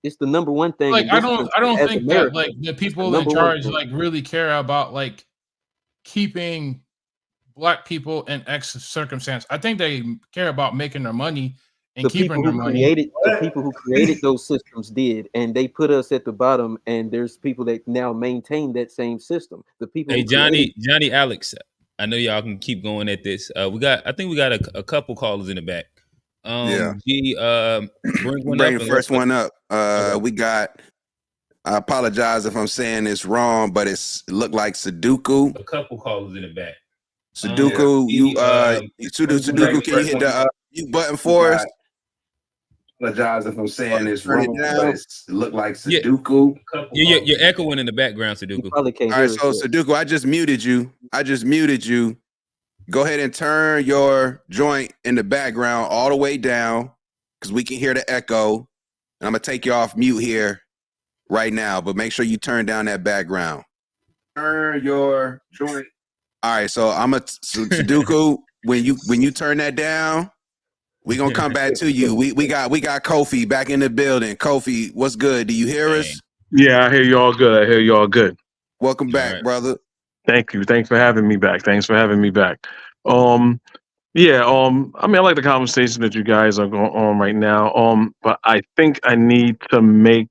it's the number one thing. Like I don't think that like the people in charge like really care about like keeping Black people in X circumstance. I think they care about making their money and keeping their money. The people who created those systems did, and they put us at the bottom. And there's people that now maintain that same system. The people. Hey, Johnny Alex, I know y'all can keep going at this. I think we got a couple callers in the back. Yeah. G, bring the first one up. We got. I apologize if I'm saying this wrong, but it looked like Sudoku. A couple callers in the back. Sudoku, Sudoku, can you hit the mute button for us? Apologize if I'm saying this wrong, but it looked like Sudoku. Yeah, you're echoing in the background, Sudoku. All right, so Sudoku, I just muted you. Go ahead and turn your joint in the background all the way down, because we can hear the echo. And I'm gonna take you off mute here right now, but make sure you turn down that background. Turn your joint. All right, so Sudoku. when you turn that down, we're gonna come back to you. We got Kofi back in the building. Kofi, what's good? Do you hear us? Yeah, I hear y'all good. Welcome back, brother. Thank you. Thanks for having me back. I mean, I like the conversation that you guys are going on right now. But I think I need to make,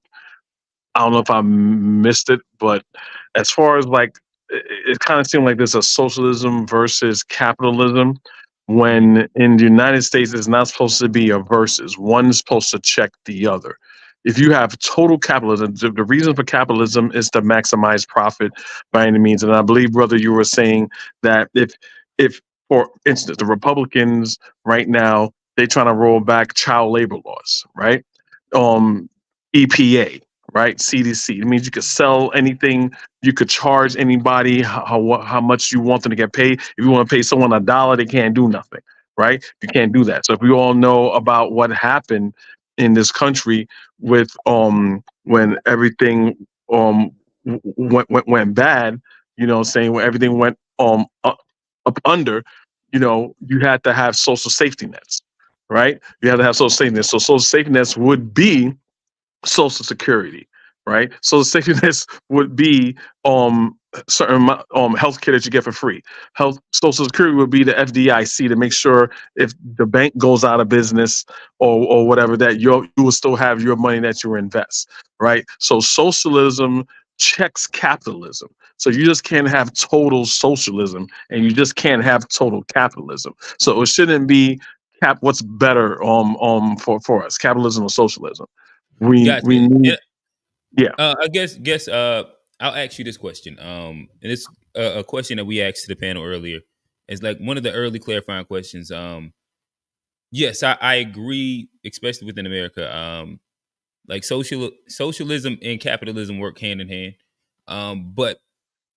I don't know if I missed it, but as far as like, it kind of seemed like there's a socialism versus capitalism, when in the United States it's not supposed to be a versus. One's supposed to check the other. If you have total capitalism, the reason for capitalism is to maximize profit by any means. And I believe, brother, you were saying that if for instance, the Republicans right now, they're trying to roll back child labor laws, right? EPA, right? CDC. It means you could sell anything, you could charge anybody how much you want them to get paid. If you want to pay someone $1, they can't do nothing, right? You can't do that. So if we all know about what happened in this country with when everything went bad, saying when everything went up under, you had to have social safety nets, right? You had to have social safety nets. So social safety nets would be Social Security, right? So the safety nets would be certain health care that you get for free. Social Security would be the FDIC to make sure if the bank goes out of business or whatever, that you will still have your money that you invest, right? So socialism checks capitalism. So you just can't have total socialism, and you just can't have total capitalism. So it shouldn't be what's better for us, capitalism or socialism. We need, yeah. I guess I'll ask you this question. And it's a question that we asked to the panel earlier. It's like one of the early clarifying questions. Yes, I agree, especially within America. Like socialism and capitalism work hand in hand. But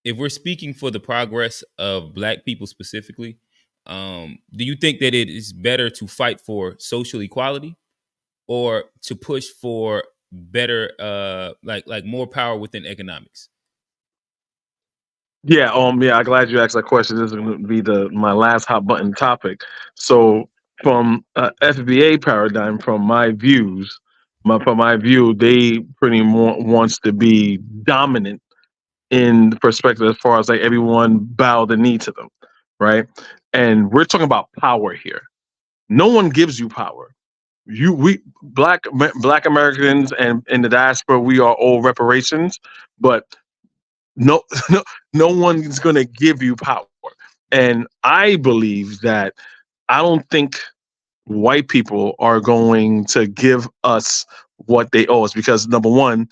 if we're speaking for the progress of Black people specifically, do you think that it is better to fight for social equality, or to push for better, like more power within economics? Yeah, I'm glad you asked that question. This is going to be my last hot button topic. So, from FBA paradigm, from my view, they pretty wants to be dominant in the perspective as far as like everyone bow the knee to them, right? And we're talking about power here. No one gives you power. We black Americans and in the diaspora, we are all reparations, but no one's gonna give you power. And I believe that I don't think white people are going to give us what they owe us, because number one,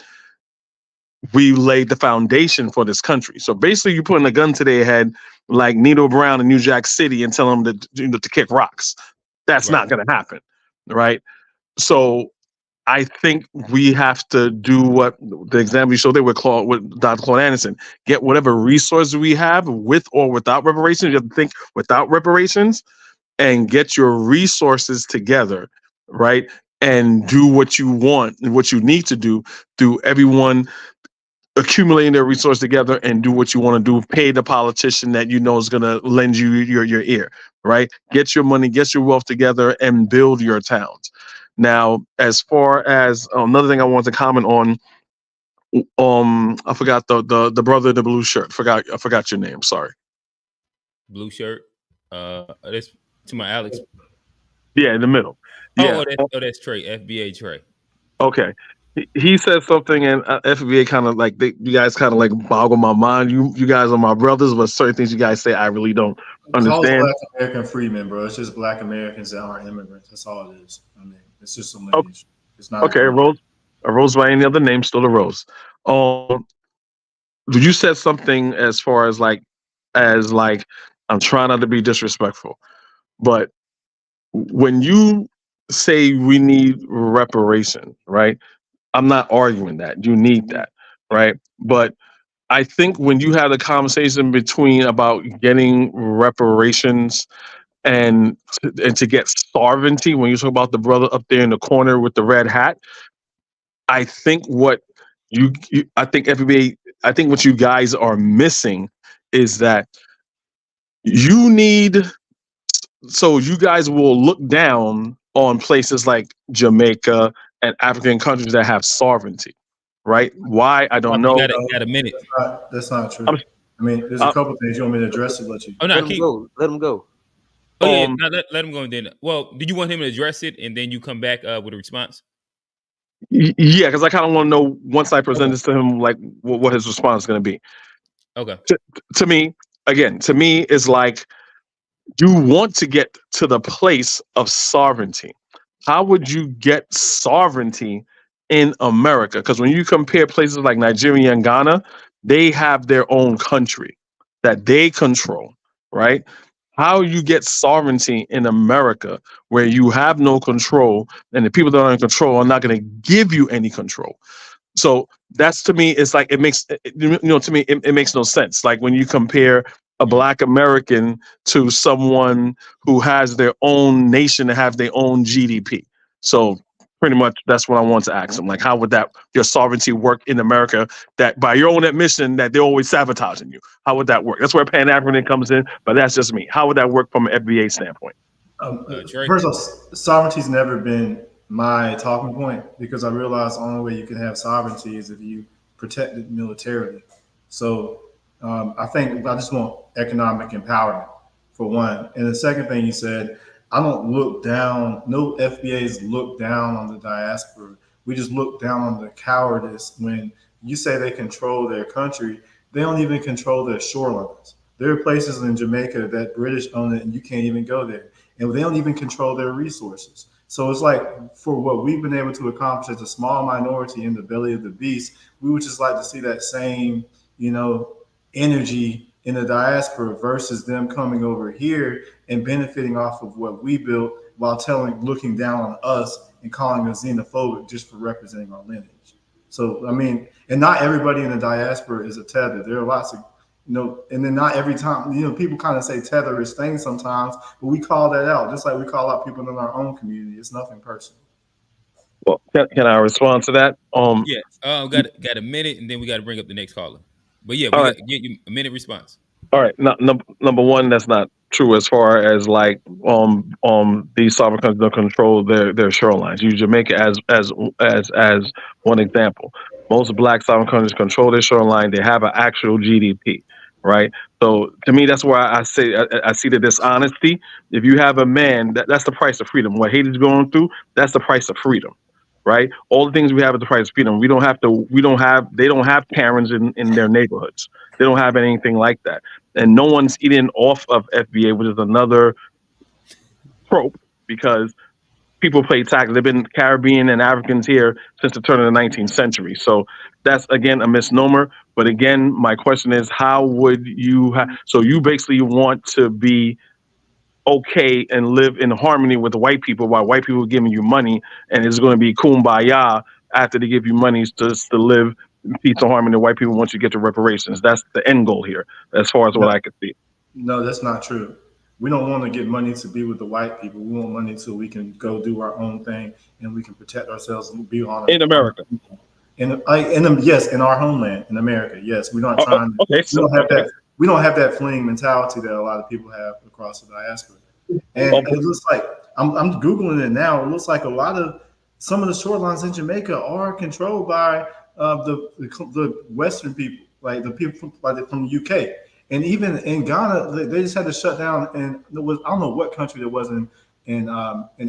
we laid the foundation for this country. So basically, you're putting a gun to their head like Nito Brown in New Jack City and tell them to kick rocks. That's not going to happen, right? So I think we have to do what the example you showed there with Dr. Claude Anderson. Get whatever resources we have, with or without reparations. You have to think without reparations, and get your resources together, right? And do what you want and what you need to do through everyone accumulating their resources together, and do what you want to do. Pay the politician that you know is going to lend you your ear, right? Get your money, get your wealth together, and build your towns. Now, as far as another thing I want to comment on, I forgot the brother in the blue shirt. I forgot your name. Sorry. blue shirt. That's to my Alex. Yeah, in the middle. Yeah. That's Trey, FBA Trey. Okay. He said something, and FBA kind of like you guys kind of like boggle my mind. You guys are my brothers, but certain things you guys say I really don't understand. Black American freemen, bro. It's just Black Americans that aren't immigrants. That's all it is. I mean, it's just a lineage. It's not okay. A rose by any other name, still a rose. You said something as far as like I'm trying not to be disrespectful, but when you say we need reparation, right? I'm not arguing that. You need that, right? But I think when you have a conversation between about getting reparations and to get sovereignty, when you talk about the brother up there in the corner with the red hat, I think what I think everybody, I think what you guys are missing is that you guys will look down on places like Jamaica and African countries that have sovereignty, right? Why? I don't know. Got a minute. That's not true. I mean, there's a couple things you want me to address to let you. Oh, no, let him go. Oh, yeah, let him go. And then, well, did you want him to address it and then you come back with a response? Yeah, because I kind of want to know once I present this to him, like what his response is going to be. Okay. To me, it's like you want to get to the place of sovereignty. How would you get sovereignty in America? Because when you compare places like Nigeria and Ghana, they have their own country that they control, right? How you get sovereignty in America where you have no control and the people that are in control are not going to give you any control. So that's, to me, it's like it makes, to me, it makes no sense. Like when you compare a Black American to someone who has their own nation and have their own GDP. So pretty much that's what I want to ask them. Like, how would your sovereignty work in America that by your own admission that they're always sabotaging you? How would that work? That's where Pan Africanism comes in, but that's just me. How would that work from an FBA standpoint? First of all, sovereignty's never been my talking point because I realized the only way you can have sovereignty is if you protect it militarily. So I think I just want economic empowerment for one. And the second thing you said, I don't look down, no FBAs look down on the diaspora. We just look down on the cowardice when you say they control their country. They don't even control their shorelines. There are places in Jamaica that British own it and you can't even go there. And they don't even control their resources. So it's like for what we've been able to accomplish as a small minority in the belly of the beast, we would just like to see that same, energy in the diaspora versus them coming over here and benefiting off of what we built while looking down on us and calling us xenophobic just for representing our lineage. So, I mean, and not everybody in the diaspora is a tether. There are lots of, and then not every time, people kind of say tetherish things sometimes, but we call that out, just like we call out people in our own community. It's nothing personal. Well, can I respond to that? Got a minute, and then we got to bring up the next caller. But yeah, we got to get you a minute response. All right. Number one, that's not true as far as like these sovereign countries don't control their shorelines. Use Jamaica as one example. Most Black sovereign countries control their shoreline. They have an actual GDP, right? So to me, that's why I say I see the dishonesty. If you have a man, that's the price of freedom. What Haiti's going through, that's the price of freedom. Right, all the things we have at the price of freedom. They don't have Karens in their neighborhoods. They don't have anything like that, and no one's eating off of FBA, which is another trope because people pay taxes. They've been Caribbean and Africans here since the turn of the 19th century. So that's again a misnomer. But again, my question is, how would you? So you basically want to be okay and live in harmony with the white people while white people are giving you money, and it's going to be kumbaya after they give you money to live in peace and harmony with white people once you get to reparations. That's the end goal here, as far as what I could see. No, that's not true. We don't want to get money to be with the white people. We want money so we can go do our own thing and we can protect ourselves and be on in America. In our homeland in America. Yes, we're not trying. We don't have that fleeing mentality that a lot of people have across the diaspora. And it looks like I'm Googling it now. It looks like some of the shorelines in Jamaica are controlled by the Western people, like the people from the UK. And even in Ghana, they just had to shut down. And it was, I don't know what country it was in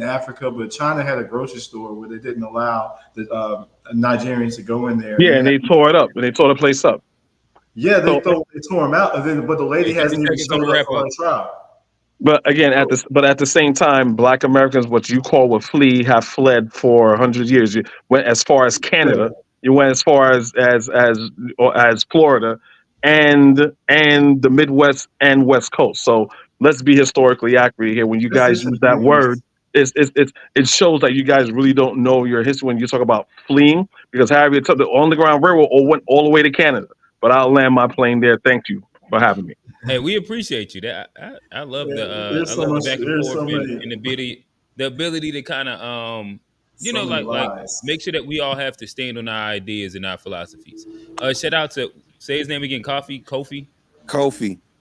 Africa, but China had a grocery store where they didn't allow the Nigerians to go in there. Yeah, and they tore it up. And they tore the place up. Yeah, they tore them out. But the lady hasn't even showed up for her trial. But again, at the same time, Black Americans, what you call would flee, have fled for 100 years. You went as far as Canada. You went as far as Florida, and the Midwest and West Coast. So let's be historically accurate here. When you guys use that word, it shows that you guys really don't know your history when you talk about fleeing. Because Harriet took the Underground Railroad went all the way to Canada. But I'll land my plane there. Thank you for having me. Hey, we appreciate you. That I love the back and forth and the ability to kind of like make sure that we all have to stand on our ideas and our philosophies. Shout out to say his name again, Kofi.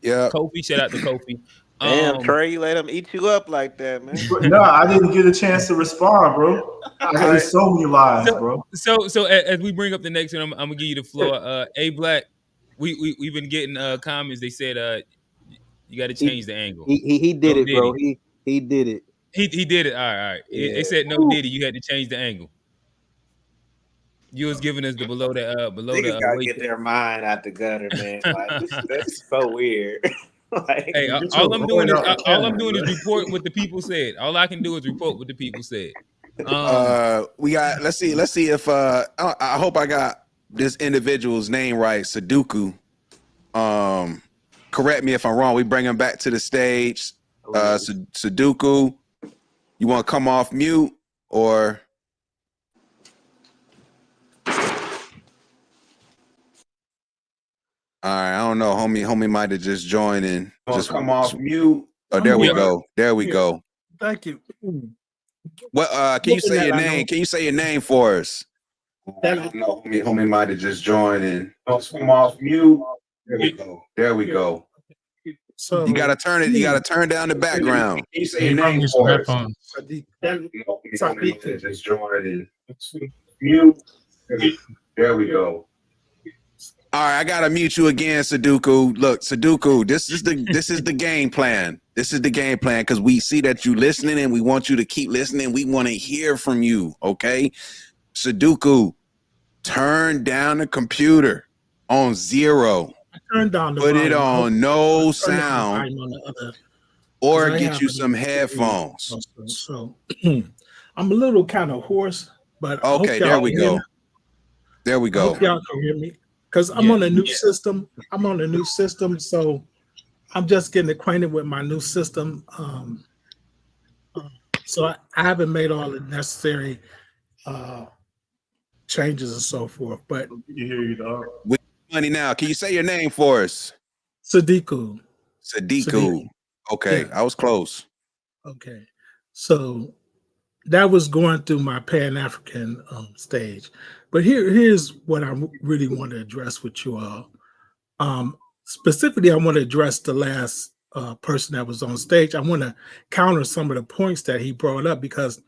Yeah. Kofi, shout out to Kofi. Damn, Trey, you let him eat you up like that, man. No, I didn't get a chance to respond, bro. There's so many lies, bro. So as we bring up the next one, I'm gonna give you the floor. A Black, we've been getting comments. They said you got to change the angle. He did it, bro. He did it. He did it. All right. Yeah. They said no Diddy. You had to change the angle. You was giving us the below the Niggas gotta get their mind out the gutter, man. Like that's so weird. Like, hey, all I'm doing is report what the people said. All I can do is report what the people said. We got. Let's see if I hope I got this individual's name right. Sudoku. Correct me if I'm wrong. We bring him back to the stage. Sudoku, you want to come off mute or? All right, I don't know. Homie might have just joined in. Just come off mute. Oh, there we go. There we go. Thank you. What? Can you say your name? Can you say your name for us? No, homie might have just joined in. Just come off mute. There we go. There we go. So you gotta turn it. You gotta turn down the background. Can you say your name for us? Just joined in. Mute. There we go. All right, I gotta mute you again, Sudoku. Look, Sudoku, this is the game plan. This is the game plan because we see that you listening and we want you to keep listening. We want to hear from you, okay? Sudoku, turn down the computer on 0. Turn down the put volume. It on no sound, or get you some headphones. So I'm a little kind of hoarse, but okay, there we go. There we go. I hope y'all can hear me. Because I'm on a new system. I'm on a new system, so I'm just getting acquainted with my new system. So I haven't made all the necessary changes and so forth. But you hear you, dog. With money now, can you say your name for us? Sadiku. Okay, yeah. I was close. Okay, so that was going through my Pan African stage. But here's what I really want to address with you all. Specifically, I want to address the last person that was on stage. I want to counter some of the points that he brought up because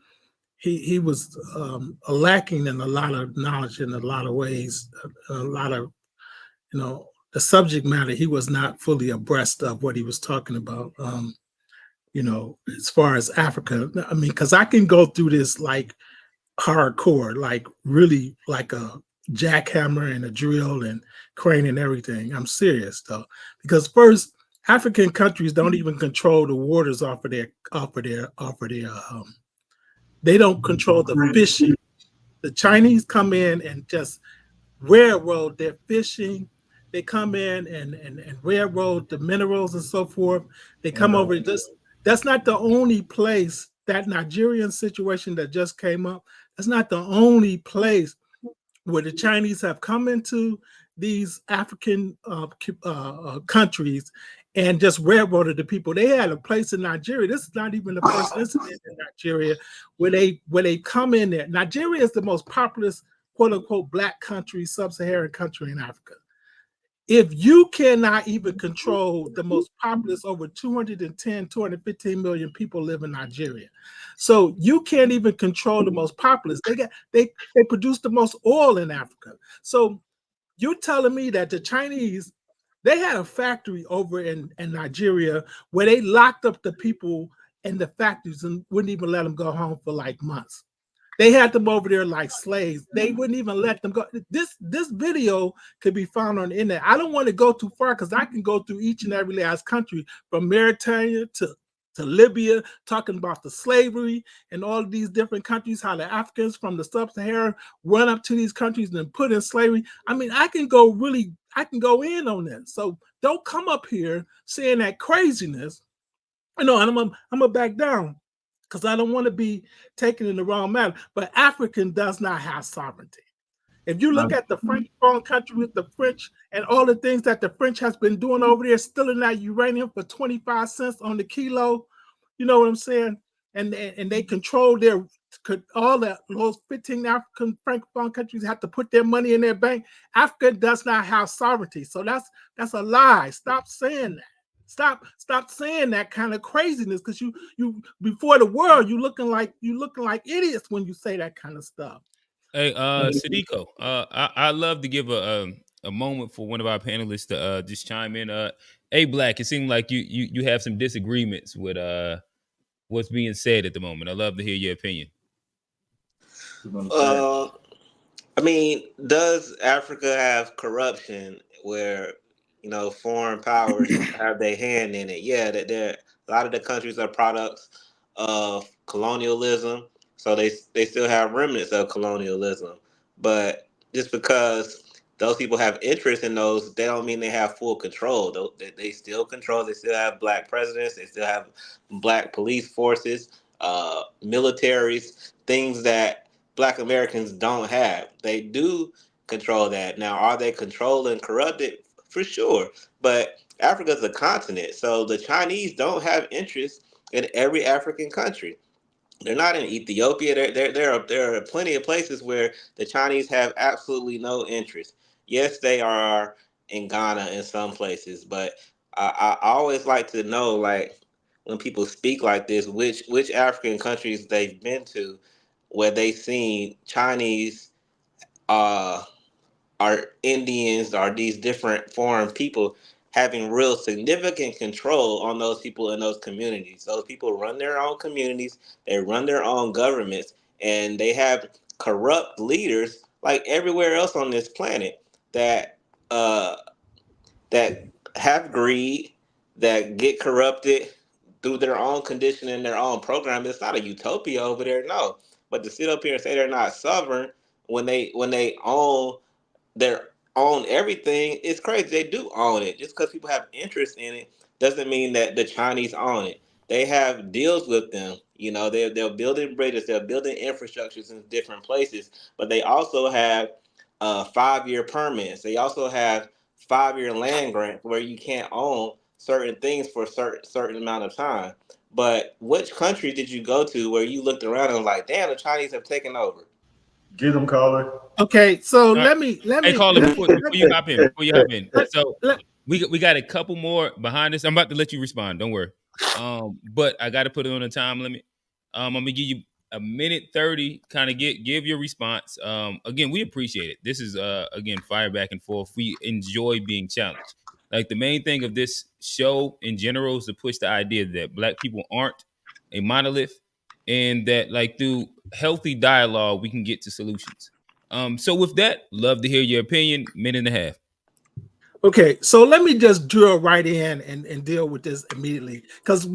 he was lacking in a lot of knowledge in a lot of ways, a lot of, the subject matter. He was not fully abreast of what he was talking about, as far as Africa. I mean, because I can go through this like hardcore, like really like a jackhammer and a drill and crane and everything. I'm serious though, because first, African countries don't even control the waters off of their they don't control the fishing. The Chinese come in and just railroad their fishing. They come in and railroad the minerals and so forth. They come over this. That's not the only place. That Nigerian situation that just came up, that's not the only place where the Chinese have come into these African countries and just railroaded the people. They had a place in Nigeria. This is not even the first incident in Nigeria where they come in there. Nigeria is the most populous, quote unquote, black country, sub-Saharan country in Africa. If you cannot even control the most populous, over 215 million people live in Nigeria. So you can't even control the most populous. They produce the most oil in Africa. So you're telling me that the Chinese They had a factory over in Nigeria where they locked up the people in the factories and wouldn't even let them go home for like months. They had them over there like slaves. They wouldn't even let them go. This video could be found on the internet. I don't want to go too far because I can go through each and every last country from Mauritania to Libya, talking about the slavery and all of these different countries, how the Africans from the sub-Saharan run up to these countries and put in slavery. I mean, I can go in on that. So don't come up here saying that craziness. And I'm gonna back down because I don't want to be taken in the wrong manner. But African does not have sovereignty. If you look at the French foreign country with the French and all the things that the French has been doing over there, stealing that uranium for 25 cents on the kilo, you know what I'm saying? And they control all those 15 African Francophone countries have to put their money in their bank. Africa does not have sovereignty. So that's a lie. Stop saying that. Stop saying that kind of craziness, because you before the world you looking like idiots when you say that kind of stuff. Hey, Sadiko, I love to give a moment for one of our panelists to just chime in. Hey, Black, it seemed like you have some disagreements with what's being said at the moment. I'd love to hear your opinion. I mean, does Africa have corruption where, you know, foreign powers have their hand in it? Yeah, that a lot of the countries are products of colonialism, so they still have remnants of colonialism. But just because those people have interest in those, they don't mean they have full control. They still control. They still have black presidents. They still have black police forces, militaries, things that Black Americans don't have. They do control that. Now, are they controlled and corrupted? For sure. But Africa's a continent, so the Chinese don't have interest in every African country. They're not in Ethiopia. There are plenty of places where the Chinese have absolutely no interest. Yes, they are in Ghana in some places, but I always like to know, like, when people speak like this, which African countries they've been to where they've seen Chinese are Indians or these different foreign people having real significant control on those people in those communities. Those people run their own communities, they run their own governments, and they have corrupt leaders like everywhere else on this planet that that have greed, that get corrupted through their own conditioning, their own program. It's not a utopia over there, no. But to sit up here and say they're not sovereign when they own everything, it's crazy. They do own it. Just because people have interest in it doesn't mean that the Chinese own it. They have deals with them. You know, they're building bridges, they're building infrastructures in different places, but they also have 5-year permits. They also have 5-year land grants where you can't own certain things for a certain amount of time. But which country did you go to where you looked around and was like, damn, the Chinese have taken over? Get them, caller. Okay, so let me. Hey, caller, before you hop in, so we got a couple more behind us. I'm about to let you respond. Don't worry. But I got to put it on a time limit. I'm gonna give you a minute 30. Kind of give your response. Again, we appreciate it. This is again fire back and forth. We enjoy being challenged. Like, the main thing of this show in general is to push the idea that Black people aren't a monolith, and that, like, through healthy dialogue we can get to solutions. So with that, love to hear your opinion. Minute and a half. Okay, so let me just drill right in and deal with this immediately, because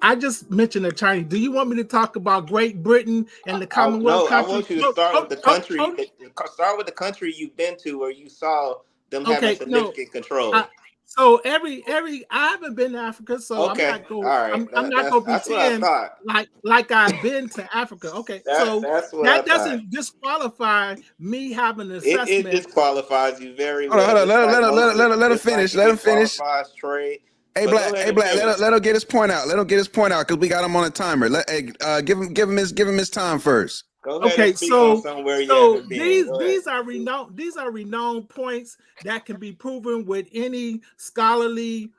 I just mentioned the Chinese. Do you want me to talk about Great Britain and the Commonwealth countries? I want you to start with the country. Start with the country you've been to where you saw them having significant control. So I haven't been to Africa, so I'm not going. I'm not going to pretend like I've been to Africa. Okay, that doesn't disqualify me having an assessment. It disqualifies you very well. Let him finish. Let him finish. Hey, Black. Let him get his point out. Let him get his point out, because we got him on a timer. Give him his time first. Okay, so these are renowned points that can be proven with any scholarly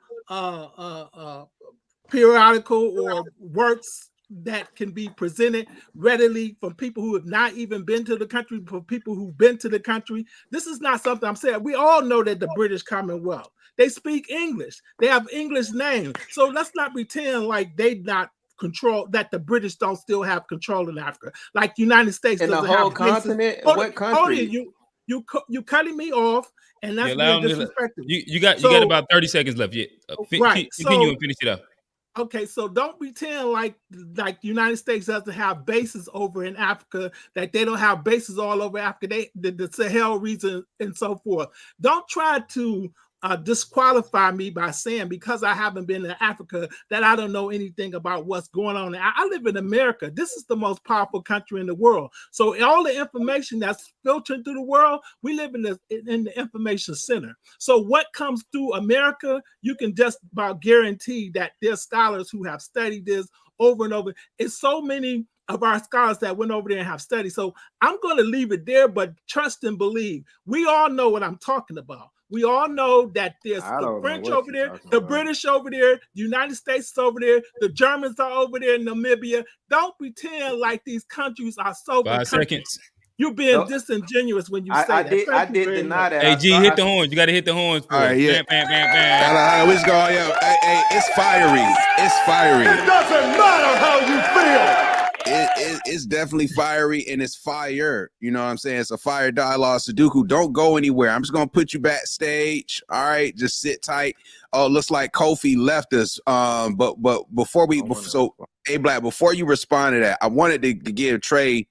periodical or works that can be presented readily from people who have not even been to the country, for people who've been to the country. This is not something I'm saying. We all know that the British Commonwealth, they speak English. They have English names. So let's not pretend like they not control, that the British don't still have control in Africa. Like the United States in the doesn't whole have bases. continent. Hold What on, country? you cutting me off, and that's allow being him to, disrespectful. you got about 30 seconds left. Yeah, Right. continue So and finish it up. okay, so don't pretend like the United States doesn't have bases over in Africa, that they don't have bases all over Africa, the Sahel region and so forth. Don't try to disqualify me by saying because I haven't been to Africa that I don't know anything about what's going on. I live in America. This is the most powerful country in the world. So all the information that's filtered through the world, we live in the information center. So what comes through America, you can just about guarantee that there's scholars who have studied this over and over. It's so many of our scholars that went over there and have studied. So I'm going to leave it there, but trust and believe. We all know what I'm talking about. We all know that there's the French over there, the British over there, the United States is over there, the Germans are over there in Namibia. Don't pretend like these countries are so 5 seconds. You're being disingenuous when you say that. I did deny that. Hey, G, hit the horns. You got to hit the horns for All right, yeah. Bam, bam, bam, bam. We just go, yo. Hey, it's fiery. It's fiery. It doesn't matter how you feel. It's definitely fiery, and it's fire. You know what I'm saying? It's a fire dialogue. Sudoku, don't go anywhere. I'm just gonna put you backstage. All right, just sit tight. Oh, looks like Kofi left us. But before A Black, before you respond to that, I wanted to give Trey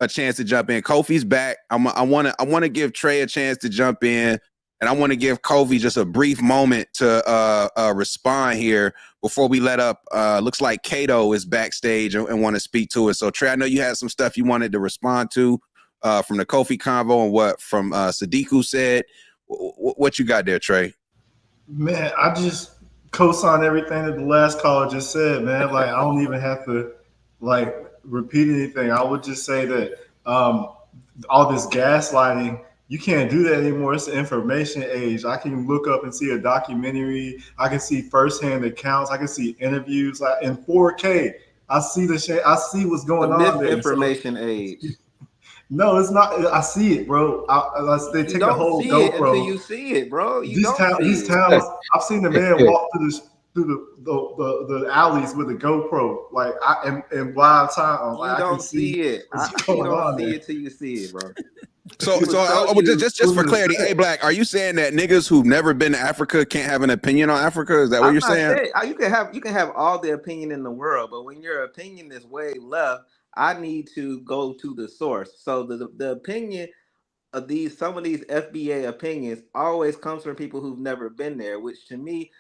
a chance to jump in. Kofi's back. I want to give Trey a chance to jump in, and I want to give Kofi just a brief moment to respond here before we let up. Looks like Kato is backstage and want to speak to it. So Trey, I know you had some stuff you wanted to respond to from the Kofi convo and what from Sadiku said. What you got there, Trey? Man, I just co-sign everything that the last caller just said, man. Like, I don't even have to like repeat anything. I would just say that all this gaslighting, you can't do that anymore. It's the information age. I can look up and see a documentary. I can see firsthand accounts. I can see interviews in 4K. I see the shit. I see what's going on there. Misinformation age. No, it's not. I see it, bro. They take the whole GoPro. Until you see it, bro. These towns. I've seen the man walk through the alleys with a GoPro, like in live time. Like, you don't see it. You don't see it till you see it, bro. So just for clarity, A Black, are you saying that niggas who've never been to Africa can't have an opinion on Africa? Is that what you're saying? You can have all the opinion in the world, but when your opinion is way left, I need to go to the source. So the opinion of some of these FBA opinions always comes from people who've never been there, which to me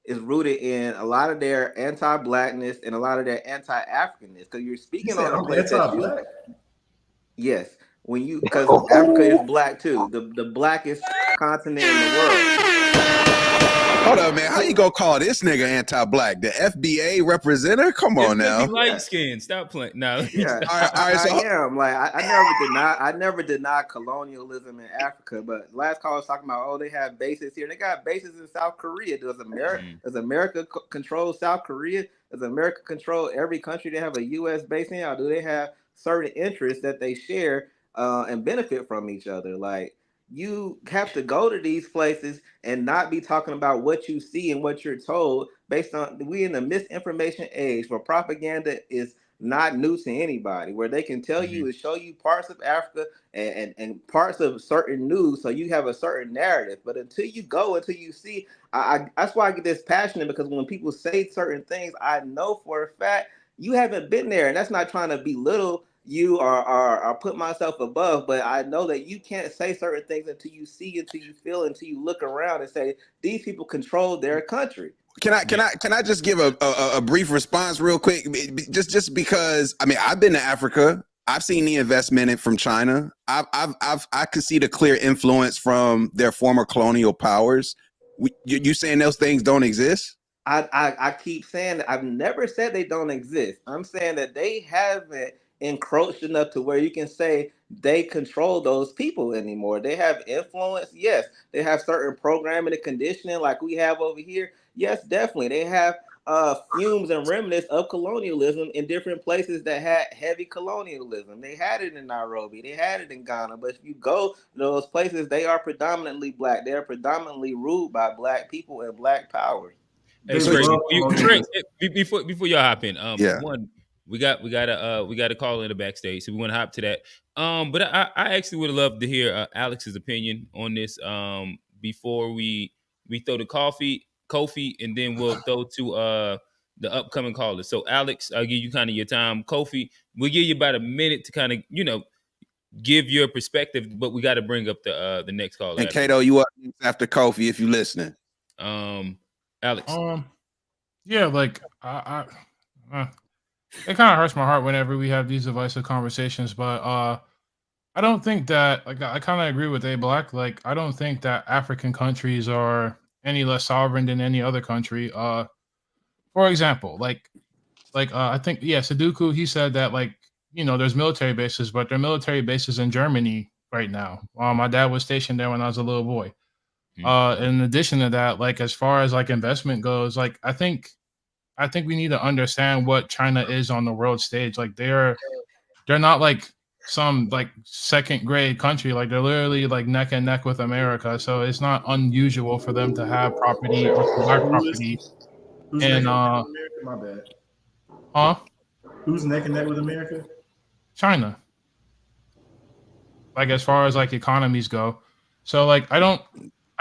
is rooted in a lot of their anti-blackness and a lot of their anti-Africanness. Because you're speaking on a place anti-black. Yes. Because Africa is black too, the blackest continent in the world. Hold up, man. How you gonna call this nigga anti-black? The FBA representative? Come on now. Light skin. Stop playing. No. Yeah. All right. So I am like I never denied colonialism in Africa, but last call was talking about they have bases here. They got bases in South Korea. Does America control South Korea? Does America control every country they have a U.S. base in? Or do they have certain interests that they share and benefit from each other? Like, you have to go to these places and not be talking about what you see and what you're told based on we in the misinformation age where propaganda is not new to anybody, where they can tell you and show you parts of Africa and parts of certain news, so you have a certain narrative. But until you see, that's why I get this passionate, because when people say certain things, I know for a fact you haven't been there, and that's not trying to belittle you or put myself above, but I know that you can't say certain things until you see, until you feel, until you look around and say these people control their country. Can I just give a brief response real quick? Just because I've been to Africa. I've seen the investment from China. I could see the clear influence from their former colonial powers. You saying those things don't exist? I keep saying that. I've never said they don't exist. I'm saying that they haven't encroached enough to where you can say they control those people anymore. They have influence. Yes. They have certain programming and conditioning like we have over here. Yes, definitely. They have fumes and remnants of colonialism in different places that had heavy colonialism. They had it in Nairobi, they had it in Ghana, but if you go to those places, they are predominantly black. They are predominantly ruled by black people and black power. Hey, before y'all hop in, one, we got a call in the backstage, so we want to hop to that. But I actually would love to hear Alex's opinion on this. Before we throw the Kofi, and then we'll throw to the upcoming callers. So Alex, I'll give you kind of your time. Kofi, we'll give you about a minute to kind of give your perspective, but we got to bring up the next caller. And Kato, you up after Kofi if you listening. Alex. Yeah, like it kind of hurts my heart whenever we have these divisive conversations, but I don't think that, like, I kind of agree with A Black. Like, I don't think that African countries are any less sovereign than any other country. For example, I think Sudoku, he said that, like, there's military bases, but there are military bases in Germany right now. My dad was stationed there when I was a little boy. In addition to that, like, as far as like investment goes, like, I think we need to understand what China is on the world stage. Like, they're not like some like second grade country. Like, they're literally like neck and neck with America. So it's not unusual for them to have property or provide property. And my bad. Huh? Who's neck and neck with America? China. Like, as far as like economies go. So like I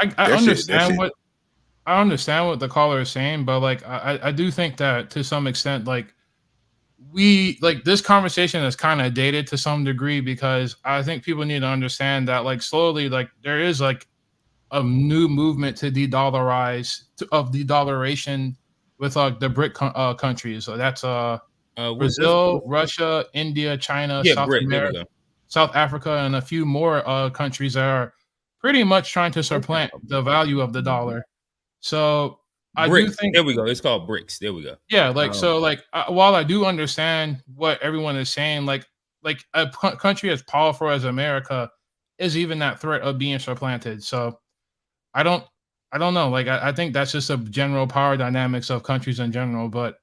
understand what the caller is saying, but like I do think that to some extent, like, this conversation is kind of dated to some degree, because I think people need to understand that, like, slowly, like, there is like a new movement to de-dollarization with like the BRIC countries. So that's Brazil, Russia, India, China, South Africa, and a few more countries that are pretty much trying to supplant the value of the dollar. So I do think there we go. It's called BRICS. There we go. Yeah, like while I do understand what everyone is saying, like a country as powerful as America is even that threat of being supplanted. So I don't know. Like, I think that's just a general power dynamics of countries in general. But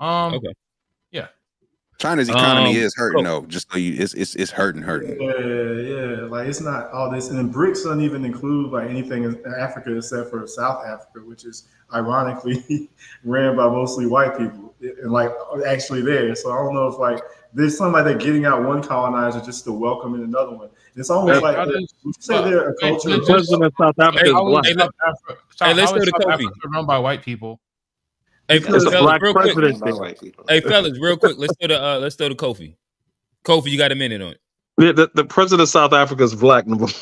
okay. Yeah. China's economy is hurting though. Just so it's hurting. Yeah. Like, it's not all this, and then BRICS doesn't even include like anything in Africa except for South Africa, which is ironically ran by mostly white people, and like actually there. So I don't know if like there's something like they're getting out one colonizer just to welcome in another one. It's almost like you say they're a culture. The president of South Africa is black. Hey, let's go to Kofi. Run by white people. Hey, fellas, real quick. Hey, fellas, real quick. Let's go to Kofi. Kofi, you got a minute on it. Yeah, the president of South Africa is black. Number one.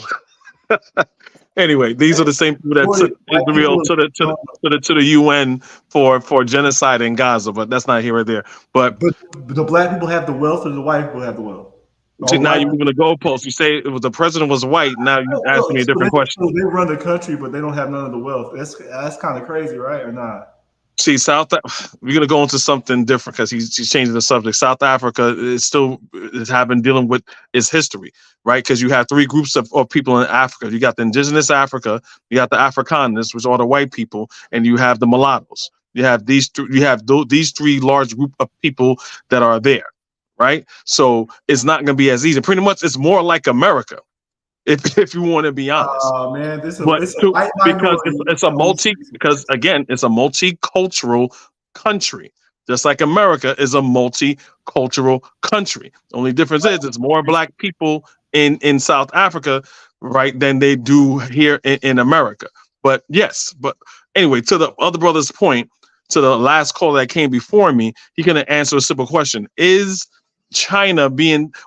Anyway, these are the same people that took Israel to the UN for genocide in Gaza, but that's not here or there. But the black people have the wealth, and the white people have the wealth. See, now you're moving the goalposts. You say it was the president was white. Now you asking me a different question. They run the country, but they don't have none of the wealth. That's kind of crazy, right, or not? See, we're gonna go into something different because he's changing the subject. South Africa is been dealing with its history, right? Because you have three groups of people in Africa. You got the indigenous Africa, you got the Afrikaners, which are the white people, and you have the mulattoes. You have these three large group of people that are there, right? So it's not gonna be as easy. Pretty much, it's more like America. If you want to be honest, man, it's a multicultural country, just like America is a multicultural country. The only difference is it's more black people in South Africa, right, than they do here in America. But anyway, to the other brother's point, to the last caller that came before me, he can answer a simple question: is China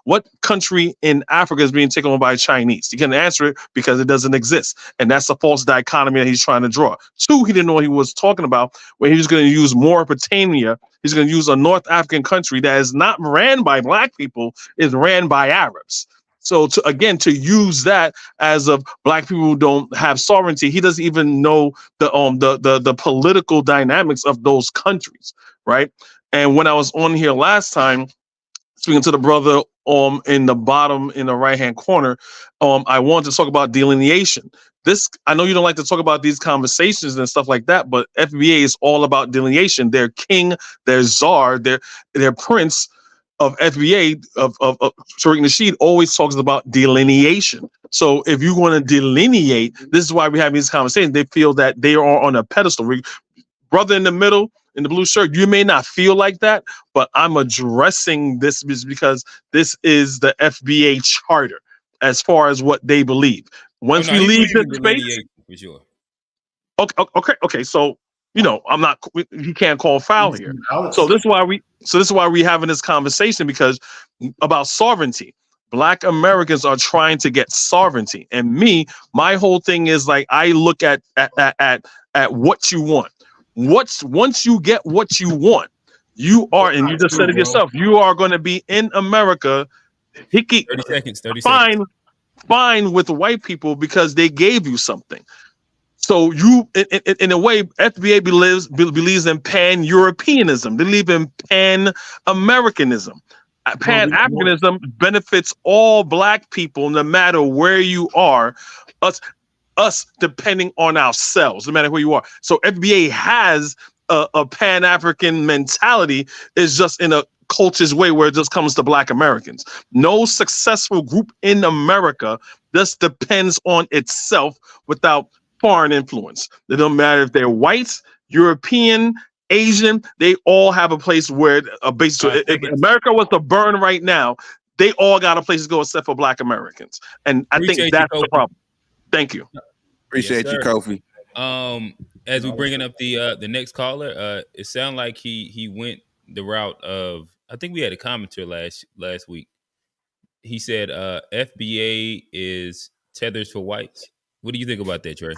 what country in Africa is being taken over by Chinese? He can answer it because it doesn't exist. And that's a false dichotomy that he's trying to draw. Two, he didn't know what he was talking about when he was going to use Mauritania. He's going to use a North African country that is not ran by black people, is ran by Arabs. So to use that as of black people who don't have sovereignty, he doesn't even know the political dynamics of those countries, right? And when I was on here last time, speaking to the brother in the bottom in the right-hand corner, I want to talk about delineation. I know you don't like to talk about these conversations and stuff like that, but FBA is all about delineation. Their king, their czar, their prince of FBA of Tariq Nasheed always talks about delineation. So if you want to delineate, this is why we have these conversations. They feel that they are on a pedestal. Brother in the middle in the blue shirt, you may not feel like that, but I'm addressing this because this is the FBA charter as far as what they believe. Once we leave this space, for sure. Okay. So I'm not. He can't call foul here. So this is why we having this conversation, because about sovereignty. Black Americans are trying to get sovereignty, and my whole thing is like I look at what you want. Once you get what you want, you are, and you just said it yourself, you are going to be in America. 30 seconds. Fine with white people because they gave you something. So you, in a way, FBA believes in Pan-Europeanism. They believe in Pan-Americanism. Pan-Africanism benefits all Black people, no matter where you are. Us depending on ourselves, no matter where you are. So FBA has a Pan-African mentality. Is just in a culture's way where it just comes to Black Americans. No successful group in America just depends on itself without foreign influence. It don't matter if they're white, European, Asian, they all have a place where a base. If America was to burn right now, they all got a place to go except for Black Americans. And I think that's the problem. Thank you. Appreciate you, Kofi. As we're bringing up the next caller, it sounded like he went the route of, I think we had a commenter last week. He said FBA is tethers for whites. What do you think about that, Trey?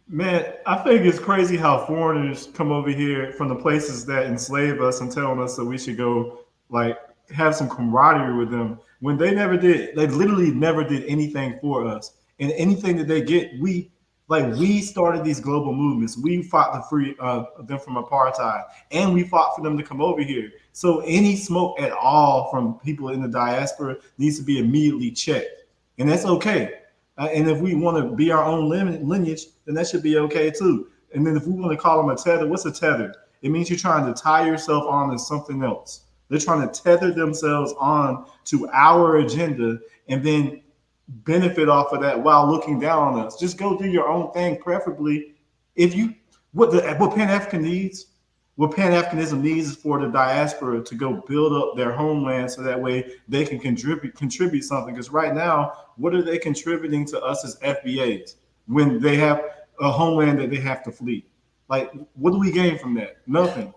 Man, I think it's crazy how foreigners come over here from the places that enslave us and telling us that we should go like have some camaraderie with them when they literally never did anything for us. And anything that they get, we started these global movements. We fought to free them from apartheid, and we fought for them to come over here. So any smoke at all from people in the diaspora needs to be immediately checked, and that's okay. And if we want to be our own lineage, then that should be okay too. And then if we want to call them a tether, what's a tether? It means you're trying to tie yourself on to something else. They're trying to tether themselves on to our agenda and then benefit off of that while looking down on us. Just go do your own thing, preferably. What Pan-Africanism needs is for the diaspora to go build up their homeland so that way they can contribute something. Because right now, what are they contributing to us as FBAs when they have a homeland that they have to flee? Like, what do we gain from that? Nothing.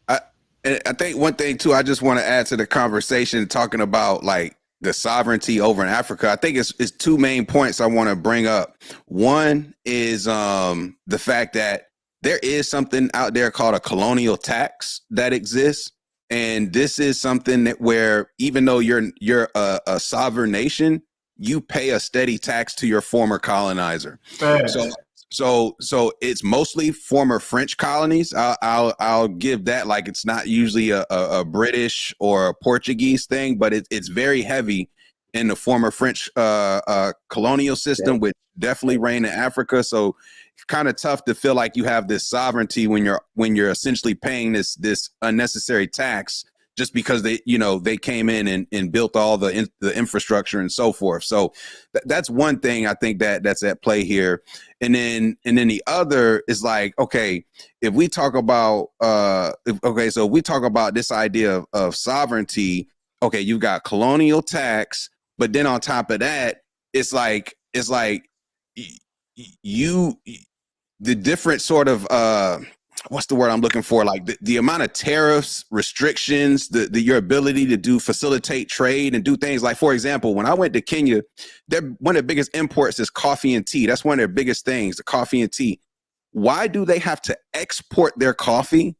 I think one thing too, I just want to add to the conversation talking about like the sovereignty over in Africa. I think it's two main points I want to bring up. One is the fact that there is something out there called a colonial tax that exists. And this is something that where even though you're a sovereign nation, you pay a steady tax to your former colonizer. So it's mostly former French colonies. I'll give that. Like, it's not usually a British or a Portuguese thing, but it's very heavy in the former French colonial system, which definitely reigned in Africa. So it's kind of tough to feel like you have this sovereignty when you're essentially paying this unnecessary tax just because they came in and built all the infrastructure and so forth. So that's one thing I think that's at play here. And then the other is like, okay, if we talk about so if we talk about this idea of sovereignty, okay, you've got colonial tax, but then on top of that, it's like the different sort of what's the word I'm looking for? Like the amount of tariffs, restrictions, your ability to facilitate trade and do things. Like, for example, when I went to Kenya, one of the biggest imports is coffee and tea. That's one of their biggest things, the coffee and tea. Why do they have to export their coffee,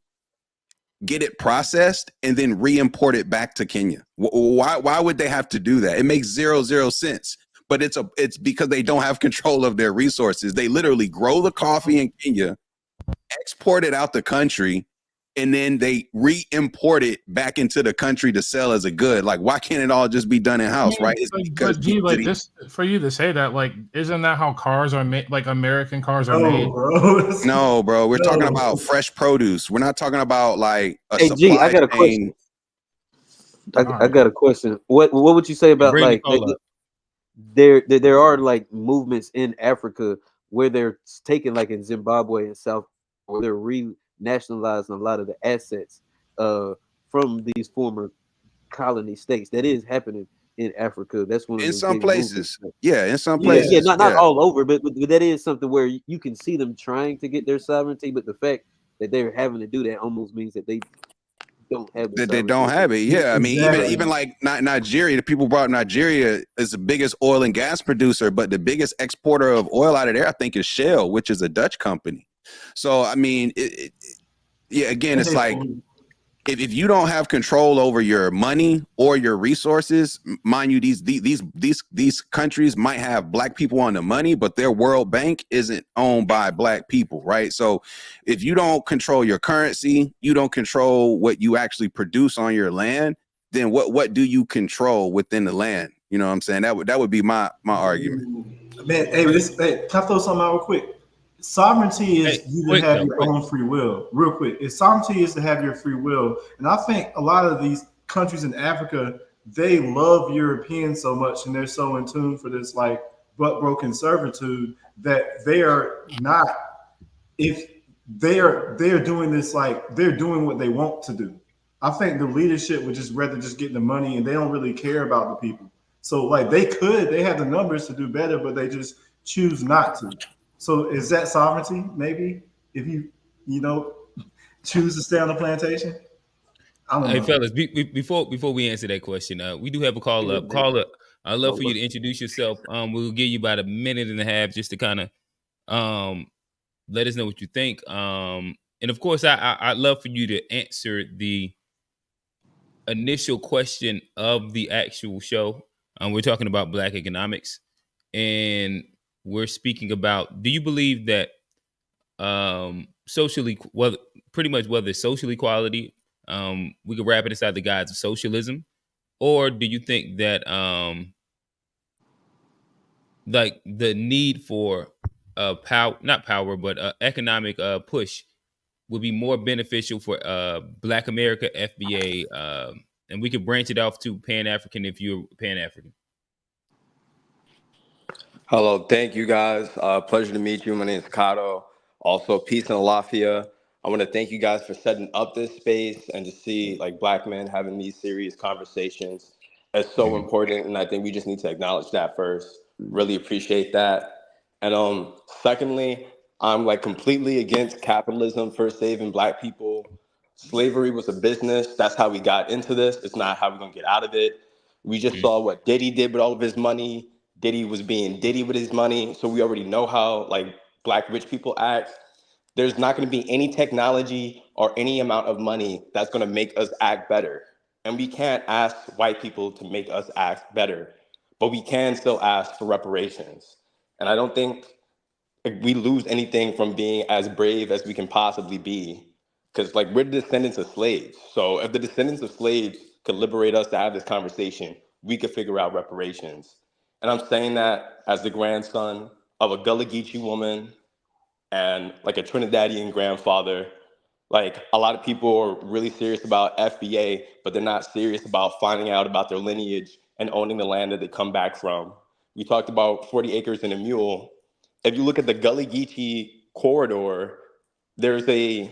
get it processed, and then re-import it back to Kenya? Why would they have to do that? It makes zero sense. But it's because they don't have control of their resources. They literally grow the coffee in Kenya, export it out the country, and then they re-import it back into the country to sell as a good. Like, why can't it all just be done in house, right? It's because but G, like this, for you to say that, like, isn't that how cars are made? Like American cars are made. Bro. No, bro. We're talking about fresh produce. We're not talking about like a Hey, supply G, I got a chain. question. I got a question. What would you say about like there are like movements in Africa where they're taking, like in Zimbabwe and South, where they're re-nationalizing a lot of the assets from these former colony states. That is happening in Africa. That's one of In the some big places. movements. Yeah, in some places. Yeah, not all over, but that is something where you can see them trying to get their sovereignty, but the fact that they're having to do that almost means that they don't have That they don't have it. Yeah, I mean, even like Nigeria, the people brought Nigeria is the biggest oil and gas producer, but the biggest exporter of oil out of there, I think, is Shell, which is a Dutch company. So I mean, again, it's like if you don't have control over your money or your resources, mind you, these countries might have black people on the money, but their World Bank isn't owned by black people, right? So if you don't control your currency, you don't control what you actually produce on your land, then what do you control within the land? You know what I'm saying? That would be my argument. Man, hey, can I throw something out real quick? Sovereignty is you to have your own free will. Real quick, sovereignty is to have your free will. And I think a lot of these countries in Africa, they love Europeans so much, and they're so in tune for this like broken servitude that they are not. If they're doing this, like they're doing what they want to do. I think the leadership would just rather just get the money, and they don't really care about the people. So like they have the numbers to do better, but they just choose not to. So is that sovereignty? Maybe if you choose to stay on the plantation. I don't know. Hey fellas, before we answer that question, we do have a call up. Caller, I'd love for you to introduce yourself. We'll give you about a minute and a half just to kind of let us know what you think. And of course, I'd love for you to answer the initial question of the actual show. We're talking about Black economics, and we're speaking about, do you believe that pretty much whether it's social equality, we could wrap it inside the guise of socialism, or do you think that like the need for economic push would be more beneficial for Black America, FBA, and we could branch it off to Pan African if you're Pan African. Hello, thank you guys. Pleasure to meet you. My name is Kato. Also, peace and alafia. I want to thank you guys for setting up this space, and to see like Black men having these serious conversations is so important. And I think we just need to acknowledge that first. Really appreciate that. And secondly, I'm like completely against capitalism for saving Black people. Slavery was a business. That's how we got into this. It's not how we're gonna get out of it. We just saw what Diddy did with all of his money. Diddy was being Diddy with his money. So we already know how like Black rich people act. There's not going to be any technology or any amount of money that's going to make us act better. And we can't ask white people to make us act better, but we can still ask for reparations. And I don't think we lose anything from being as brave as we can possibly be, because like we're the descendants of slaves. So if the descendants of slaves could liberate us to have this conversation, we could figure out reparations. And I'm saying that as the grandson of a Gullah Geechee woman and like a Trinidadian grandfather. Like a lot of people are really serious about FBA, but they're not serious about finding out about their lineage and owning the land that they come back from. We talked about 40 acres and a mule. If you look at the Gullah Geechee corridor, there's a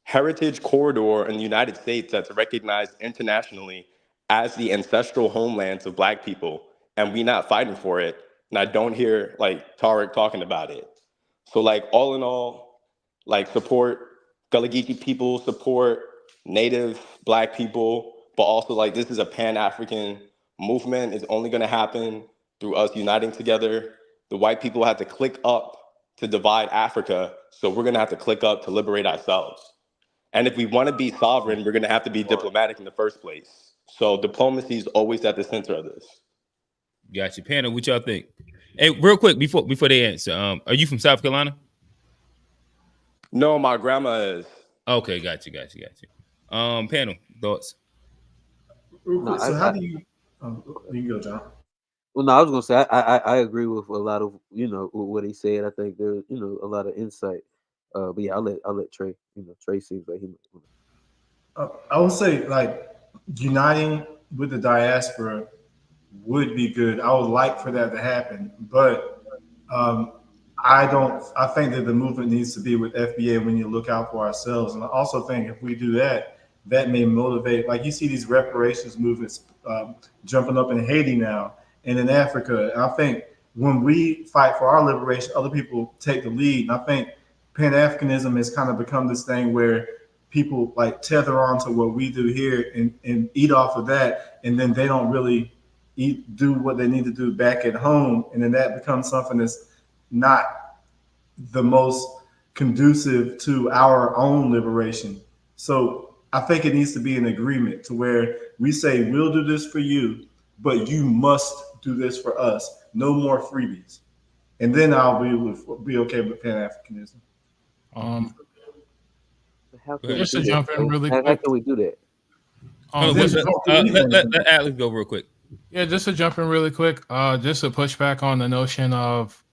heritage corridor in the United States that's recognized internationally as the ancestral homelands of Black people, and we're not fighting for it. And I don't hear like Tariq talking about it. So like all in all, like support Gullah Geechee people, support Native Black people, but also like this is a Pan-African movement. It's only gonna happen through us uniting together. The white people have to click up to divide Africa, so we're gonna have to click up to liberate ourselves. And if we wanna be sovereign, we're gonna have to be diplomatic in the first place. So diplomacy is always at the center of this. Got you. Panel, what y'all think? Hey, real quick, before they answer, are you from South Carolina? No, my grandma is. Okay, got you. Panel thoughts. Real No, quick, so how do you? You can go, John. Well, no, I was gonna say I agree with a lot of what he said. I think there's a lot of insight. But yeah, I'll let Trey. Trey seems like he might. I would say like uniting with the diaspora would be good. I would like for that to happen, but um, I don't. I think that the movement needs to be with FBA. We need to look out for ourselves, and I also think if we do that, that may motivate. Like you see these reparations movements jumping up in Haiti now and in Africa. And I think when we fight for our liberation, other people take the lead. And I think Pan Africanism has kind of become this thing where people like tether on to what we do here and eat off of that, and then they don't really do what they need to do back at home, and then that becomes something that's not the most conducive to our own liberation. So I think it needs to be an agreement to where we say we'll do this for you, but you must do this for us. No more freebies, and then I'll be okay with Pan Africanism. Just to jump in really quick. How can we do that? Let Alex go real quick. Yeah, just to jump in really quick, just to push back on the notion of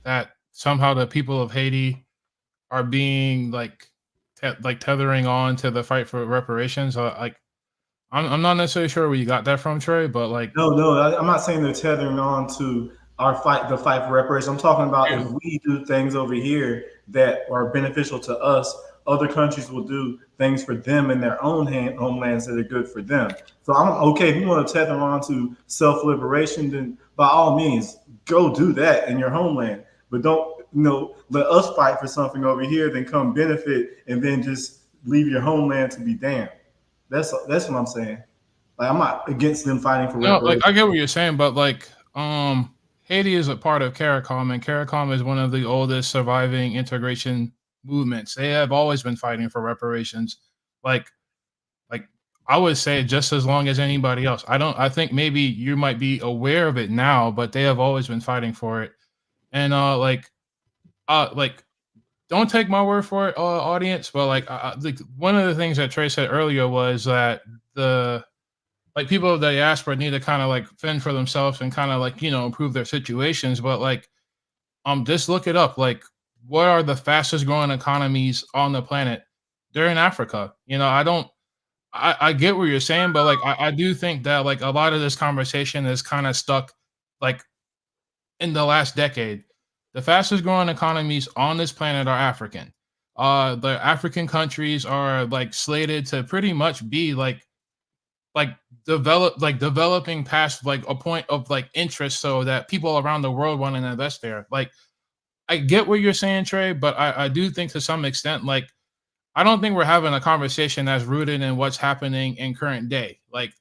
that somehow the people of Haiti are being like tethering on to the fight for reparations. I'm not necessarily sure where you got that from, Trey, but like no, I'm not saying they're tethering on to the fight for reparations. I'm talking about if we do things over here that are beneficial to us, other countries will do things for them in their own homelands that are good for them. So I'm okay if you want to tether on to self-liberation, then by all means go do that in your homeland. But don't let us fight for something over here, then come benefit and then just leave your homeland to be damned. That's what I'm saying. Like I'm not against them fighting for reparations. Like I get what you're saying, but like Haiti is a part of CARICOM, and CARICOM is one of the oldest surviving integration movements. They have always been fighting for reparations. Like I would say just as long as anybody else. I think maybe you might be aware of it now, but they have always been fighting for it. And don't take my word for it, audience, but like one of the things that Trey said earlier was that the people of the diaspora need to kind of like fend for themselves and kind of like improve their situations. But like just look it up. Like, what are the fastest growing economies on the planet? They're in Africa. I get what you're saying, but like I do think that like a lot of this conversation is kind of stuck like in the last decade. The fastest growing economies on this planet are African. The African countries are like slated to pretty much be developing past like a point of like interest, so that people around the world want to invest there. Like, I get what you're saying, Trey, but I do think to some extent, like, I don't think we're having a conversation that's rooted in what's happening in current day. Like,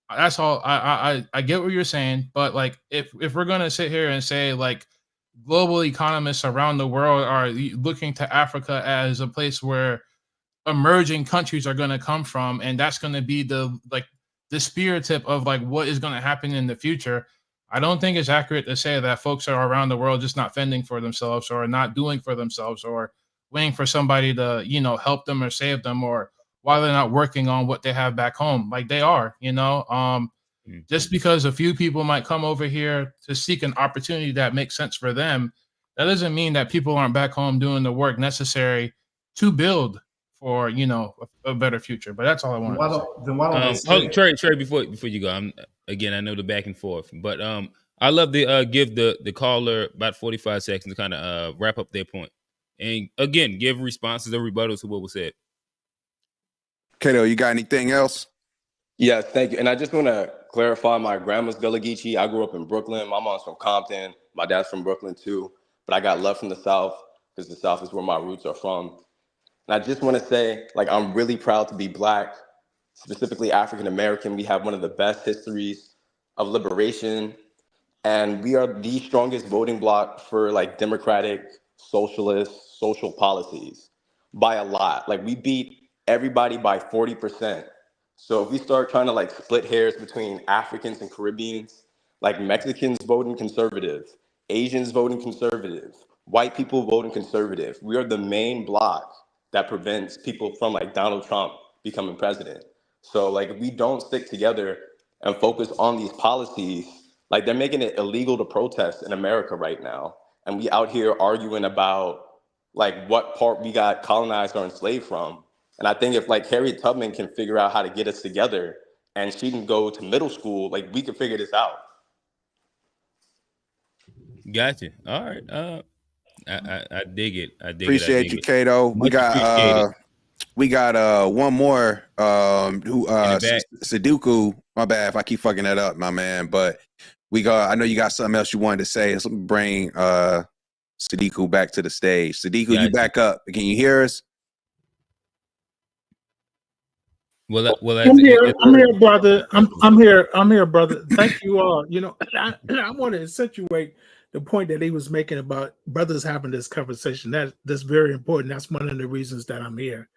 that's all. I get what you're saying, but like, if we're gonna sit here and say like global economists around the world are looking to Africa as a place where emerging countries are going to come from, and that's going to be the spirit tip of like what is going to happen in the future, I don't think it's accurate to say that folks are around the world just not fending for themselves or not doing for themselves or waiting for somebody to help them or save them, or why they're not working on what they have back home. Like they are. Just because a few people might come over here to seek an opportunity that makes sense for them, that doesn't mean that people aren't back home doing the work necessary to build for a better future. But that's all I want to say. Trey, before you go, I know the back and forth, but I love to give the caller about 45 seconds to kind of wrap up their point, and again give responses or rebuttals to what was said. Kato, you got anything else? Yes, thank you. And I just want to clarify, my grandma's Gullah Geechee. I grew up in Brooklyn. My mom's from Compton. My dad's from Brooklyn too. But I got love from the South because the South is where my roots are from. And I just want to say, like, I'm really proud to be Black, specifically African American. We have one of the best histories of liberation. And we are the strongest voting bloc for like democratic, socialist, social policies by a lot. Like we beat everybody by 40%. So if we start trying to like split hairs between Africans and Caribbeans, like Mexicans voting conservative, Asians voting conservative, white people voting conservative, we are the main bloc that prevents people from like Donald Trump becoming president. So like if we don't stick together and focus on these policies, like they're making it illegal to protest in America right now. And we out here arguing about like what part we got colonized or enslaved from. And I think if like Harriet Tubman can figure out how to get us together and she can go to middle school, like we can figure this out. Gotcha. All right. I dig it. I dig Appreciate it. you, Kato. Much appreciated. We got one more who back. Sudoku. My bad if I keep fucking that up, my man. But I know you got something else you wanted to say. So let me bring Sadiku back to the stage. Sadiku, you back up. Can you hear us? Well, I'm here, brother. I'm here, brother. Thank you all. You know, I want to accentuate the point that he was making about brothers having this conversation. That's very important. That's one of the reasons that I'm here.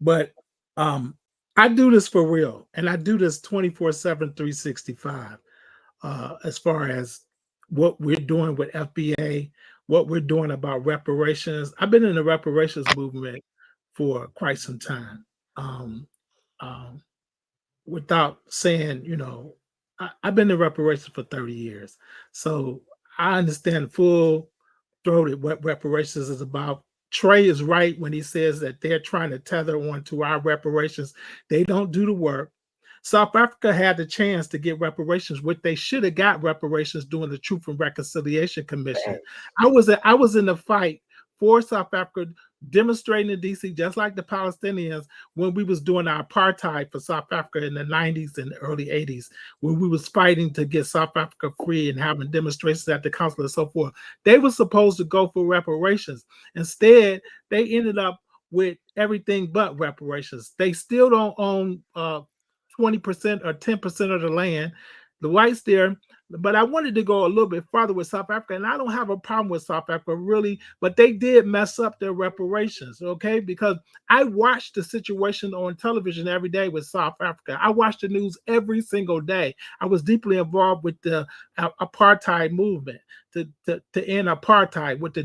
But I do this for real, and I do this 24/7, 365. As far as what we're doing with FBA, what we're doing about reparations. I've been in the reparations movement for quite some time. Without saying, you know, I've been in reparations for 30 years. So I understand full throated what reparations is about. Trey is right when he says that they're trying to tether on to our reparations. They don't do the work. South Africa had the chance to get reparations, what they should have got reparations during the Truth and Reconciliation Commission. I was in the fight for South Africa, demonstrating in DC, just like the Palestinians, when we was doing our apartheid for South Africa in the 90s and the early 80s, when we was fighting to get South Africa free and having demonstrations at the council and so forth. They were supposed to go for reparations. Instead, they ended up with everything but reparations. They still don't own 20% or 10% of the land. The whites there. But I wanted to go a little bit farther with South Africa, and I don't have a problem with South Africa, really, but they did mess up their reparations, okay? Because I watched the situation on television every day with South Africa. I watched the news every single day. I was deeply involved with the apartheid movement to end apartheid, with the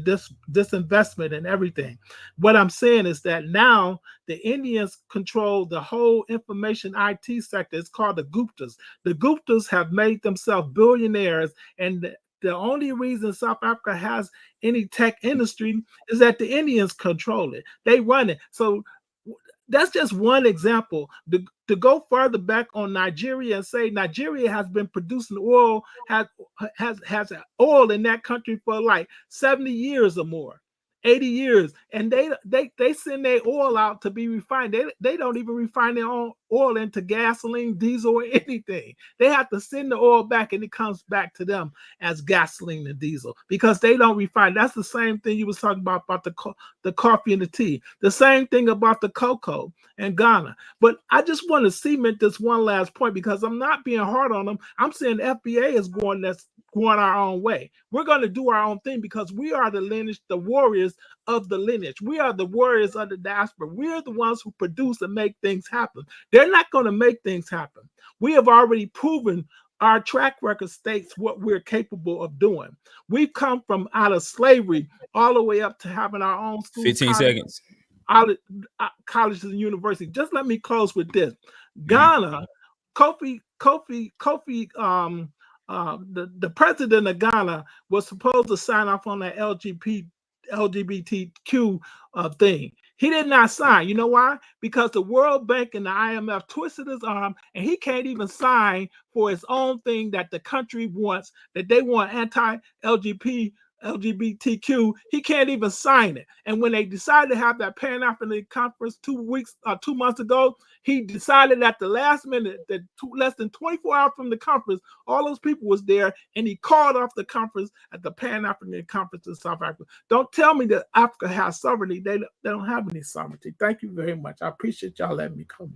disinvestment and everything. What I'm saying is that now the Indians control the whole information IT sector. It's called the Guptas. The Guptas have made themselves billionaires, and the only reason South Africa has any tech industry is that the Indians control it. They run it. So that's just one example. To go further back on Nigeria and say Nigeria has been producing oil, has oil in that country for like 70 years or more. 80 years, and they send their oil out to be refined. They don't even refine their own oil into gasoline, diesel, or anything. They have to send the oil back, and it comes back to them as gasoline and diesel because they don't refine. That's the same thing you was talking about the coffee and the tea. The same thing about the cocoa in Ghana. But I just want to cement this one last point because I'm not being hard on them. I'm saying the FBA is going our own way. We're going to do our own thing because we are the lineage, the warriors of the lineage. We are the warriors of the diaspora. We're the ones who produce and make things happen. They're not going to make things happen. We have already proven our track record states what we're capable of doing. We've come from out of slavery all the way up to having our own schools. 15 seconds. Colleges and universities. Just let me close with this. Ghana, the president of Ghana was supposed to sign off on that LGBTQ thing. He did not sign. You know why? Because the World Bank and the IMF twisted his arm, and he can't even sign for his own thing that the country wants, that they want LGBTQ. He can't even sign it. And when they decided to have that Pan Africanism conference 2 months ago, he decided at the last minute that less than 24 hours from the conference, all those people was there, and he called off the conference at the Pan Africanism conference in South Africa. Don't tell me that Africa has sovereignty. They don't have any sovereignty. Thank you very much. I appreciate y'all letting me come.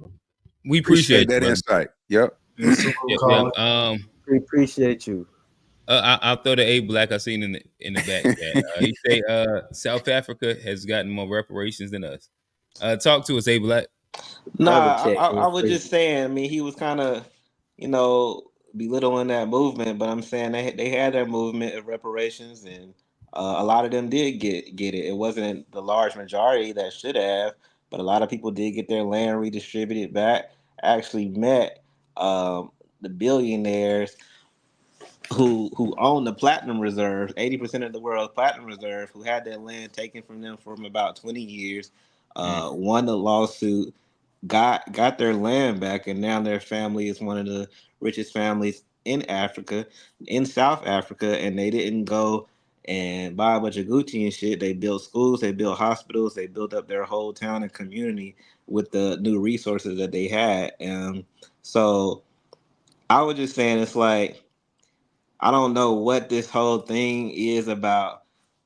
We appreciate that insight. Yep. We appreciate you. I'll throw the A Black I seen in the back. He say South Africa has gotten more reparations than us. Talk to us, A Black. Nah, I was just saying. I mean, he was kind of, belittling that movement, but I'm saying they had their movement of reparations, and A lot of them did get it. It wasn't the large majority that should have, but a lot of people did get their land redistributed back. I actually met the billionaires who own the platinum reserves, 80% of the world's platinum reserve, who had their land taken from them from about 20 years, won the lawsuit, got their land back, and now their family is one of the richest families in Africa, in South Africa, and they didn't go and buy a bunch of Gucci and shit. They built schools, they built hospitals, they built up their whole town and community with the new resources that they had. So I was just saying, it's like, I don't know what this whole thing is about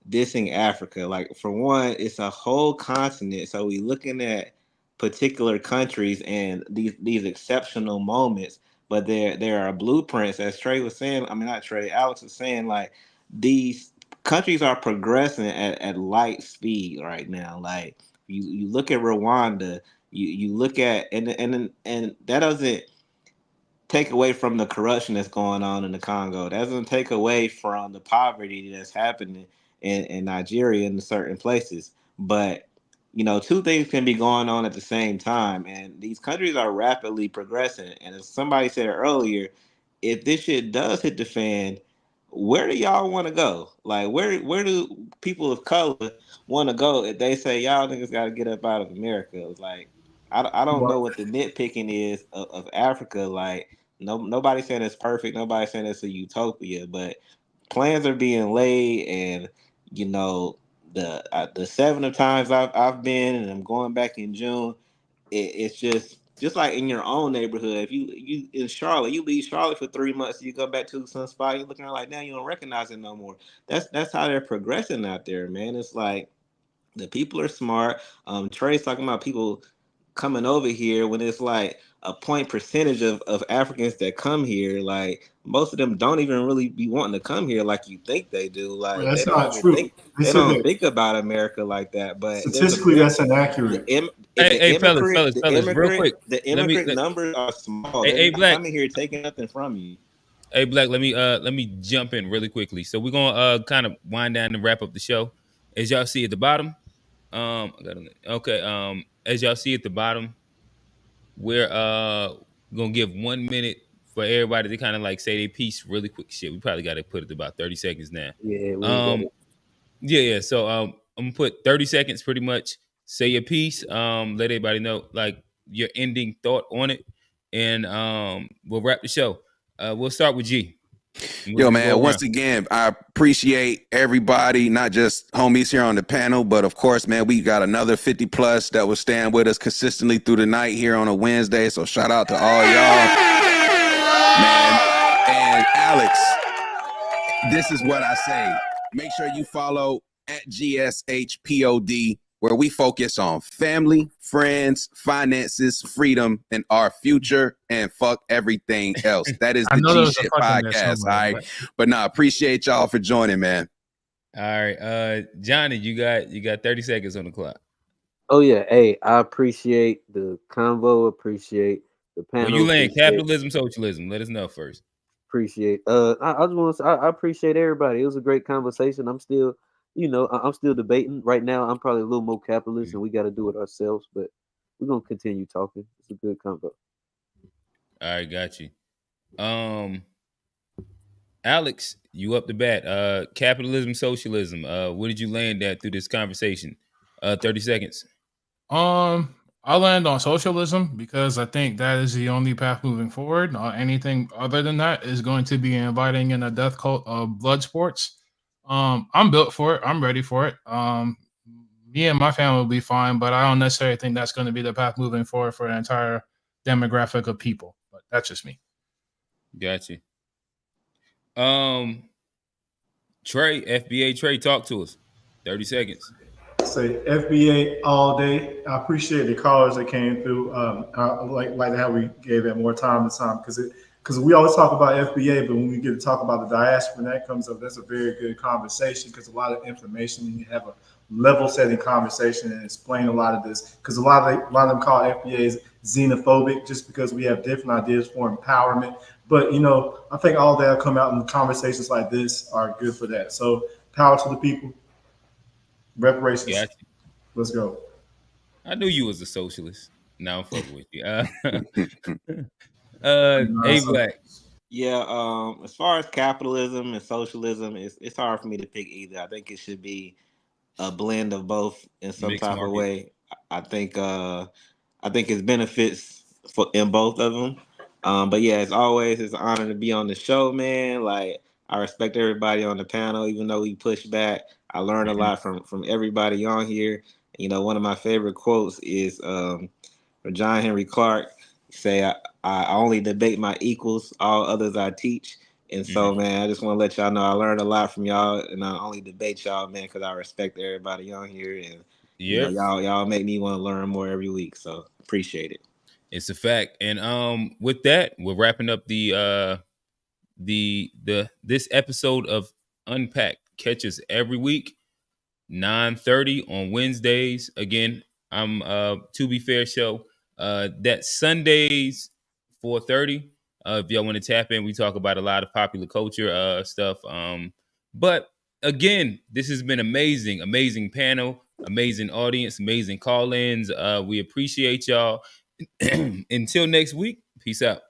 dissing Africa. Like, for one, it's a whole continent. So we looking at particular countries and these exceptional moments, but there are blueprints, as Trey was saying. I mean, not Trey, Alex was saying, like, these countries are progressing at light speed right now. Like, you look at Rwanda, you look at and that doesn't take away from the corruption that's going on in the Congo. That doesn't take away from the poverty that's happening in Nigeria and in certain places. But, you know, two things can be going on at the same time, and these countries are rapidly progressing. And as somebody said earlier, if this shit does hit the fan, where do y'all want to go? Like, where do people of color want to go if they say y'all niggas got to get up out of America? It's like, I don't know what the nitpicking is of Africa. Like, nobody saying it's perfect. Nobody saying it's a utopia, but plans are being laid, and you know, the 7 of times I've been, and I'm going back in June. It's just like in your own neighborhood. If you in Charlotte, you leave Charlotte for 3 months, you go back to some spot, you're looking around like, now you don't recognize it no more. That's how they're progressing out there, man. It's like the people are smart. Trey's talking about people coming over here when it's like a point percentage of Africans that come here. Like, most of them don't even really be wanting to come here like you think they do. Well, Like, that's not true. they don't think about America like that. But Statistically, that's inaccurate. Hey, fellas, real quick. The immigrant numbers are small. Hey, They're not Black. coming here taking nothing from you. Hey, Black, let me jump in really quickly. So we're gonna kind of wind down and wrap up the show. As y'all see at the bottom, as y'all see at the bottom, we're gonna give 1 minute for everybody to kind of like say their piece really quick. Shit, we probably got to put it about 30 seconds now. Yeah. So I'm gonna put 30 seconds pretty much. Say your piece. Let everybody know like your ending thought on it, and we'll wrap the show. We'll start with G. Yo, man, once again, I appreciate everybody, not just homies here on the panel, but of course, man, we got another 50 plus that will stand with us consistently through the night here on a Wednesday. So shout out to all y'all, man. And Alex, this is what I say. Make sure you follow at GSHPOD, where we focus on family, friends, finances, freedom, and our future, and fuck everything else. That is the G Shit podcast, all right? But no, appreciate y'all for joining, man. All right, Johnny, you got 30 seconds on the clock. Oh yeah, hey, I appreciate the convo, appreciate the panel. When you land capitalism, socialism, let us know first. Appreciate. I just want to say I appreciate everybody. It was a great conversation. I'm still, I'm still debating right now. I'm probably a little more capitalist, and we got to do it ourselves. But we're gonna continue talking. It's a good convo. All right, got you. Alex, you up the bat. Capitalism, socialism. Where did you land at through this conversation? 30 seconds. I land on socialism because I think that is the only path moving forward. Anything other than that is going to be inviting in a death cult of blood sports. I'm built for it. I'm ready for it. Me and my family will be fine, but I don't necessarily think that's going to be the path moving forward for an entire demographic of people. But that's just me. Got you. Trey, FBA Trey, talk to us. 30 seconds. Say FBA all day. I appreciate the callers that came through. I like how we gave that more time to time because we always talk about FBA, but when we get to talk about the diaspora, and that comes up, that's a very good conversation because a lot of information, and you have a level-setting conversation and explain a lot of this because a lot of them call FBAs xenophobic just because we have different ideas for empowerment. But I think all that will come out in conversations like this are good for that. So Power to the people. Reparations. Gotcha. Let's go. I knew you was a socialist. Now I'm fucking with you. A Black. Yeah, as far as capitalism and socialism, it's hard for me to pick either. I think it should be a blend of both in some Mixed type of market. way. I think it's benefits in both of them. But yeah, as always, it's an honor to be on the show, man. Like I respect everybody on the panel, even though we push back. I learned a lot from everybody on here. You know, one of my favorite quotes is from John Henry Clark. Say, I only debate my equals, all others I teach. And so, man, I just want to let y'all know I learned a lot from y'all, and I only debate y'all, man, because I respect everybody on here, and you know, y'all make me want to learn more every week. So appreciate it. It's a fact. And with that, we're wrapping up this episode of Unpacked. Catch us every week, 9:30 on Wednesdays. Again, I'm To Be Fair show. That's Sundays, 4:30. If y'all want to tap in, we talk about a lot of popular culture stuff. But again, this has been amazing panel, amazing audience, amazing call-ins. We appreciate y'all. Until next week, peace out.